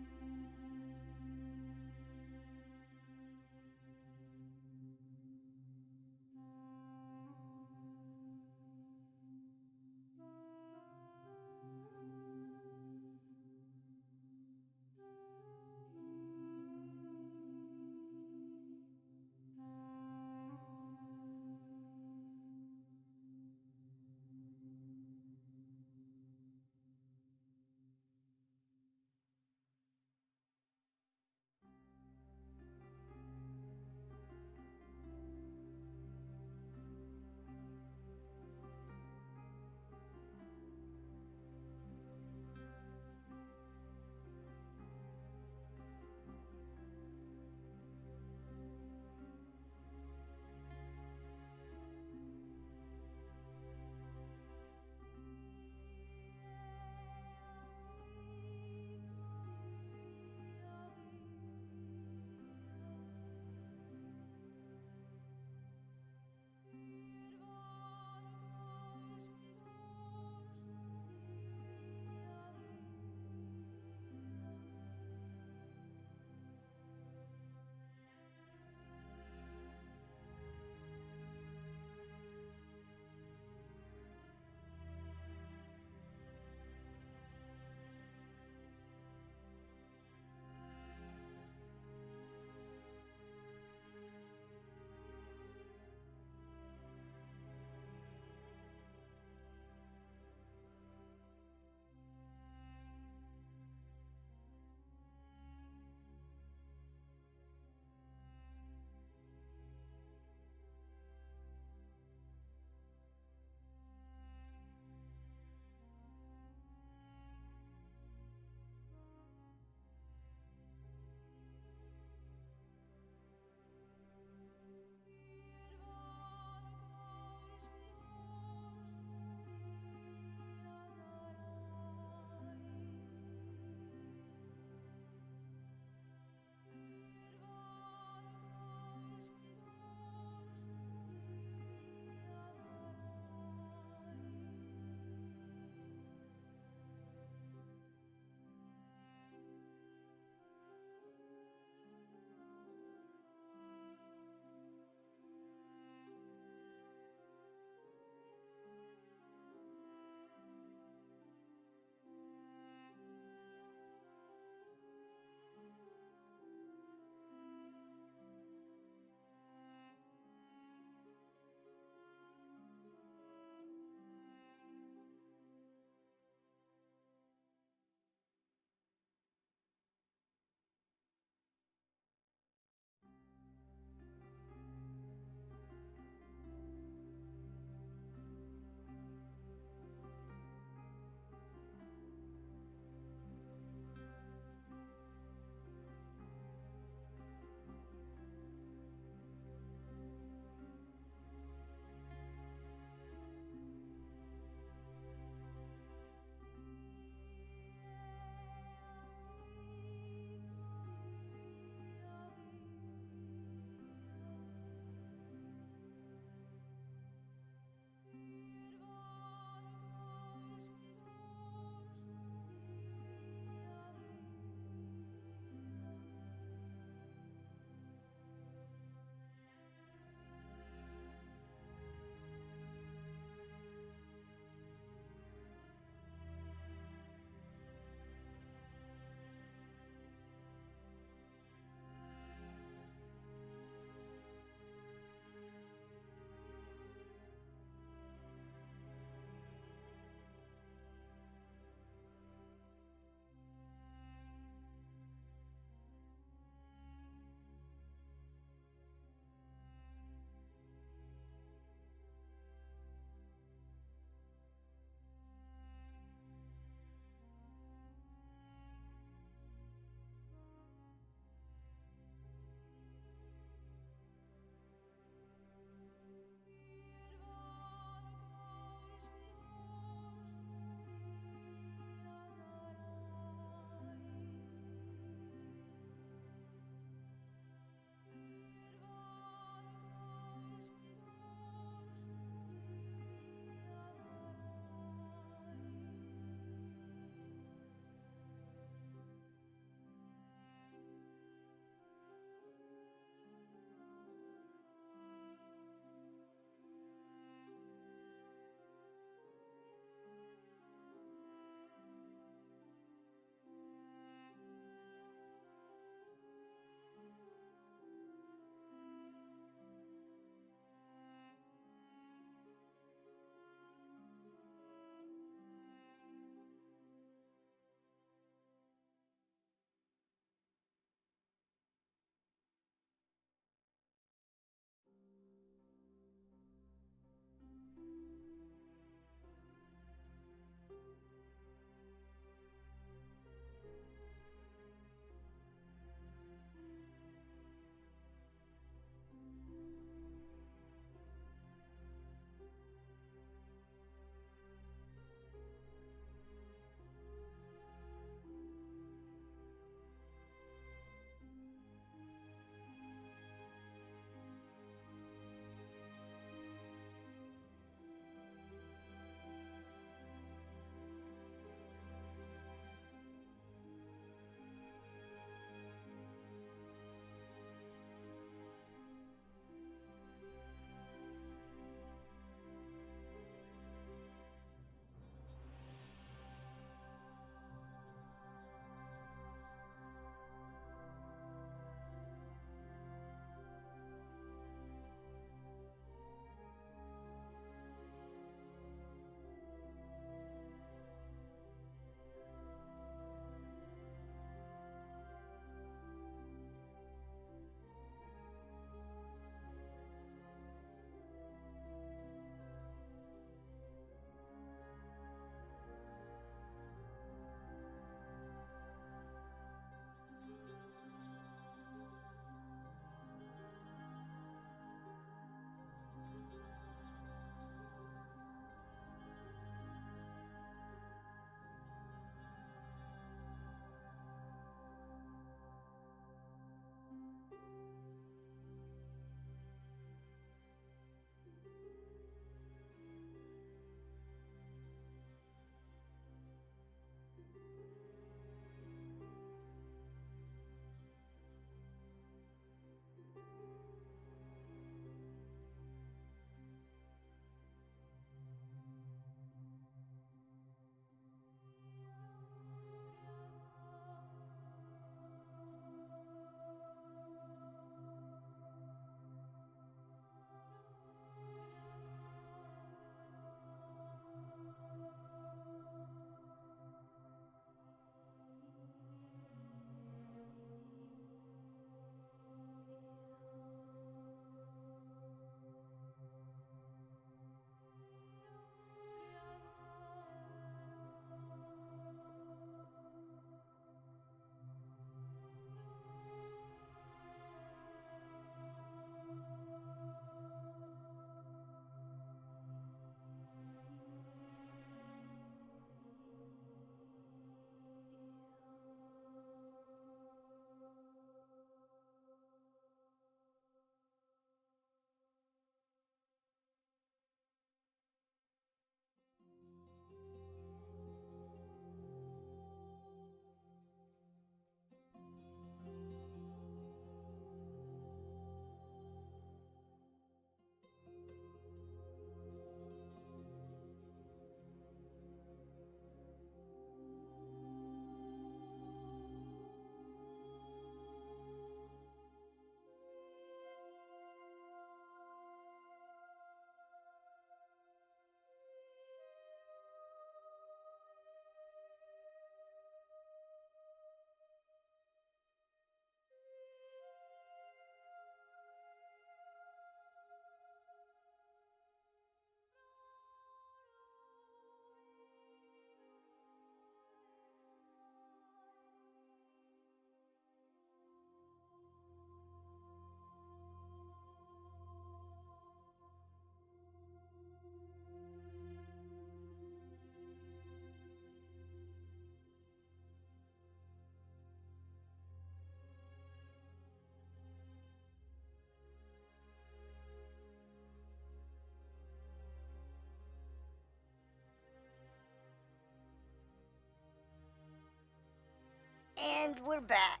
And we're back.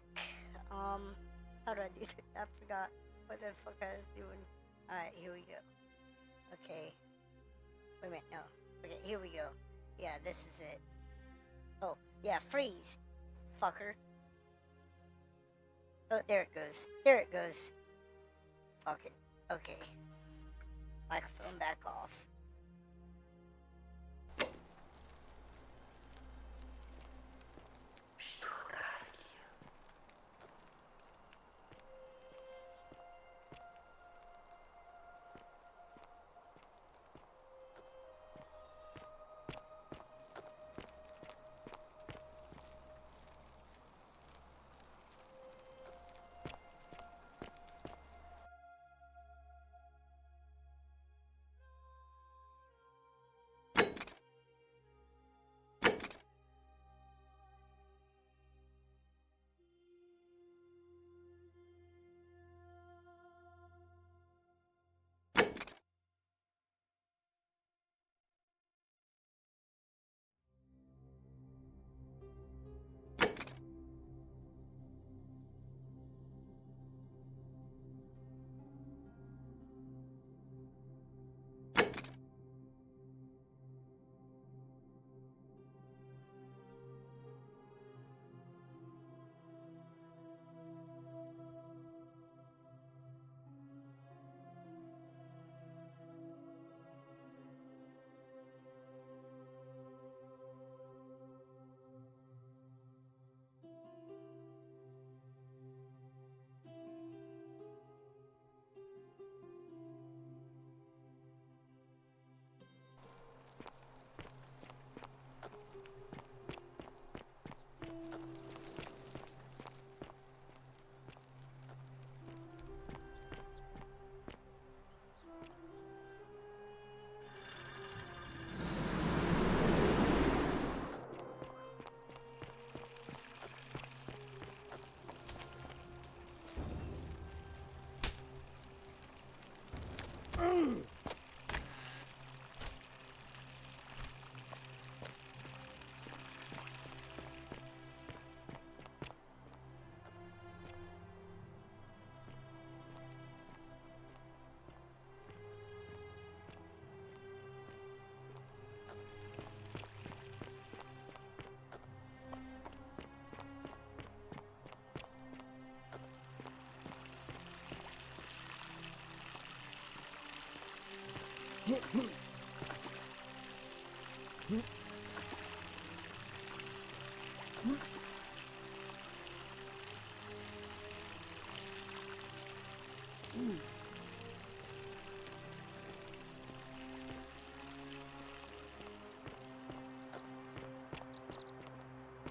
How do I do this? I forgot what the fuck I was doing. Alright, here we go. Okay. Wait a minute, no. Okay, here we go. Yeah, this is it. Oh, yeah, freeze. Fucker. Oh, there it goes. There it goes. Fuck it. Okay. Microphone back off.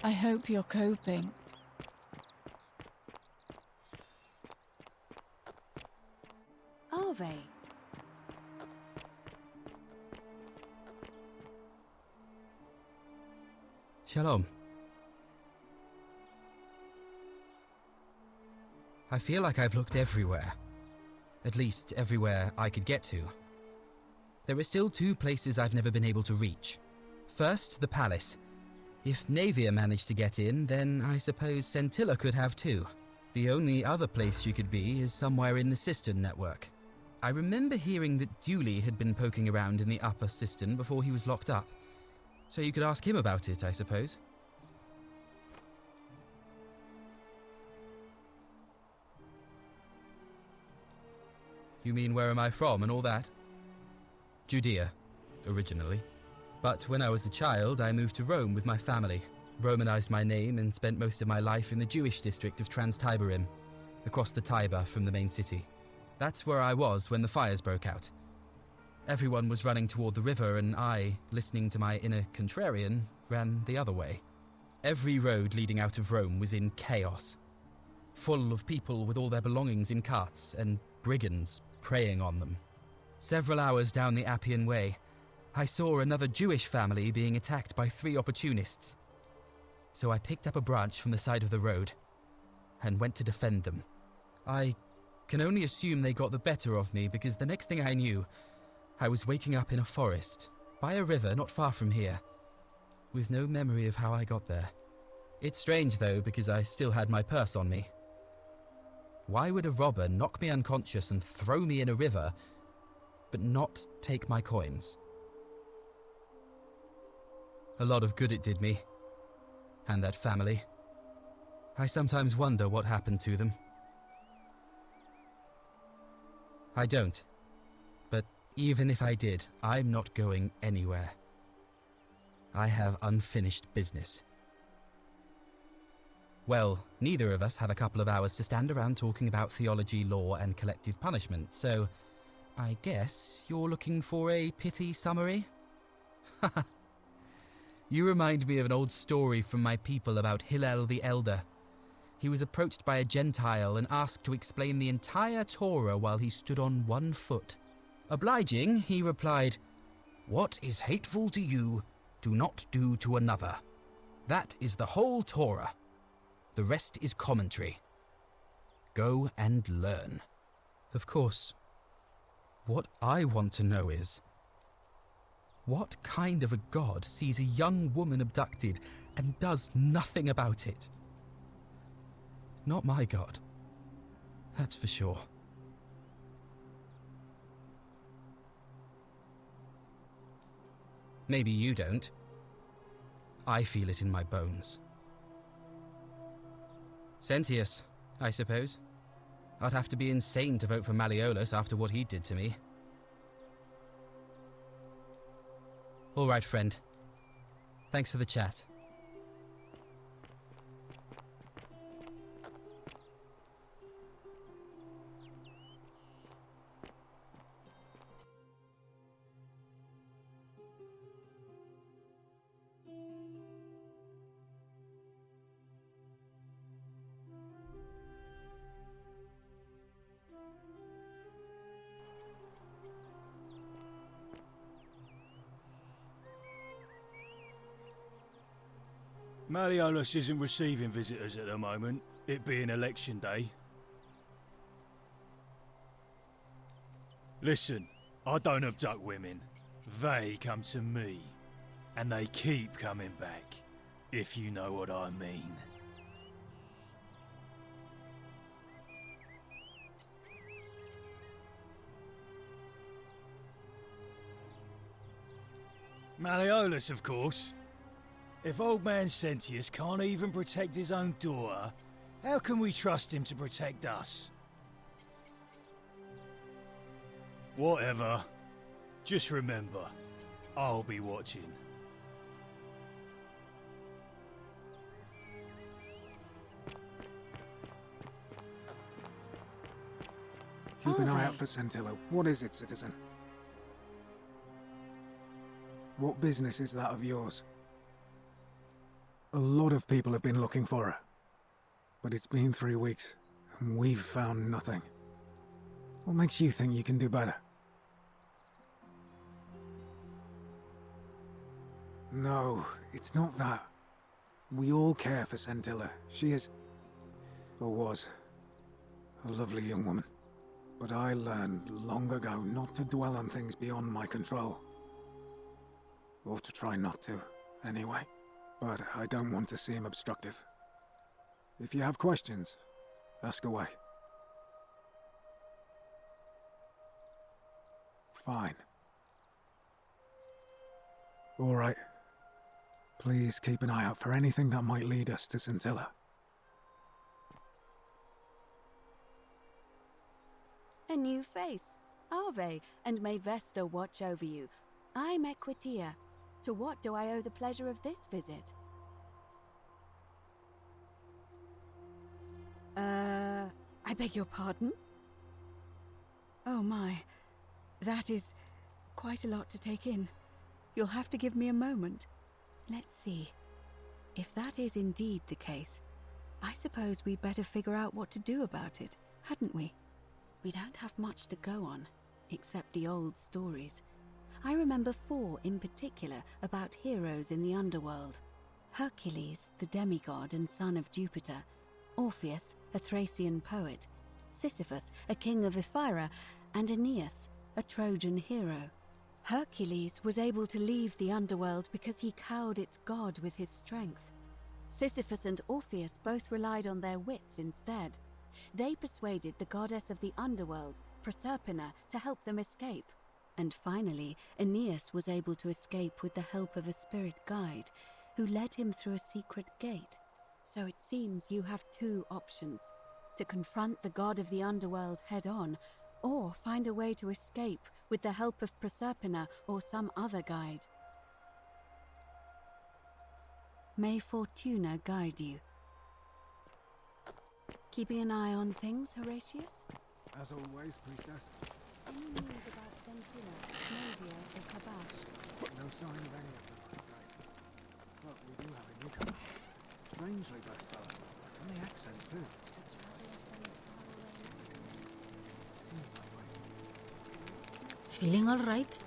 I hope you're coping. Are they? Shalom. I feel like I've looked everywhere. At least everywhere I could get to. There are still two places I've never been able to reach. First, the palace. If Navia managed to get in, then I suppose Scintilla could have too. The only other place she could be is somewhere in the Cistern network. I remember hearing that Dooley had been poking around in the upper cistern before he was locked up. So you could ask him about it, I suppose. You mean where am I from and all that? Judea, originally. But when I was a child, I moved to Rome with my family, Romanized my name and spent most of my life in the Jewish district of Trans-Tiberim, across the Tiber from the main city. That's where I was when the fires broke out. Everyone was running toward the river and I, listening to my inner contrarian, ran the other way. Every road leading out of Rome was in chaos, full of people with all their belongings in carts and brigands preying on them. Several hours down the Appian Way, I saw another Jewish family being attacked by 3 opportunists. So I picked up a branch from the side of the road and went to defend them. I can only assume they got the better of me because the next thing I knew, I was waking up in a forest, by a river not far from here, with no memory of how I got there. It's strange, though, because I still had my purse on me. Why would a robber knock me unconscious and throw me in a river, but not take my coins? A lot of good it did me, and that family. I sometimes wonder what happened to them. I don't, but even if I did, I'm not going anywhere. I have unfinished business. Well, neither of us have a couple of hours to stand around talking about theology, law, and collective punishment, so I guess you're looking for a pithy summary? Haha. You remind me of an old story from my people about Hillel the Elder. He was approached by a Gentile and asked to explain the entire Torah while he stood on one foot. Obliging, he replied, "What is hateful to you, do not do to another. That is the whole Torah. The rest is commentary. Go and learn." Of course, what I want to know is, what kind of a god sees a young woman abducted and does nothing about it? Not my god. That's for sure. Maybe you don't. I feel it in my bones. Sentius, I suppose. I'd have to be insane to vote for Malleolus after what he did to me. All right, friend. Thanks for the chat. Malleolus isn't receiving visitors at the moment, it being election day. Listen, I don't abduct women. They come to me. And they keep coming back, if you know what I mean. Malleolus, of course. If old man Sentius can't even protect his own daughter, how can we trust him to protect us? Whatever. Just remember, I'll be watching. Keep an eye out for Scintilla. What is it, citizen? What business is that of yours? A lot of people have been looking for her. But it's been 3 weeks, and we've found nothing. What makes you think you can do better? No, it's not that. We all care for Scintilla. She is, or was, a lovely young woman. But I learned long ago not to dwell on things beyond my control. Or to try not to, anyway. But I don't want to seem obstructive. If you have questions, ask away. Fine. All right. Please keep an eye out for anything that might lead us to Scintilla. A new face. Ave, and may Vesta watch over you. I'm Equitia. To what do I owe the pleasure of this visit? I beg your pardon? Oh my, that is quite a lot to take in. You'll have to give me a moment. Let's see. If that is indeed the case, I suppose we'd better figure out what to do about it, hadn't we? We don't have much to go on, except the old stories. I remember 4 in particular about heroes in the underworld. Hercules, the demigod and son of Jupiter. Orpheus, a Thracian poet. Sisyphus, a king of Ephyra. And Aeneas, a Trojan hero. Hercules was able to leave the underworld because he cowed its god with his strength. Sisyphus and Orpheus both relied on their wits instead. They persuaded the goddess of the underworld, Proserpina, to help them escape. And finally, Aeneas was able to escape with the help of a spirit guide, who led him through a secret gate. So it seems you have two options: to confront the god of the underworld head-on, or find a way to escape with the help of Proserpina or some other guide. May Fortuna guide you. Keeping an eye on things, Horatius? As always, priestess. Any news about Sentina, Nadia, or Kabash? No sign of any of them, I'm afraid. But we do have a newcomer. Strangely dressed fellow. And the accent, too. Seems that way. Feeling all right?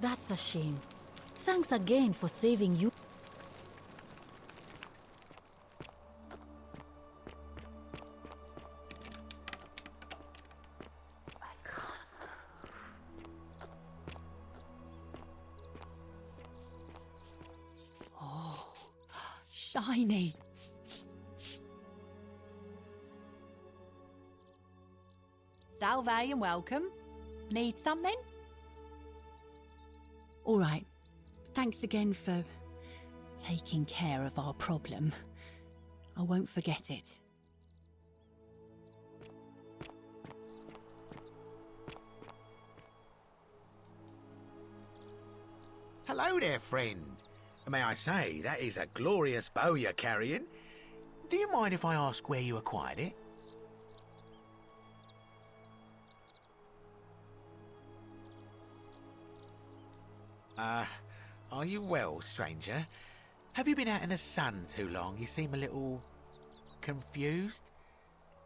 That's a shame. Thanks again for saving you. Oh, shiny. Salve and welcome. Need something? All right. Thanks again for taking care of our problem. I won't forget it. Hello there, friend. May I say, that is a glorious bow you're carrying. Do you mind if I ask where you acquired it? Are you well, stranger? Have you been out in the sun too long? You seem a little confused.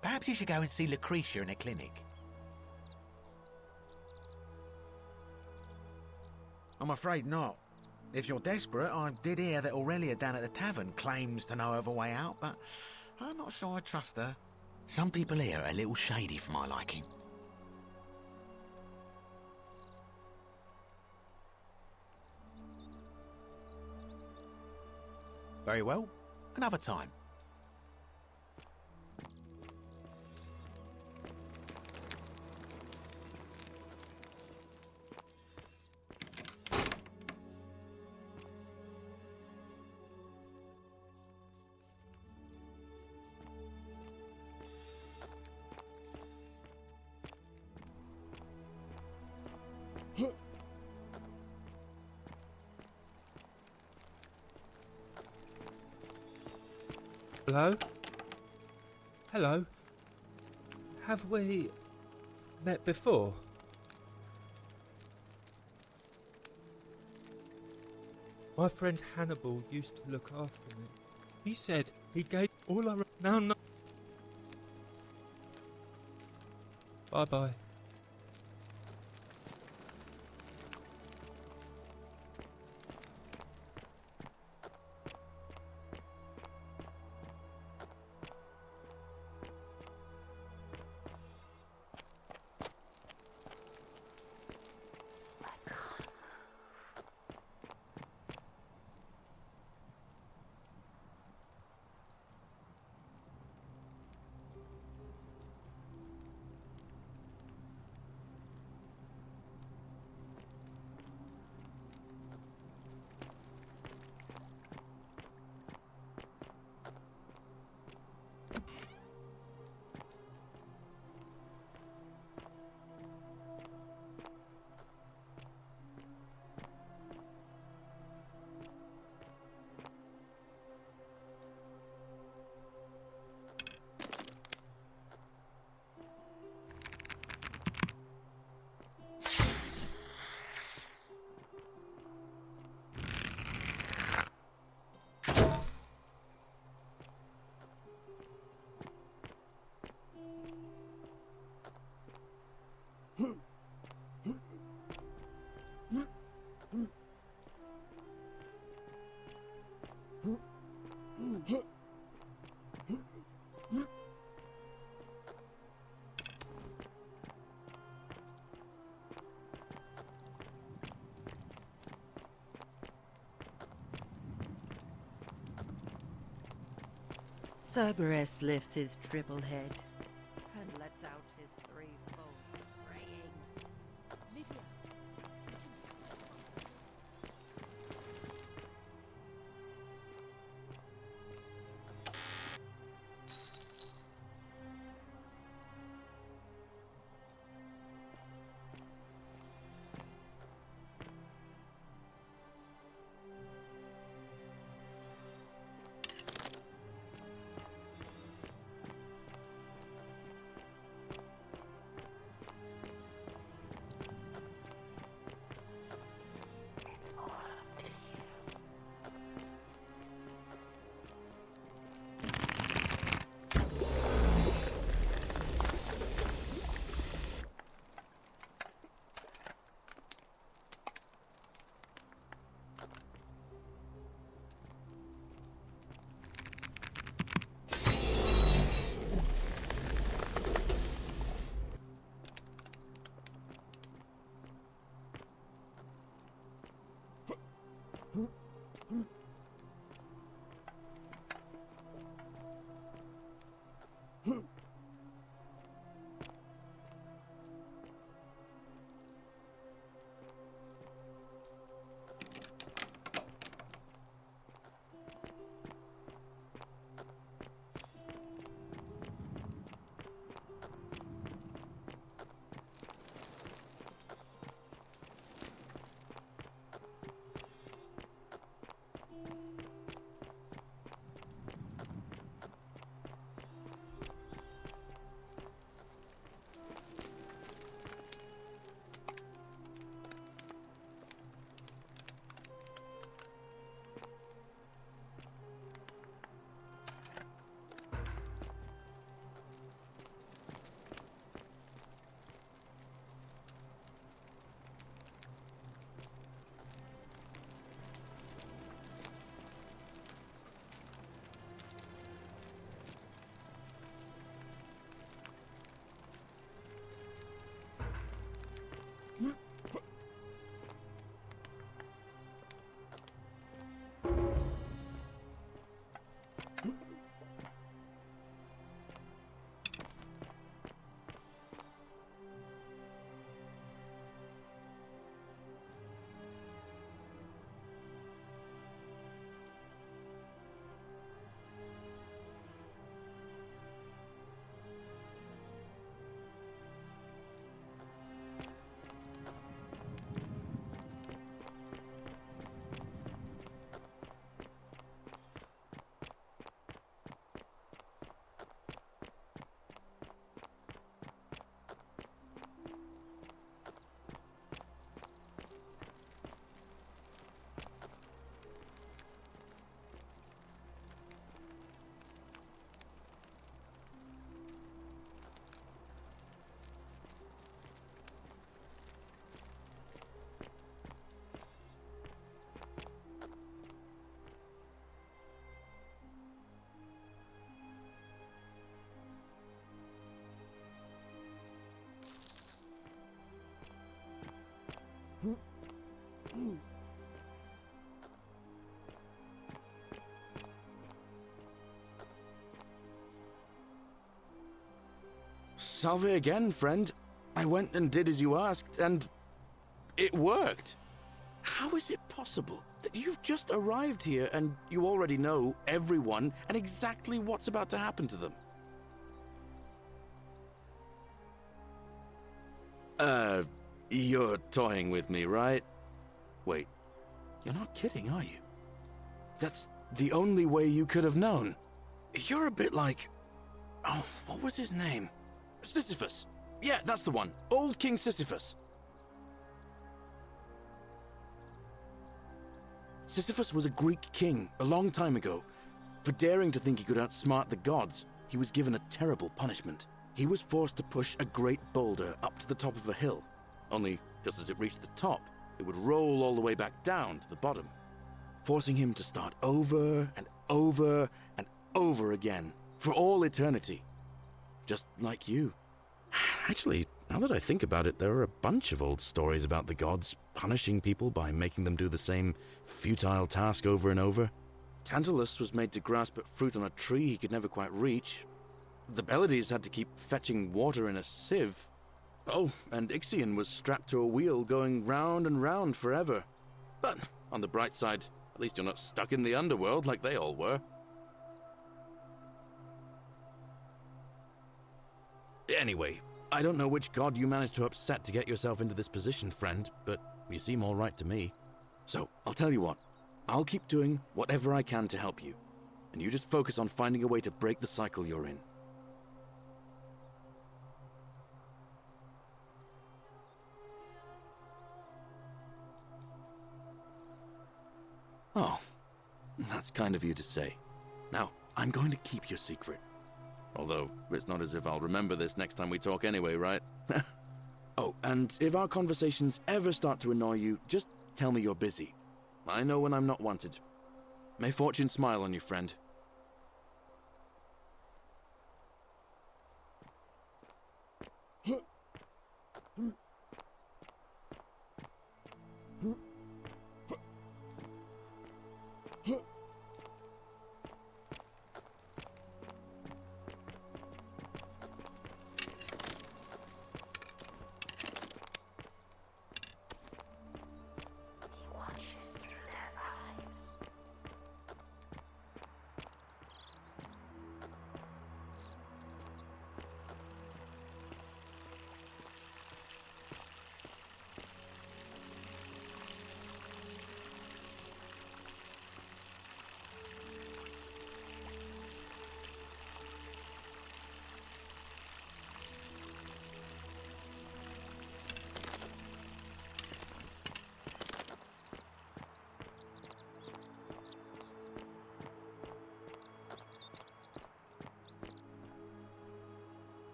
Perhaps you should go and see Lucretia in a clinic. I'm afraid not. If you're desperate, I did hear that Aurelia down at the tavern claims to know of a way out, but I'm not sure I trust her. Some people here are a little shady for my liking. Very well, another time. Hello? Hello? Have we met before? My friend Hannibal used to look after me. He said he gave all our... Now, no. Bye-bye. Cerberus lifts his triple head and lets out his threefold praying. Livia. Salve again, friend. I went and did as you asked, and it worked. How is it possible that you've just arrived here and you already know everyone and exactly what's about to happen to them? You're toying with me, right? Wait, you're not kidding, are you? That's the only way you could have known. You're a bit like... Oh, what was his name? Sisyphus. Yeah, that's the one. Old King Sisyphus. Sisyphus was a Greek king a long time ago. For daring to think he could outsmart the gods, he was given a terrible punishment. He was forced to push a great boulder up to the top of a hill. Only, just as it reached the top, it would roll all the way back down to the bottom, forcing him to start over and over and over again, for all eternity. Just like you. Actually, now that I think about it, there are a bunch of old stories about the gods punishing people by making them do the same futile task over and over. Tantalus was made to grasp at fruit on a tree he could never quite reach. The Bellides had to keep fetching water in a sieve. Oh, and Ixion was strapped to a wheel going round and round forever. But, on the bright side, at least you're not stuck in the underworld like they all were. Anyway, I don't know which god you managed to upset to get yourself into this position, friend, but you seem all right to me. So, I'll tell you what. I'll keep doing whatever I can to help you, and you just focus on finding a way to break the cycle you're in. Oh, that's kind of you to say. Now, I'm going to keep your secret. Although, it's not as if I'll remember this next time we talk anyway, right? Oh, and if our conversations ever start to annoy you, just tell me you're busy. I know when I'm not wanted. May fortune smile on you, friend.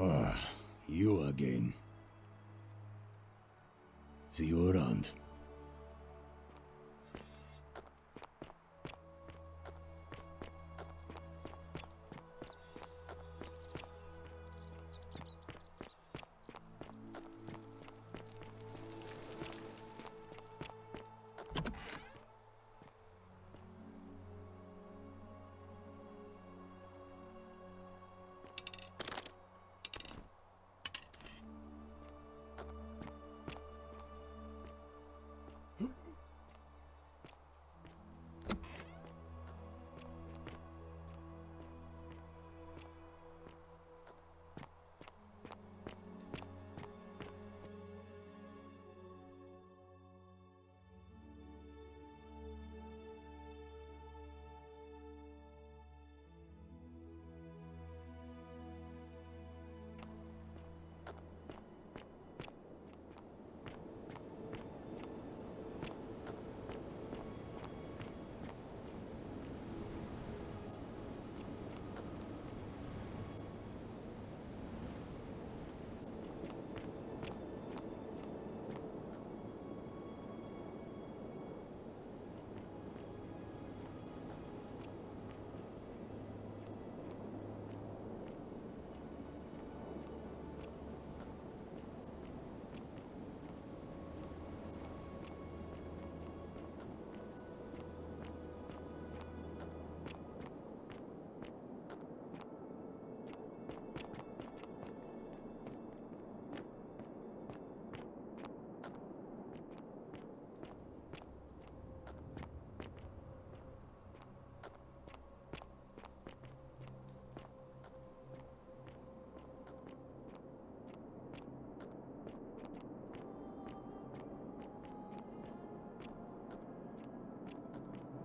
Ah, you again. See you around.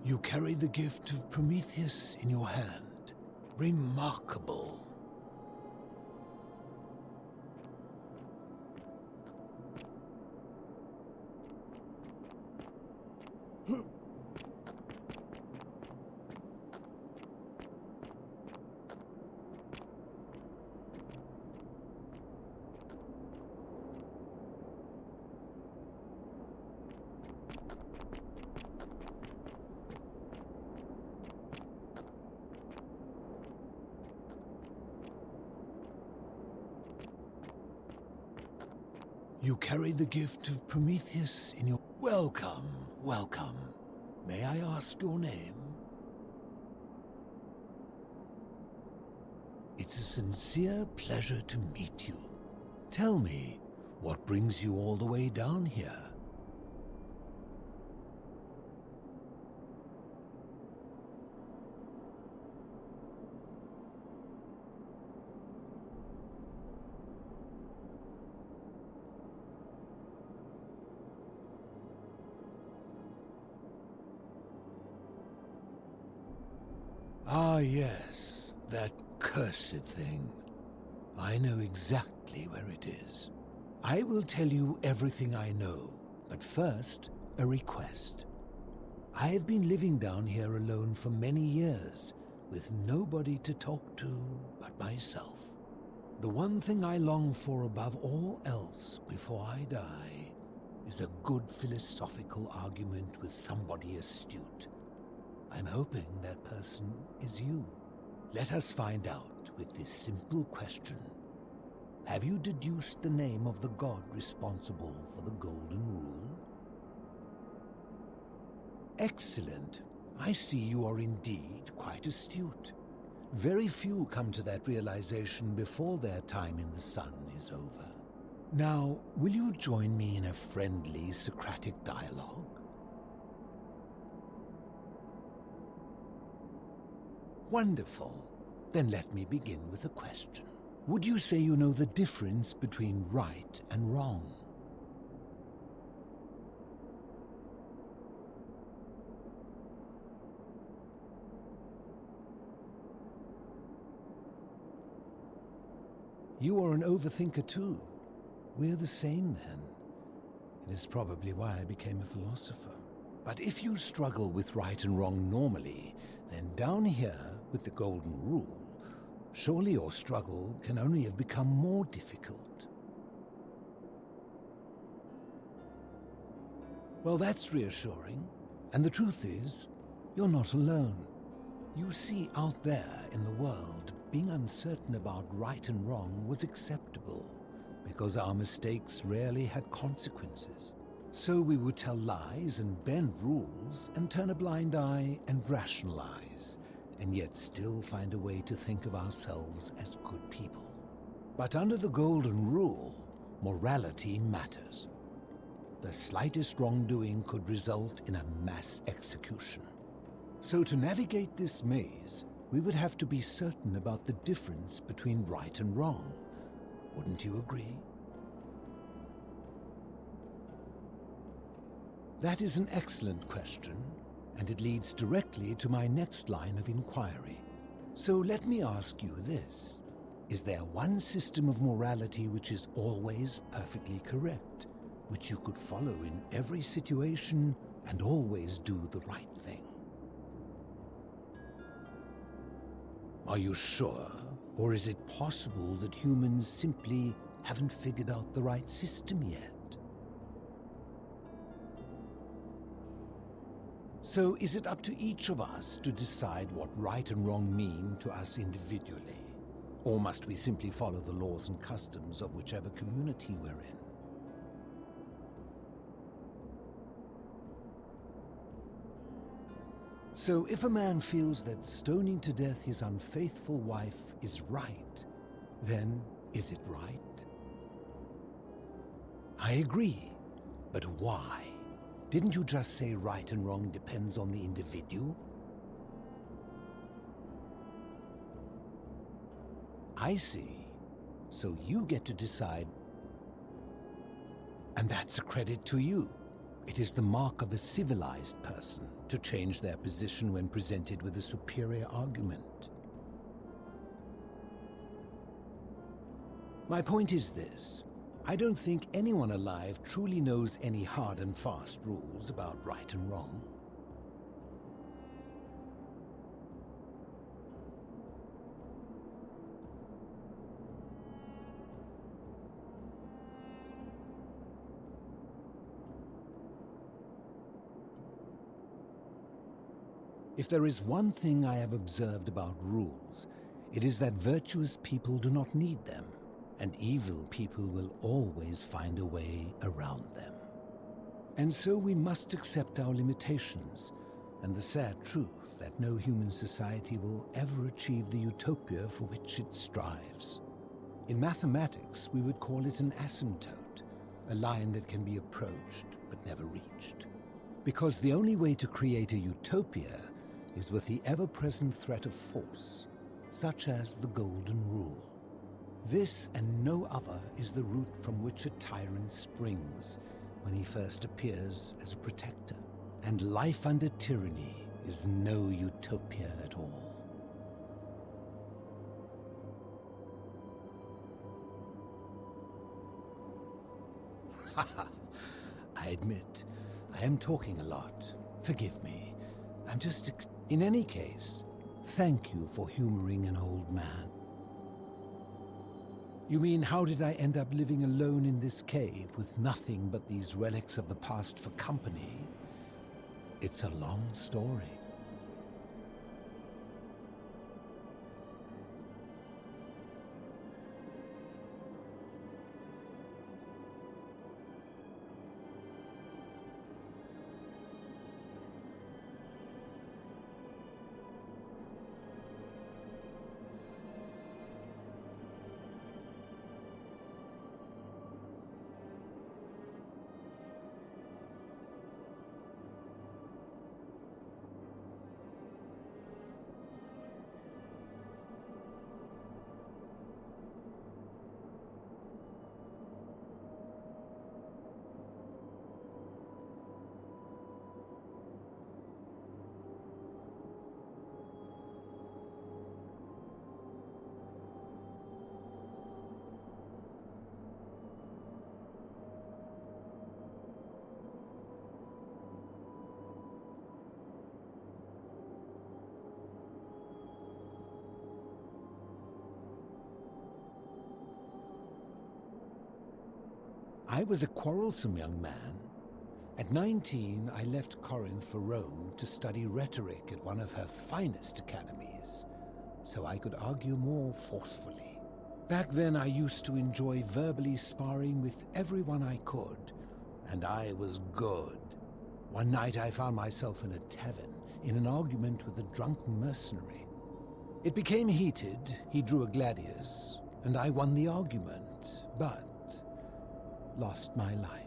You carry the gift of Prometheus in your hand. Remarkable. You carry the gift of Prometheus in your... Welcome, welcome. May I ask your name? It's a sincere pleasure to meet you. Tell me, what brings you all the way down here? Ah, yes, that cursed thing. I know exactly where it is. I will tell you everything I know, but first, a request. I have been living down here alone for many years, with nobody to talk to but myself. The one thing I long for above all else before I die is a good philosophical argument with somebody astute. I'm hoping that person is you. Let us find out with this simple question. Have you deduced the name of the god responsible for the Golden Rule? Excellent. I see you are indeed quite astute. Very few come to that realization before their time in the sun is over. Now, will you join me in a friendly Socratic dialogue? Wonderful. Then let me begin with a question. Would you say you know the difference between right and wrong? You are an overthinker too. We're the same then. It is probably why I became a philosopher. But if you struggle with right and wrong normally, then down here with the Golden Rule, surely your struggle can only have become more difficult. Well, that's reassuring. And the truth is, you're not alone. You see, out there in the world, being uncertain about right and wrong was acceptable, because our mistakes rarely had consequences. So we would tell lies and bend rules and turn a blind eye and rationalize, and yet still find a way to think of ourselves as good people. But under the Golden Rule, morality matters. The slightest wrongdoing could result in a mass execution. So to navigate this maze, we would have to be certain about the difference between right and wrong. Wouldn't you agree? That is an excellent question, and it leads directly to my next line of inquiry. So let me ask you this. Is there one system of morality which is always perfectly correct, which you could follow in every situation and always do the right thing? Are you sure? Or is it possible that humans simply haven't figured out the right system yet? So is it up to each of us to decide what right and wrong mean to us individually? Or must we simply follow the laws and customs of whichever community we're in? So if a man feels that stoning to death his unfaithful wife is right, then is it right? I agree, but why? Didn't you just say right and wrong depends on the individual? I see. So you get to decide. And that's a credit to you. It is the mark of a civilized person to change their position when presented with a superior argument. My point is this. I don't think anyone alive truly knows any hard and fast rules about right and wrong. If there is one thing I have observed about rules, it is that virtuous people do not need them. and evil people will always find a way around them. And so we must accept our limitations, and the sad truth that no human society will ever achieve the utopia for which it strives. In mathematics, we would call it an asymptote, a line that can be approached but never reached. Because the only way to create a utopia is with the ever-present threat of force, such as the Golden Rule. This and no other is the root from which a tyrant springs when he first appears as a protector. And life under tyranny is no utopia at all. I admit, I am talking a lot. Forgive me. I'm just in any case, thank you for humoring an old man. You mean, how did I end up living alone in this cave with nothing but these relics of the past for company? It's a long story. I was a quarrelsome young man. At 19, I left Corinth for Rome to study rhetoric at one of her finest academies, so I could argue more forcefully. Back then, I used to enjoy verbally sparring with everyone I could, and I was good. One night, I found myself in a tavern, in an argument with a drunk mercenary. It became heated, he drew a gladius, and I won the argument, but lost my life.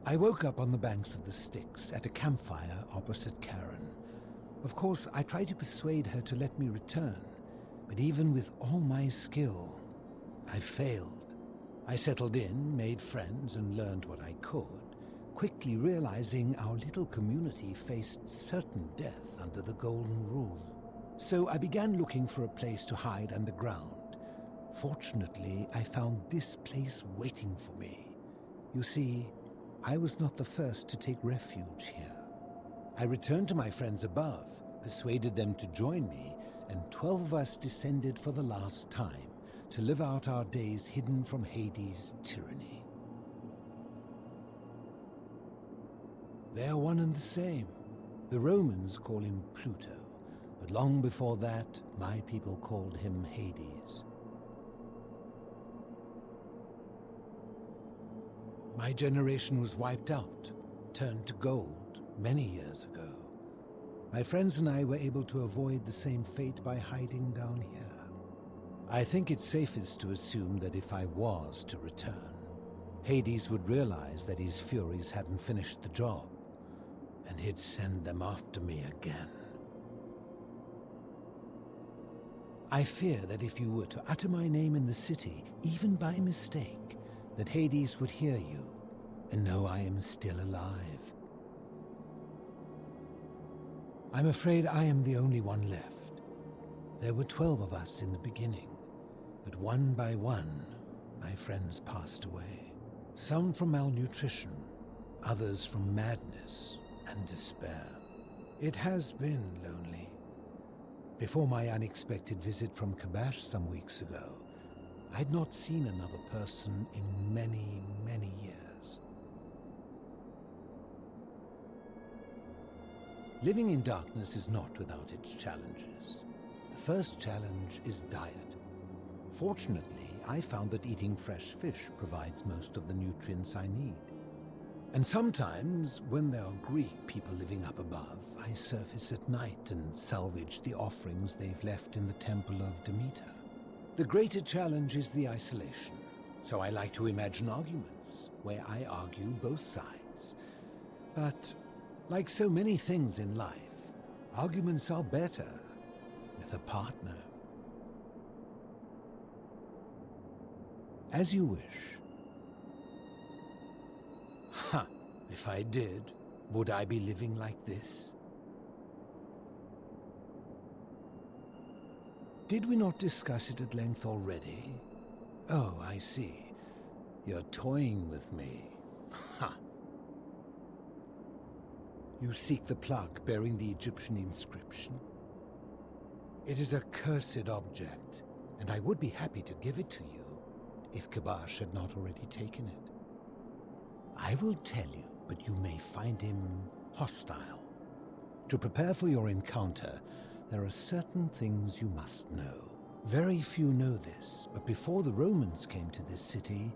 I woke up on the banks of the Styx at a campfire opposite Karen. Of course, I tried to persuade her to let me return, but even with all my skill, I failed. I settled in, made friends, and learned what I could, quickly realizing our little community faced certain death under the Golden Rule. So I began looking for a place to hide underground. Fortunately, I found this place waiting for me. You see, I was not the first to take refuge here. I returned to my friends above, persuaded them to join me, and 12 of us descended for the last time to live out our days hidden from Hades' tyranny. They are one and the same. The Romans call him Pluto, but long before that, my people called him Hades. My generation was wiped out, turned to gold, many years ago. My friends and I were able to avoid the same fate by hiding down here. I think it's safest to assume that if I was to return, Hades would realize that his furies hadn't finished the job, and he'd send them after me again. I fear that if you were to utter my name in the city, even by mistake, that Hades would hear you and know I am still alive. I'm afraid I am the only one left. There were 12 of us in the beginning, but one by one, my friends passed away. Some from malnutrition, others from madness and despair. It has been lonely. Before my unexpected visit from Kabash some weeks ago, I'd not seen another person in many, many years. Living in darkness is not without its challenges. The first challenge is diet. Fortunately, I found that eating fresh fish provides most of the nutrients I need. And sometimes, when there are Greek people living up above, I surface at night and salvage the offerings they've left in the Temple of Demeter. The greater challenge is the isolation, so I like to imagine arguments, where I argue both sides. But, like so many things in life, arguments are better with a partner. As you wish. Ha! If I did, would I be living like this? Did we not discuss it at length already? Oh, I see. You're toying with me. Ha! You seek the plaque bearing the Egyptian inscription? It is a cursed object, and I would be happy to give it to you, if Kabash had not already taken it. I will tell you, but you may find him hostile. To prepare for your encounter, there are certain things you must know. Very few know this, but before the Romans came to this city,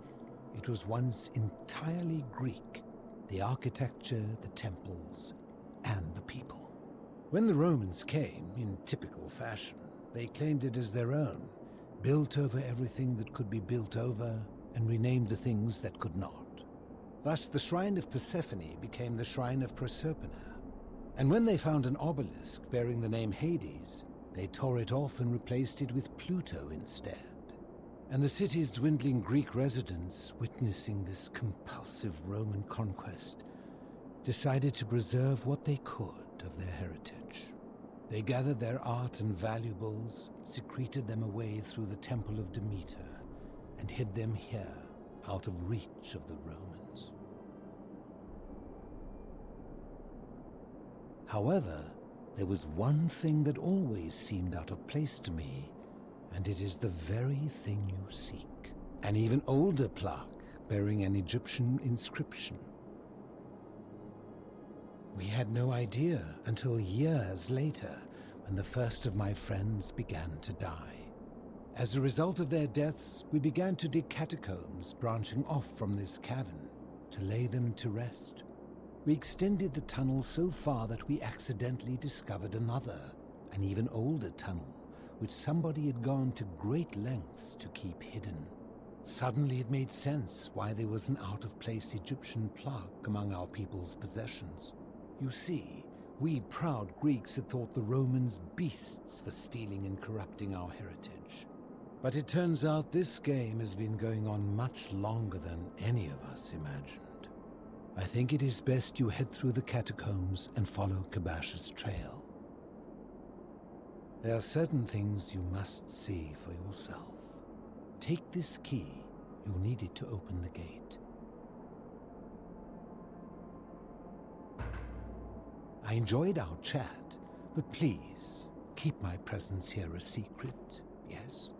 it was once entirely Greek. The architecture, the temples, and the people. When the Romans came, in typical fashion, they claimed it as their own, built over everything that could be built over, and renamed the things that could not. Thus, the Shrine of Persephone became the Shrine of Proserpina. And when they found an obelisk bearing the name Hades, they tore it off and replaced it with Pluto instead. And the city's dwindling Greek residents, witnessing this compulsive Roman conquest, decided to preserve what they could of their heritage. They gathered their art and valuables, secreted them away through the Temple of Demeter, and hid them here, out of reach of the Romans. However, there was one thing that always seemed out of place to me, and it is the very thing you seek. An even older plaque bearing an Egyptian inscription. We had no idea until years later, when the first of my friends began to die. As a result of their deaths, we began to dig catacombs branching off from this cavern to lay them to rest. We extended the tunnel so far that we accidentally discovered another, an even older tunnel, which somebody had gone to great lengths to keep hidden. Suddenly it made sense why there was an out-of-place Egyptian plaque among our people's possessions. You see, we proud Greeks had thought the Romans beasts for stealing and corrupting our heritage. But it turns out this game has been going on much longer than any of us imagined. I think it is best you head through the catacombs and follow Kabash's trail. There are certain things you must see for yourself. Take this key. You'll need it to open the gate. I enjoyed our chat, but please, keep my presence here a secret, yes?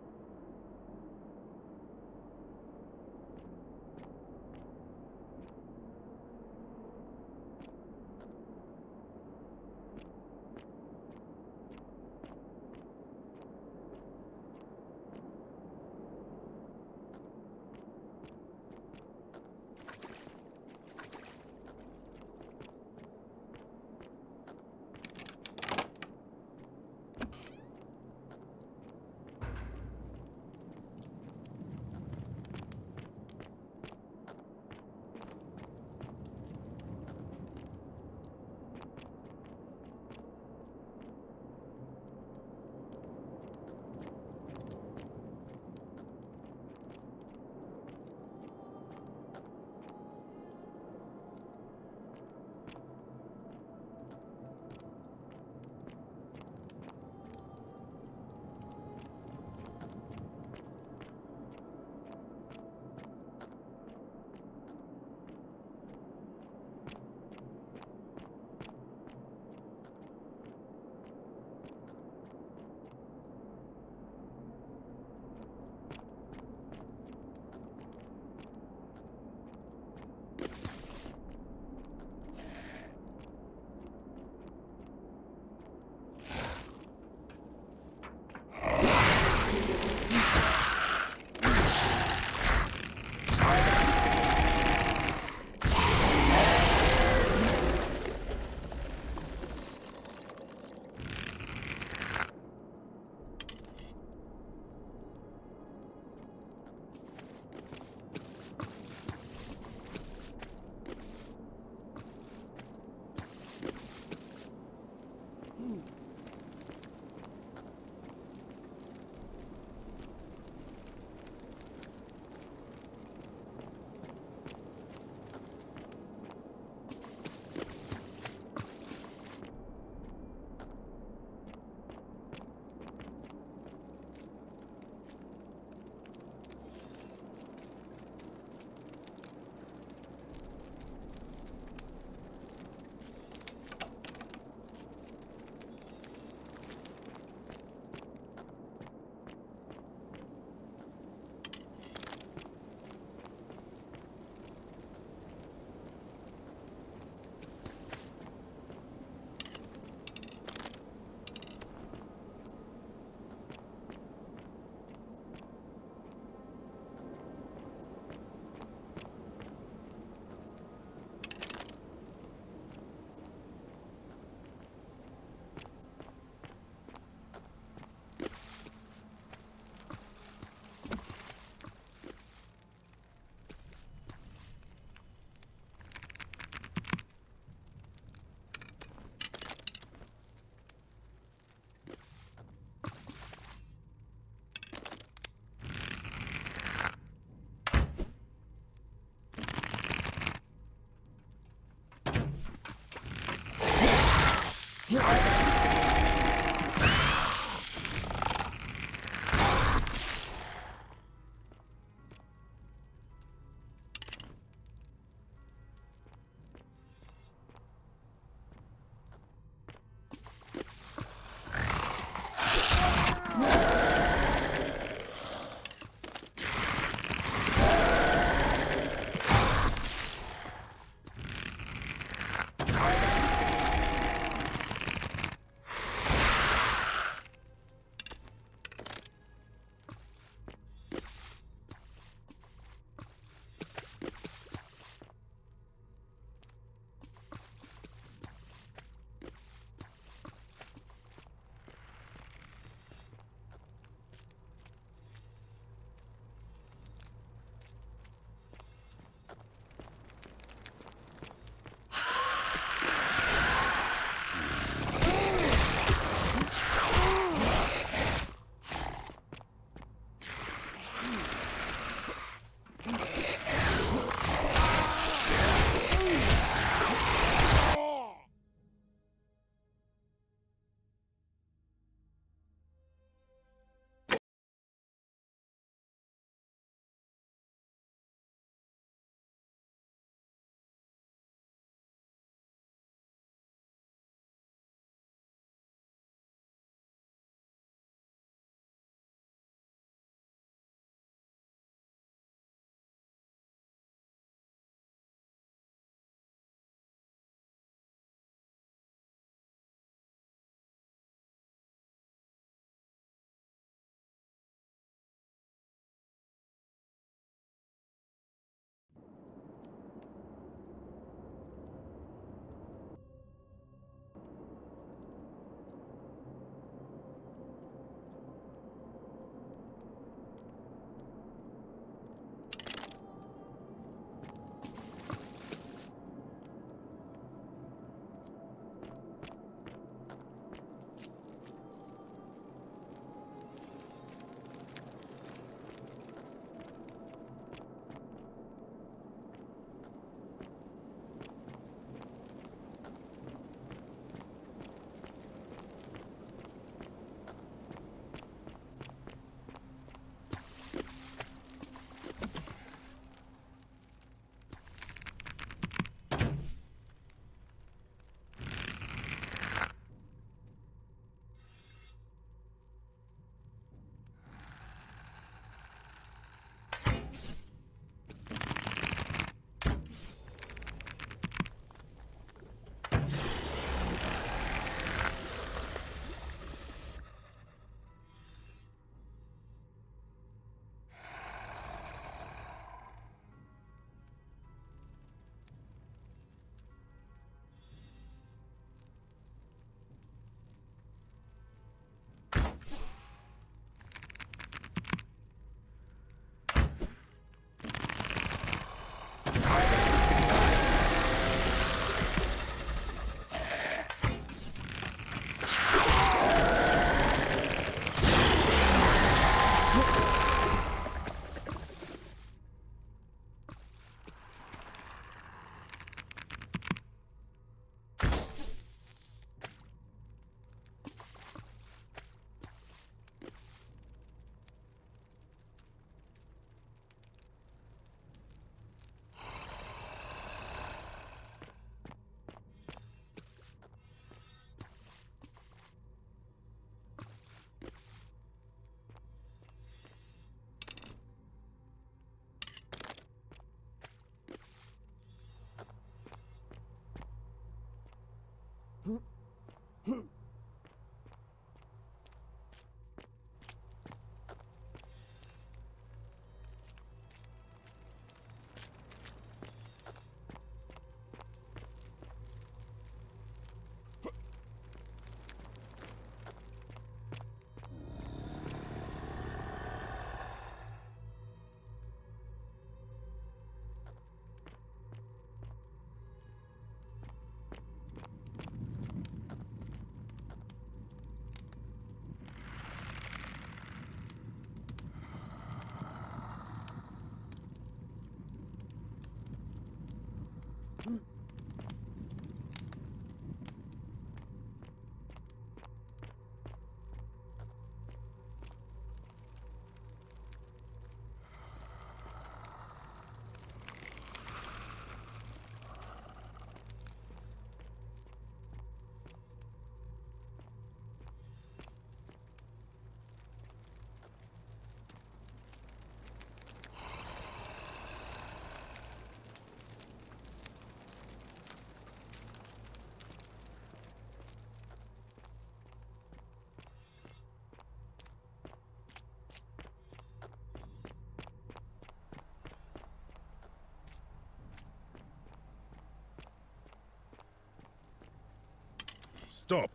Stop!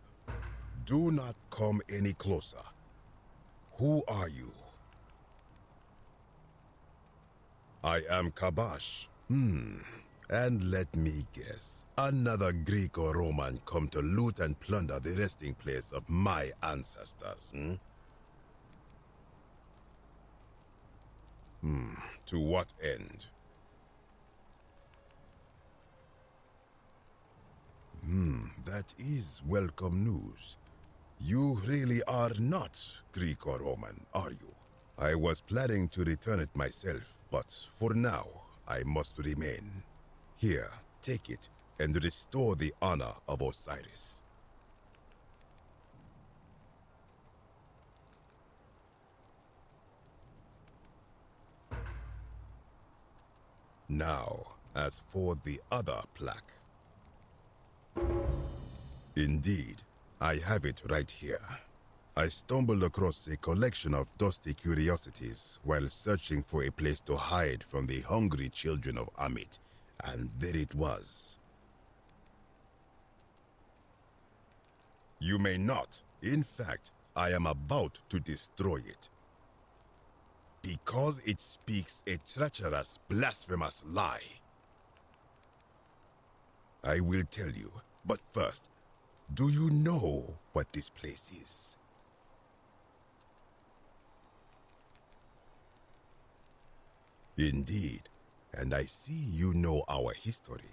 Do not come any closer. Who are you? I am Kabash. And let me guess, another Greek or Roman come to loot and plunder the resting place of my ancestors, To what end? That is welcome news. You really are not Greek or Roman, are you? I was planning to return it myself, but for now, I must remain. Here, take it, and restore the honor of Osiris. Now, as for the other plaque. Indeed, I have it right here. I stumbled across a collection of dusty curiosities while searching for a place to hide from the hungry children of Amit, and there it was. You may not. In fact, I am about to destroy it. Because it speaks a treacherous, blasphemous lie. I will tell you, but first, do you know what this place is? Indeed, and I see you know our history.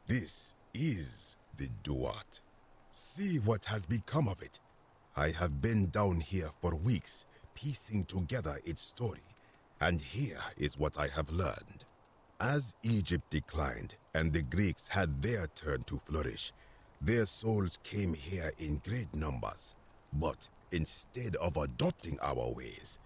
This is the Duat. See what has become of it. I have been down here for weeks, piecing together its story, and here is what I have learned. As Egypt declined and the Greeks had their turn to flourish, their souls came here in great numbers, but instead of adopting our ways,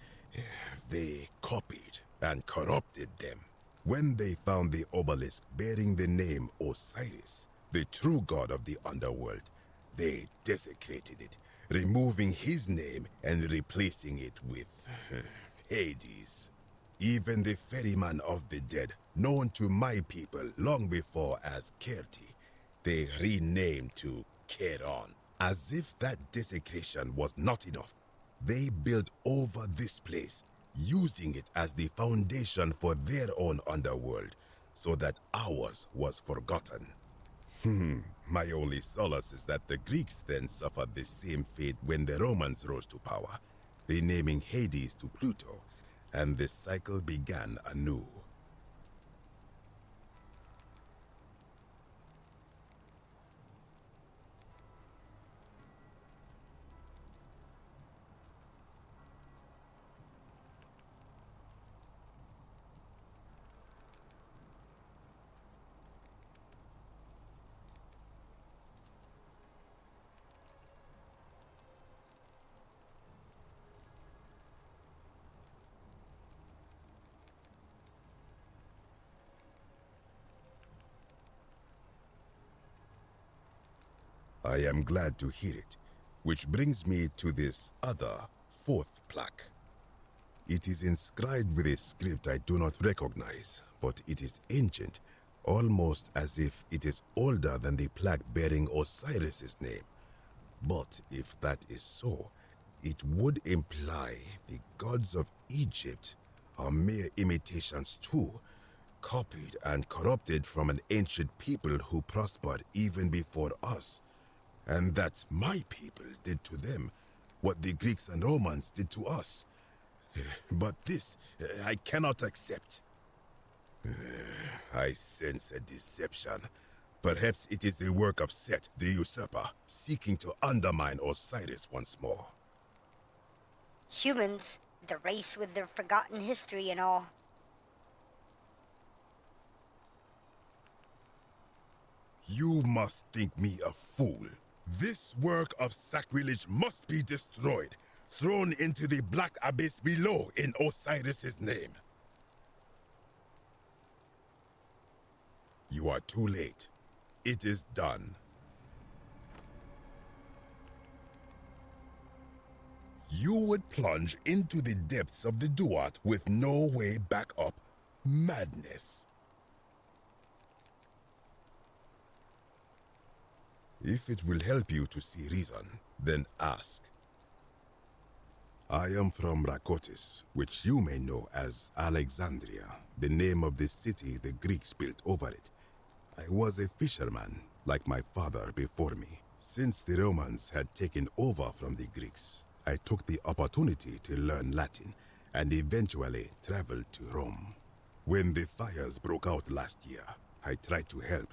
they copied and corrupted them. When they found the obelisk bearing the name Osiris, the true god of the underworld, they desecrated it, removing his name and replacing it with Hades. Even the ferryman of the dead, known to my people long before as Kerti, they renamed to Keron. As if that desecration was not enough, they built over this place, using it as the foundation for their own underworld, so that ours was forgotten. My only solace is that the Greeks then suffered the same fate when the Romans rose to power, renaming Hades to Pluto, and the cycle began anew. I am glad to hear it, which brings me to this other, fourth plaque. It is inscribed with a script I do not recognize, but it is ancient, almost as if it is older than the plaque bearing Osiris's name. But if that is so, it would imply the gods of Egypt are mere imitations too, copied and corrupted from an ancient people who prospered even before us. And that my people did to them what the Greeks and Romans did to us. But this, I cannot accept. I sense a deception. Perhaps it is the work of Set, the usurper, seeking to undermine Osiris once more. Humans, the race with their forgotten history and all. You must think me a fool. This work of sacrilege must be destroyed, thrown into the black abyss below in Osiris's name. You are too late. It is done. You would plunge into the depths of the Duat with no way back up. Madness. If it will help you to see reason, then ask. I am from Rakotis, which you may know as Alexandria, the name of the city the Greeks built over it. I was a fisherman, like my father before me. Since the Romans had taken over from the Greeks, I took the opportunity to learn Latin and eventually traveled to Rome. When the fires broke out last year, I tried to help.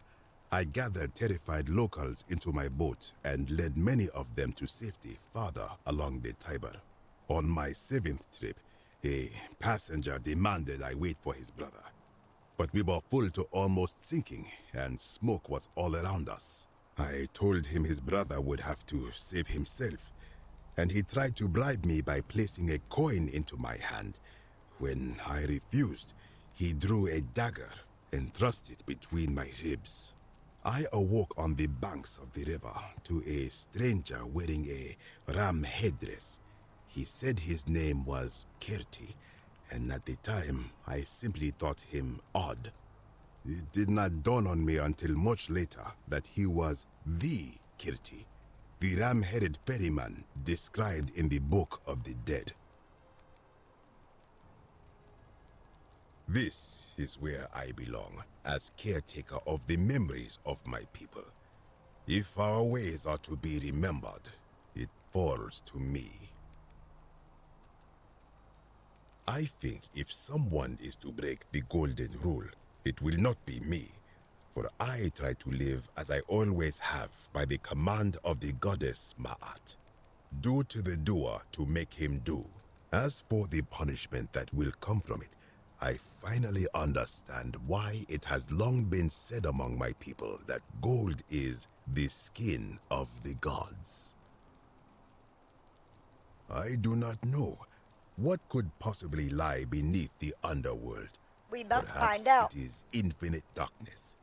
I gathered terrified locals into my boat and led many of them to safety farther along the Tiber. On my 7th trip, a passenger demanded I wait for his brother. But we were full to almost sinking, and smoke was all around us. I told him his brother would have to save himself, and he tried to bribe me by placing a coin into my hand. When I refused, he drew a dagger and thrust it between my ribs. I awoke on the banks of the river to a stranger wearing a ram headdress. He said his name was Kirti, and at the time, I simply thought him odd. It did not dawn on me until much later that he was the Kirti, the ram-headed ferryman described in the Book of the Dead. This is where I belong, as caretaker of the memories of my people. If our ways are to be remembered, it falls to me. I think if someone is to break the golden rule, it will not be me, for I try to live as I always have by the command of the goddess Ma'at. Do to the doer to make him do. As for the punishment that will come from it, I finally understand why it has long been said among my people that gold is the skin of the gods. I do not know. What could possibly lie beneath the underworld? We about Perhaps to find out. it is infinite darkness.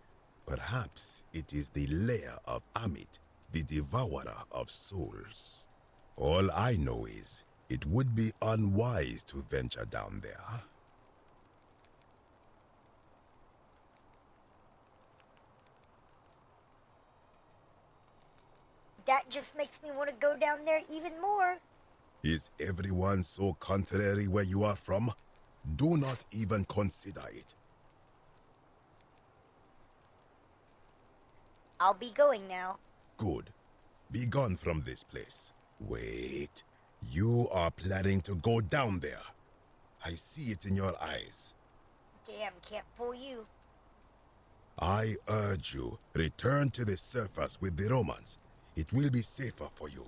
Perhaps it is the lair of Amit, the devourer of souls. All I know is, it would be unwise to venture down there. That just makes me want to go down there even more. Is everyone so contrary where you are from? Do not even consider it. I'll be going now. Good. Be gone from this place. Wait. You are planning to go down there. I see it in your eyes. Damn, can't fool you. I urge you, return to the surface with the Romans. It will be safer for you.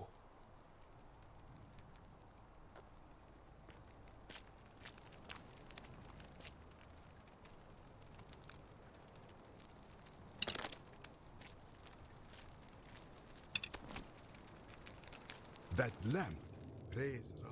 That lamp, praise Ra.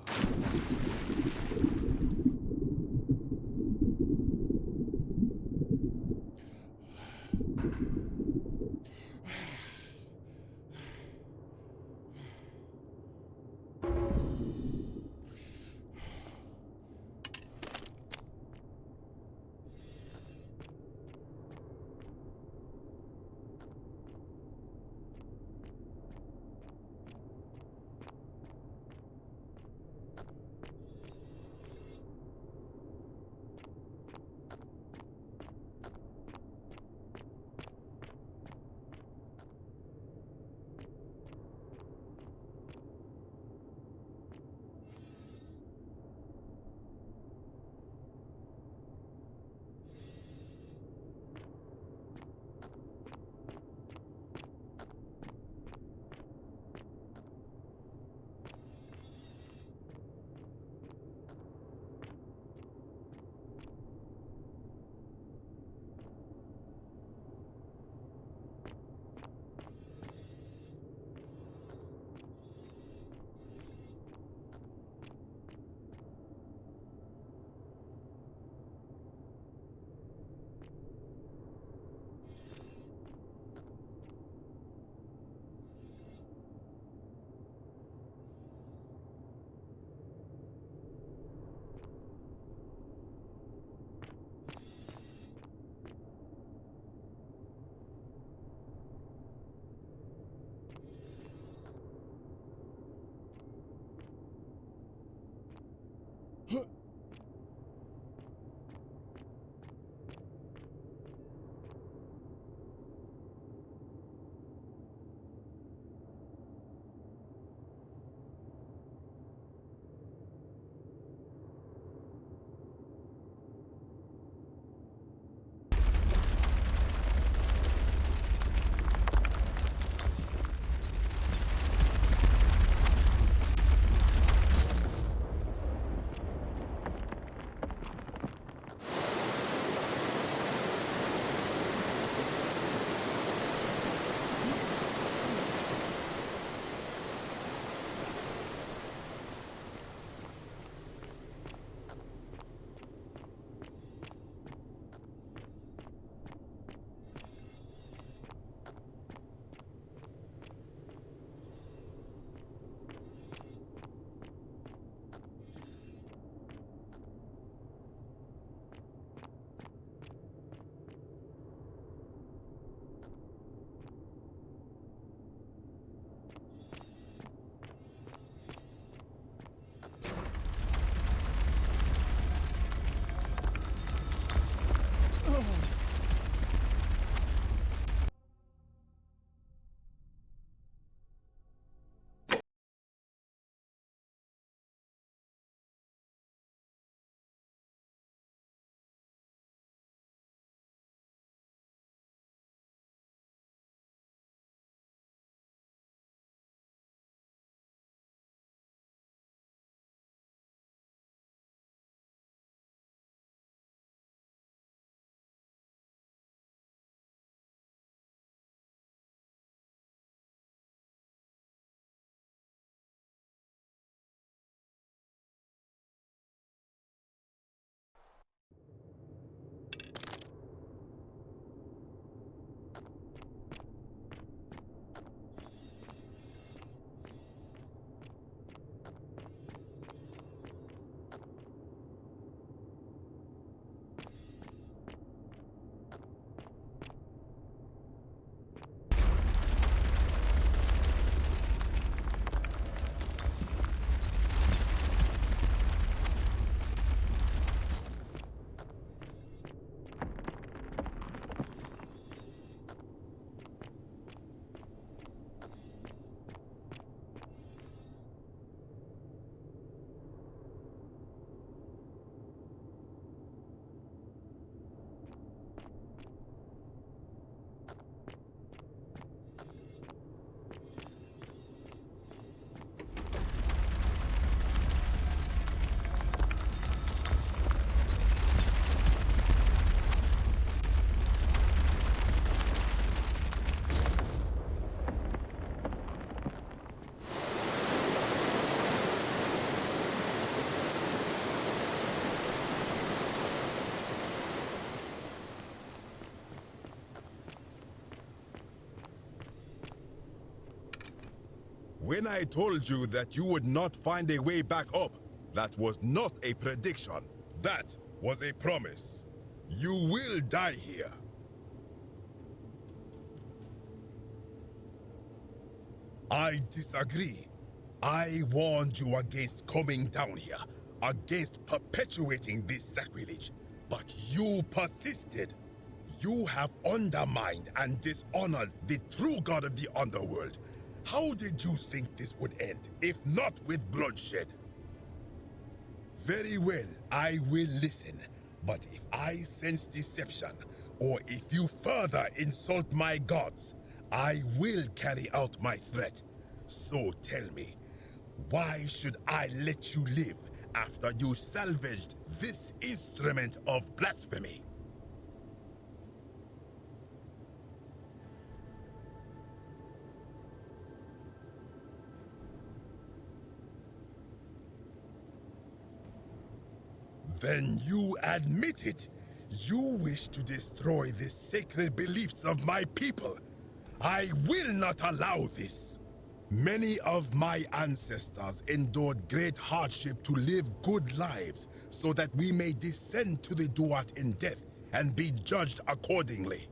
When I told you that you would not find a way back up, that was not a prediction. That was a promise. You will die here. I disagree. I warned you against coming down here, against perpetuating this sacrilege, but you persisted. You have undermined and dishonored the true god of the underworld. How did you think this would end, if not with bloodshed? Very well, I will listen. But if I sense deception, or if you further insult my gods, I will carry out my threat. So tell me, why should I let you live after you salvaged this instrument of blasphemy? Then you admit it. You wish to destroy the sacred beliefs of my people. I will not allow this. Many of my ancestors endured great hardship to live good lives so that we may descend to the Duat in death and be judged accordingly.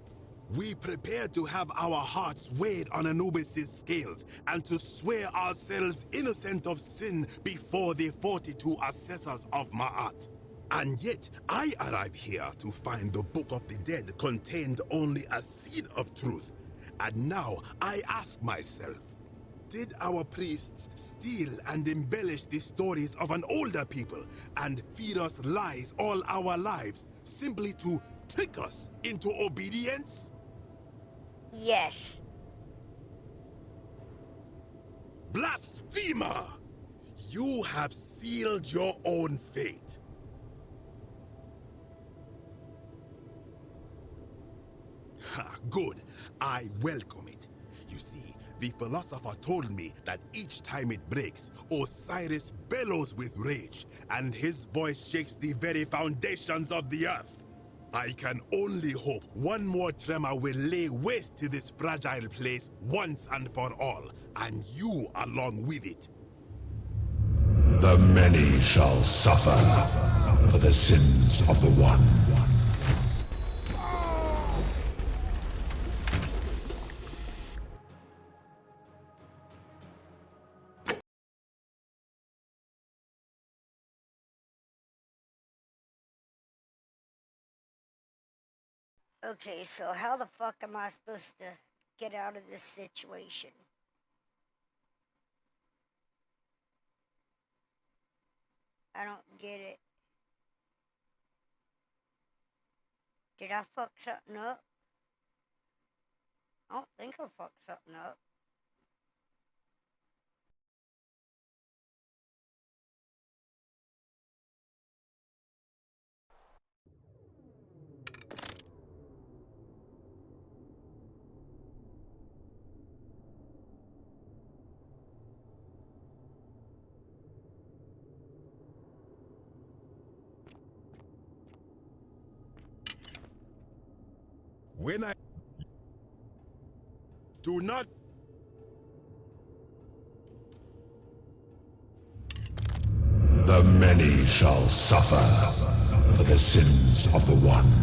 We prepare to have our hearts weighed on Anubis' scales and to swear ourselves innocent of sin before the 42 assessors of Ma'at. And yet, I arrive here to find the Book of the Dead contained only a seed of truth. And now, I ask myself, did our priests steal and embellish the stories of an older people and feed us lies all our lives simply to trick us into obedience? Yes. Blasphemer! You have sealed your own fate. Ha, good. I welcome it. You see, the philosopher told me that each time it breaks, Osiris bellows with rage, and his voice shakes the very foundations of the earth. I can only hope one more tremor will lay waste to this fragile place once and for all, and you along with it. The many shall suffer for the sins of the one. Okay, so how the fuck am I supposed to get out of this situation? I don't get it. Did I fuck something up? I don't think I fucked something up. When I do not The many shall suffer for the sins of the one.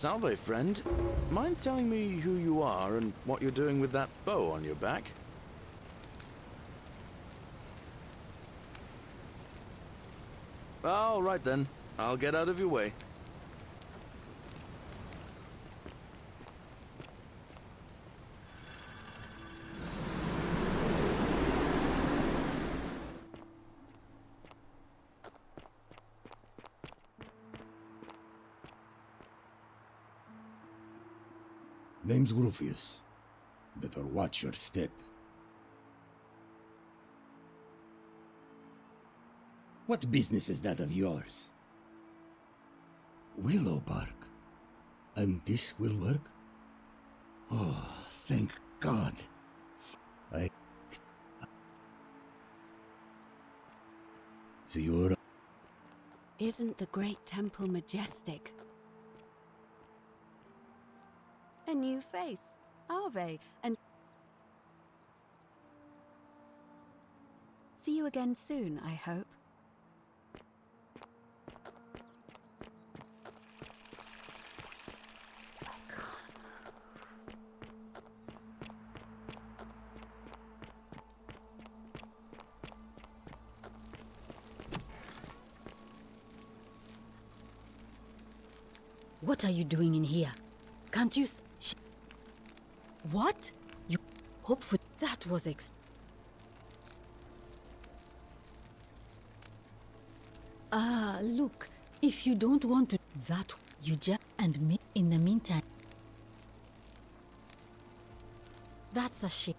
Salve, friend. Mind telling me who you are and what you're doing with that bow on your back? All right then. I'll get out of your way. Name's Rufius. Better watch your step. What business is that of yours? Willow bark. And this will work? Oh, thank God. So you're... Isn't the Great Temple majestic? A new face, Ave, and... See you again soon, I hope. What are you doing in here? Can't you What? You hope for that was look, if you don't want to that you just and me in the meantime. That's a shame.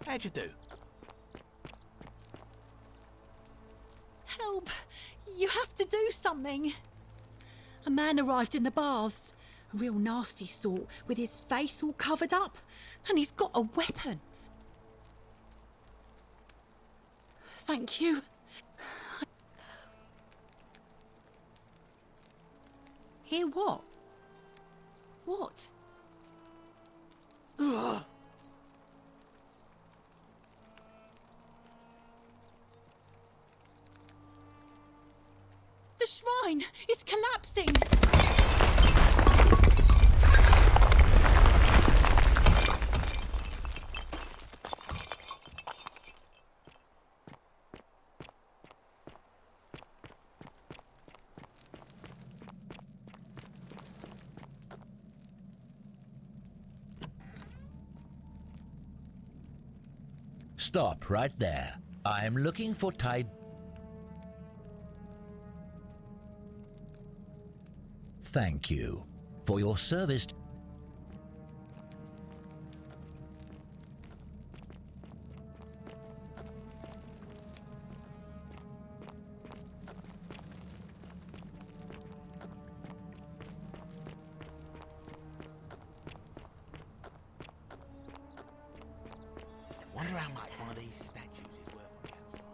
How'd you do? Help! You have to do something! A man arrived in the baths. A real nasty sort, with his face all covered up. And he's got a weapon. Thank you. Hear what? What? Ugh. The shrine is collapsing! Stop right there. I am looking for Tide. Thank you for your service. Wonder how much one of these statues is worth on the outside.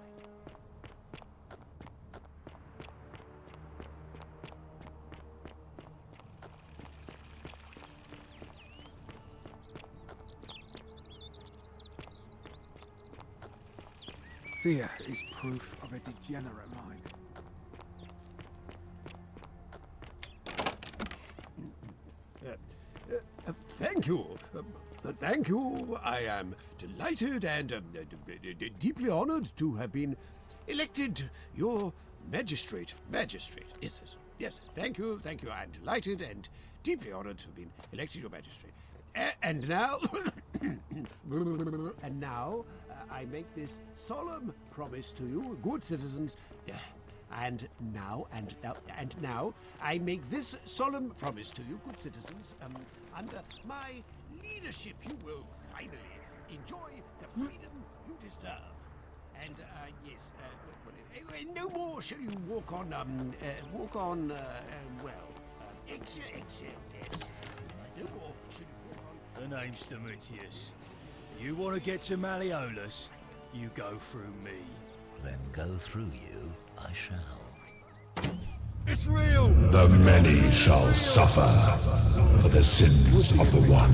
Fear is proof of a degenerate mind. Thank you. Thank you. I am delighted and deeply honored to have been elected your magistrate. Magistrate. Yes, yes, yes. Thank you. Thank you. I'm delighted and deeply honored to have been elected your magistrate. And now, I make this solemn promise to you, good citizens. And now, I make this solemn promise to you, good citizens. Under my leadership, you will finally enjoy the freedom you deserve. And yes, no more shall you walk on eggshell. Yes. No more shall you walk on. The name's Domitius. You want to get to Malleolus? You go through me. Then go through you, I shall. It's real! The many shall suffer for the sins of the one.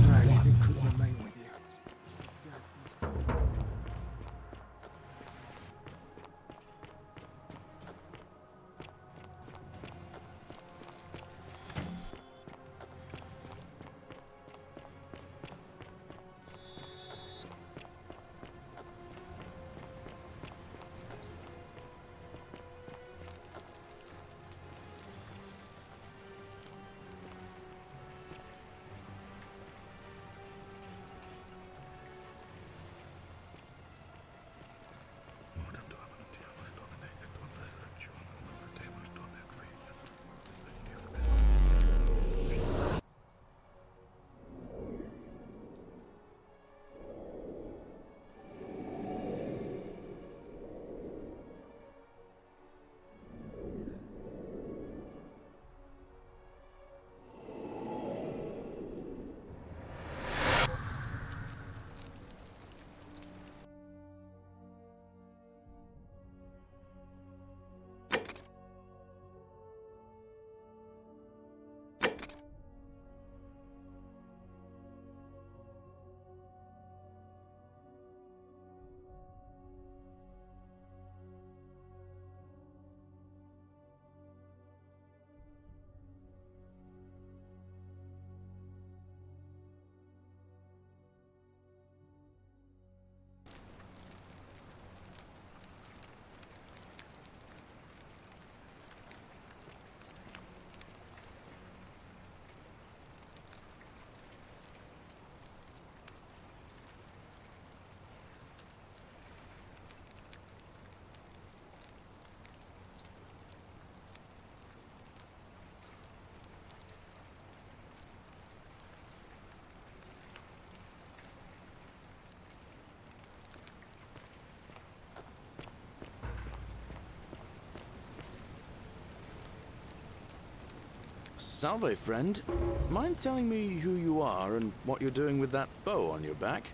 Salve, friend. Mind telling me who you are and what you're doing with that bow on your back?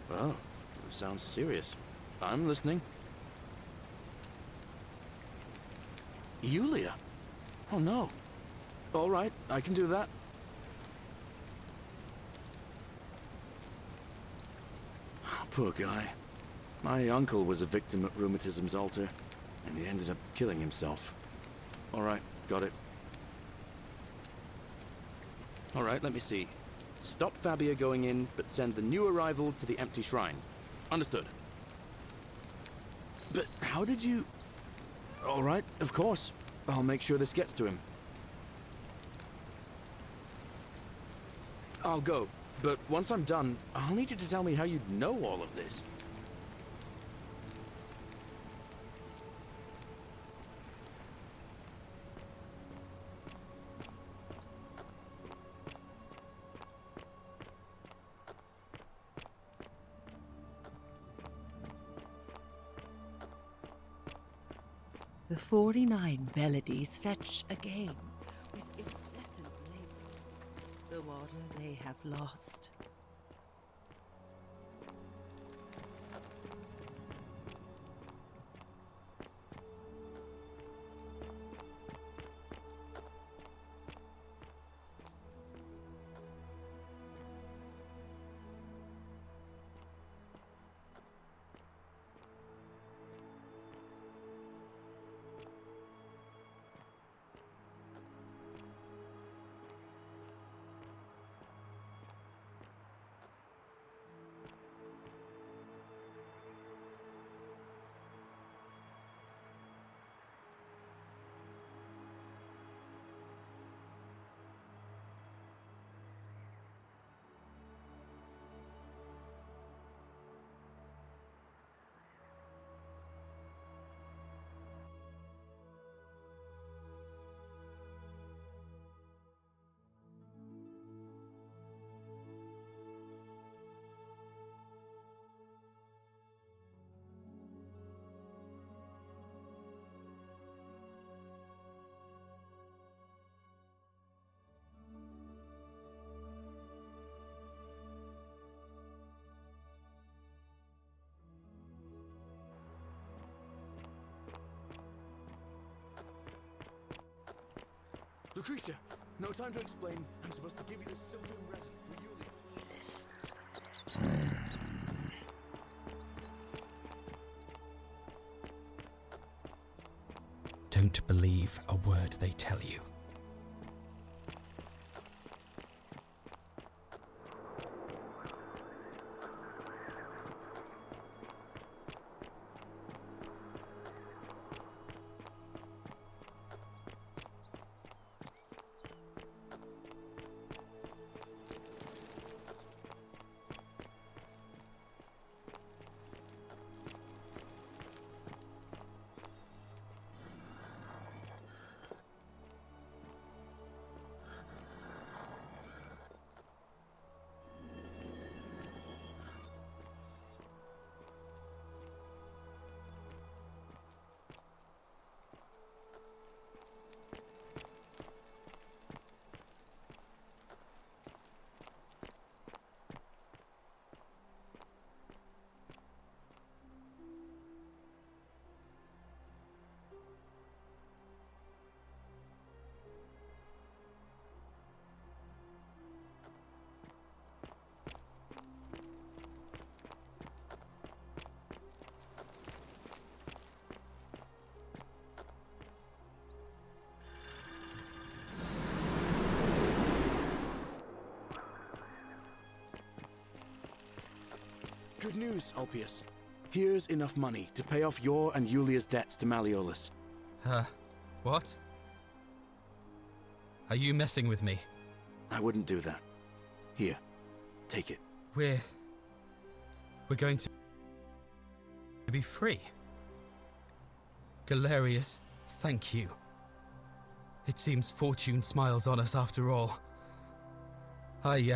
Well, sounds serious. I'm listening. Yulia? Oh no. All right, I can do that. Poor guy. My uncle was a victim at rheumatism's altar, and he ended up killing himself. All right, got it. All right, let me see. Stop Fabia going in, but send the new arrival to the empty shrine. Understood. But how did you... All right, of course. I'll make sure this gets to him. I'll go, but once I'm done, I'll need you to tell me how you know all of this. The 49 Beladies fetch again with incessant labor the water they have lost. Lucretia, no time to explain. I'm supposed to give you this Sylvian resin for Yulia. Don't believe a word they tell you. Good news, Ulpius. Here's enough money to pay off your and Yulia's debts to Malleolus. What? Are you messing with me? I wouldn't do that. Here, take it. We're going to be free. Galerius, thank you. It seems fortune smiles on us after all. I'd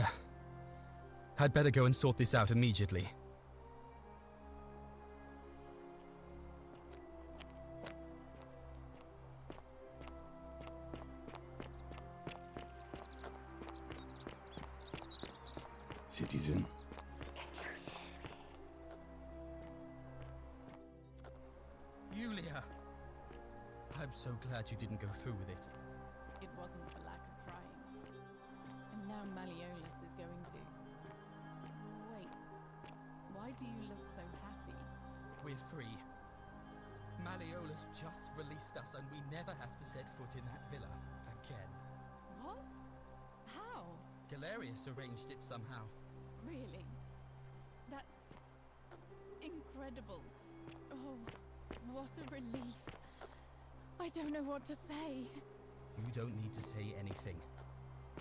better go and sort this out immediately. citizen. Yulia! I'm so glad you didn't go through with it. It wasn't for lack of trying. And now Malleolus is going to... Wait. Why do you look so happy? We're free. Malleolus just released us and we never have to set foot in that villa again. What? How? Galerius arranged it somehow. Really? That's... incredible. Oh, what a relief. I don't know what to say. You don't need to say anything.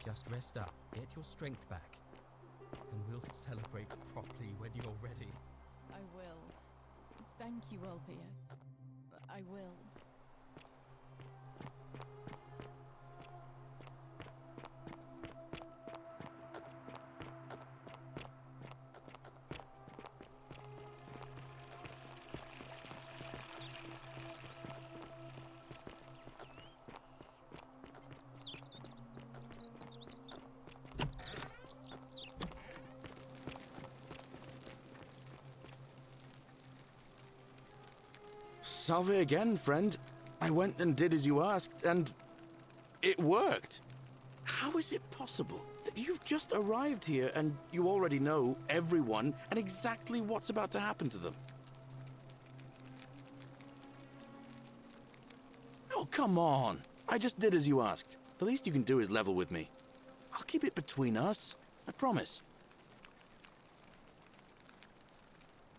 Just rest up, get your strength back, and we'll celebrate properly when you're ready. I will. Thank you, Ulpius. I will. Salve again, friend. I went and did as you asked, and it worked. How is it possible that you've just arrived here and you already know everyone and exactly what's about to happen to them? Oh, come on. I just did as you asked. The least you can do is level with me. I'll keep it between us. I promise.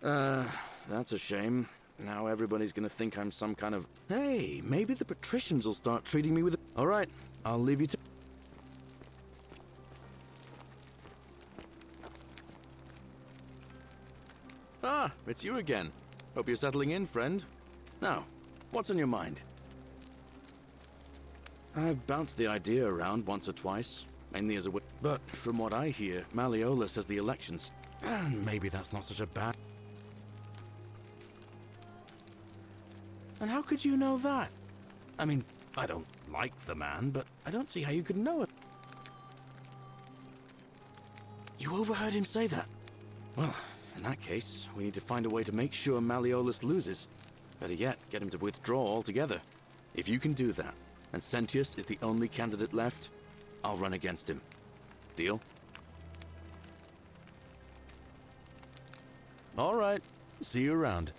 That's a shame. Now everybody's gonna think I'm some kind of... Hey, maybe the patricians will start treating me with... All right, I'll leave you to... Ah, it's you again. Hope you're settling in, friend. Now, what's on your mind? I've bounced the idea around once or twice, mainly as a... But from what I hear, Malleolus has the elections. And maybe that's not such a bad... And how could you know that? I mean, I don't like the man, but I don't see how you could know it. You overheard him say that? Well, in that case, we need to find a way to make sure Malleolus loses. Better yet, get him to withdraw altogether. If you can do that, and Sentius is the only candidate left, I'll run against him. Deal? All right. See you around.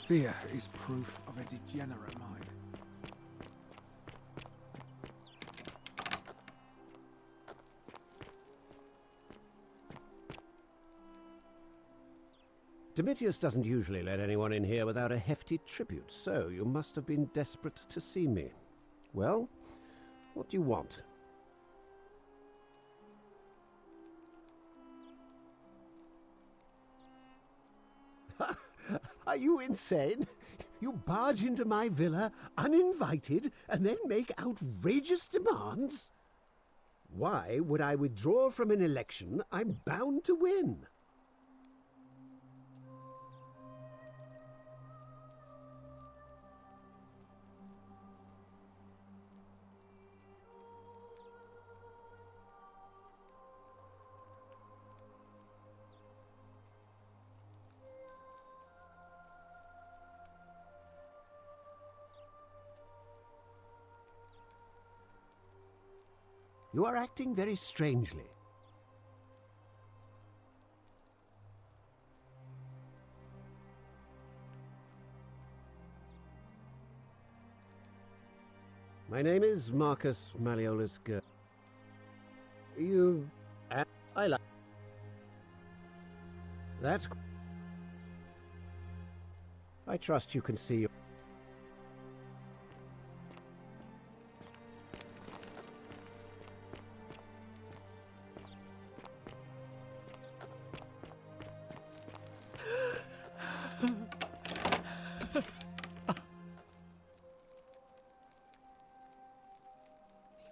Fear is proof of a degenerate mind. Domitius doesn't usually let anyone in here without a hefty tribute, so you must have been desperate to see me. Well, what do you want? Are you insane? You barge into my villa uninvited and then make outrageous demands? Why would I withdraw from an election I'm bound to win? You are acting very strangely. My name is Marcus Malleolus Gur. You... I like... That's... I trust you can see...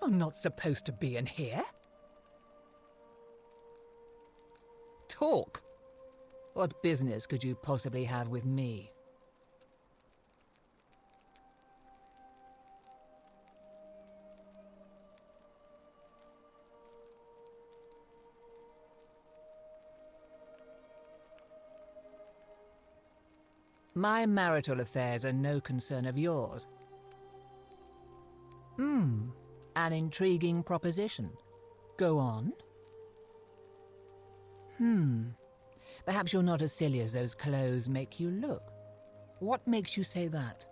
You're not supposed to be in here. Talk. What business could you possibly have with me? My marital affairs are no concern of yours. An intriguing proposition. Go on. Perhaps you're not as silly as those clothes make you look. What makes you say that?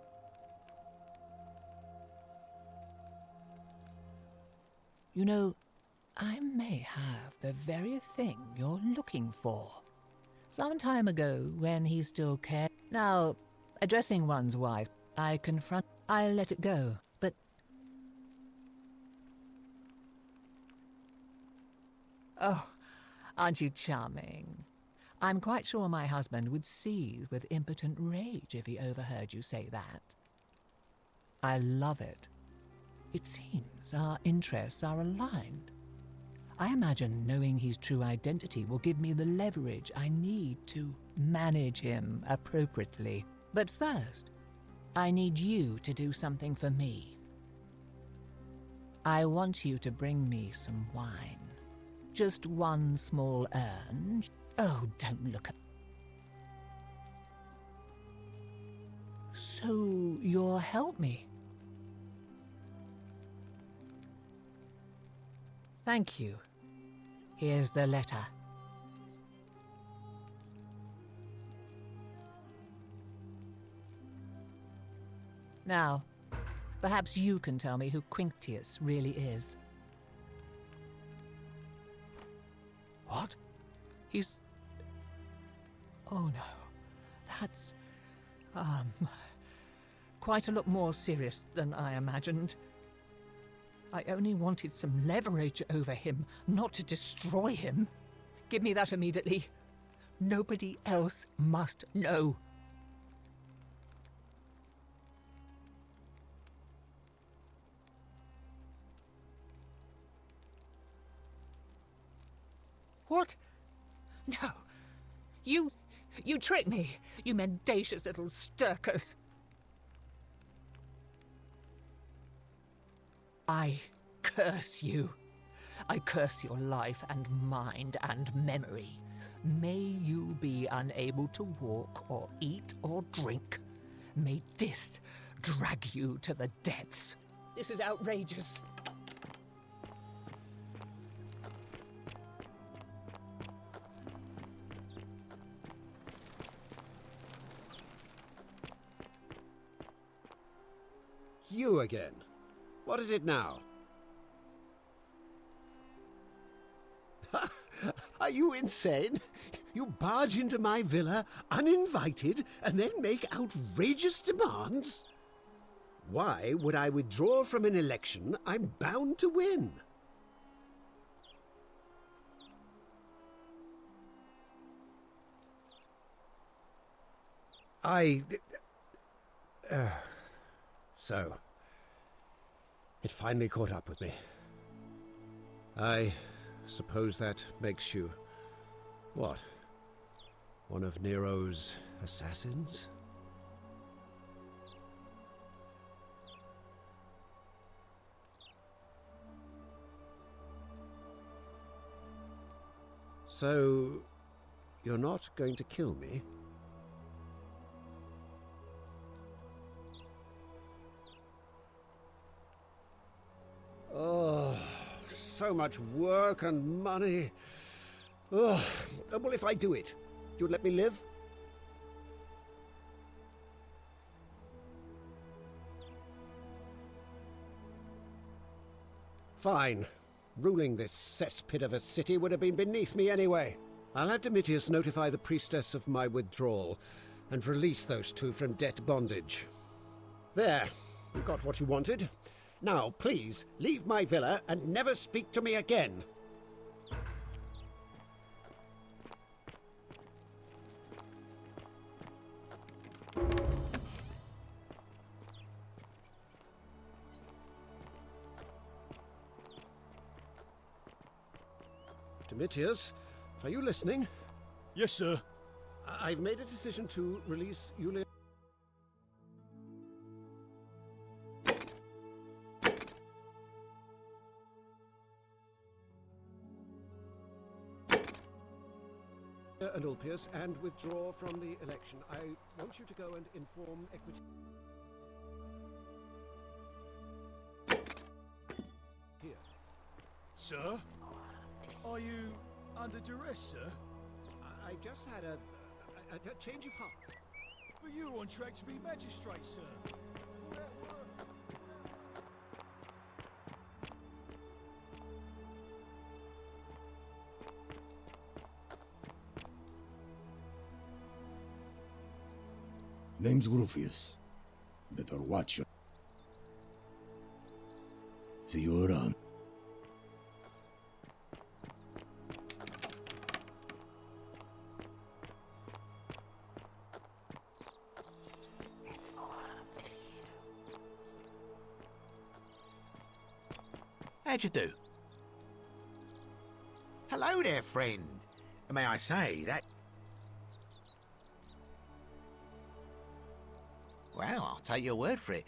You know, I may have the very thing you're looking for. Some time ago, when he still cared. Now, addressing one's wife, I'll let it go, but... Oh, aren't you charming? I'm quite sure my husband would seethe with impotent rage if he overheard you say that. I love it. It seems our interests are aligned. I imagine knowing his true identity will give me the leverage I need to manage him appropriately. But first, I need you to do something for me. I want you to bring me some wine. Just one small urn. Oh, don't look at... So you'll help me? Thank you. Here's the letter. Now, perhaps you can tell me who Quinctius really is. What? He's... Oh no. That's... quite a lot more serious than I imagined. I only wanted some leverage over him, not to destroy him. Give me that immediately. Nobody else must know. What? No. You tricked me, you mendacious little stirkers. I curse you. I curse your life and mind and memory. May you be unable to walk or eat or drink. May this drag you to the depths. This is outrageous. You again. What is it now? Are you insane? You barge into my villa uninvited and then make outrageous demands? Why would I withdraw from an election I'm bound to win? So, it finally caught up with me. I suppose that makes you... what? One of Nero's assassins? So, you're not going to kill me? Oh, so much work and money. Oh, well, if I do it, you'd let me live? Fine. Ruling this cesspit of a city would have been beneath me anyway. I'll have Domitius notify the priestess of my withdrawal and release those two from debt bondage. There. You got what you wanted. Now, please, leave my villa and never speak to me again. Domitius, are you listening? Yes, sir. I've made a decision to release Yulia. And Ulpius, and withdraw from the election. I want you to go and inform Equity. Here. Sir? Are you under duress, sir? I just had a change of heart. But you're on track to be magistrate, sir. All that work. Name's Rufius. Better watch your... See you around. How'd you do? Hello there, friend. May I say that... Well, I'll take your word for it.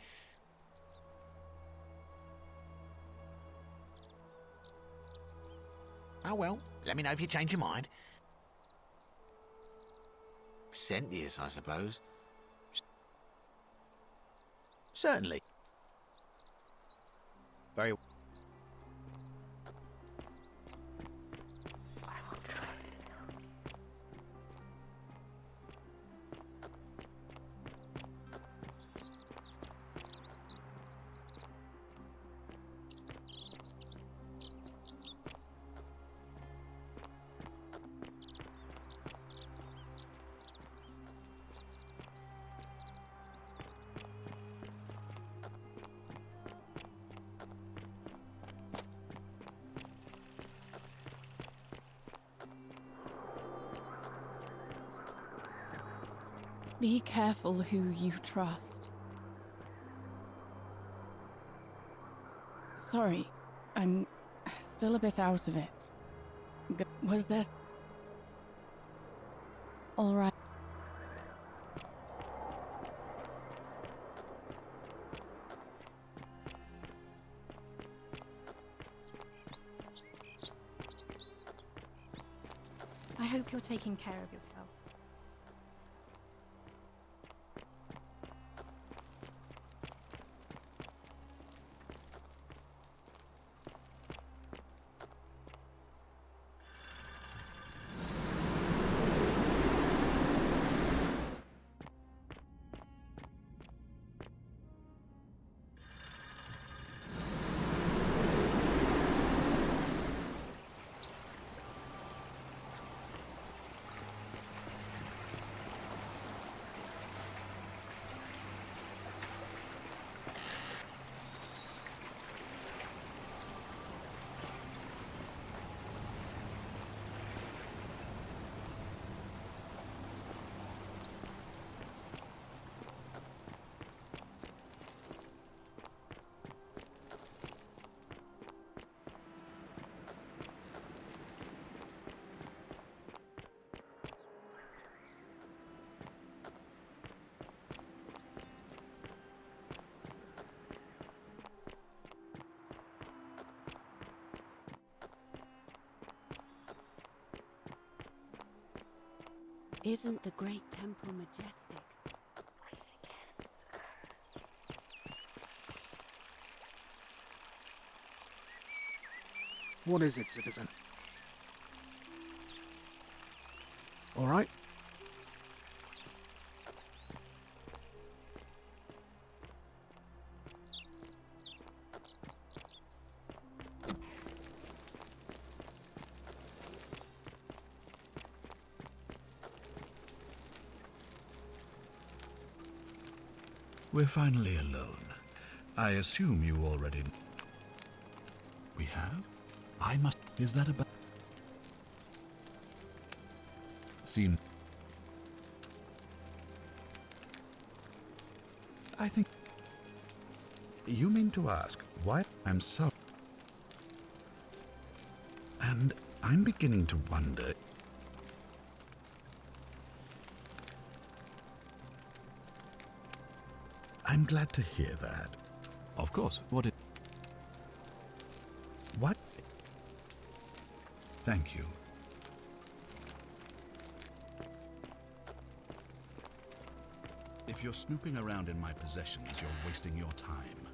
Oh well, let me know if you change your mind. Sentius, I suppose. Certainly. Very... Be careful who you trust. Sorry, I'm still a bit out of it. Was there... All right. I hope you're taking care of yourself. Isn't the great temple majestic? What is it, citizen? All right? We're finally alone. I assume you already... We have? I must... Is that about... Seen... I think... You mean to ask why I'm so... And I'm beginning to wonder... I'm glad to hear that. Of course, what it... What? Thank you. If you're snooping around in my possessions, you're wasting your time.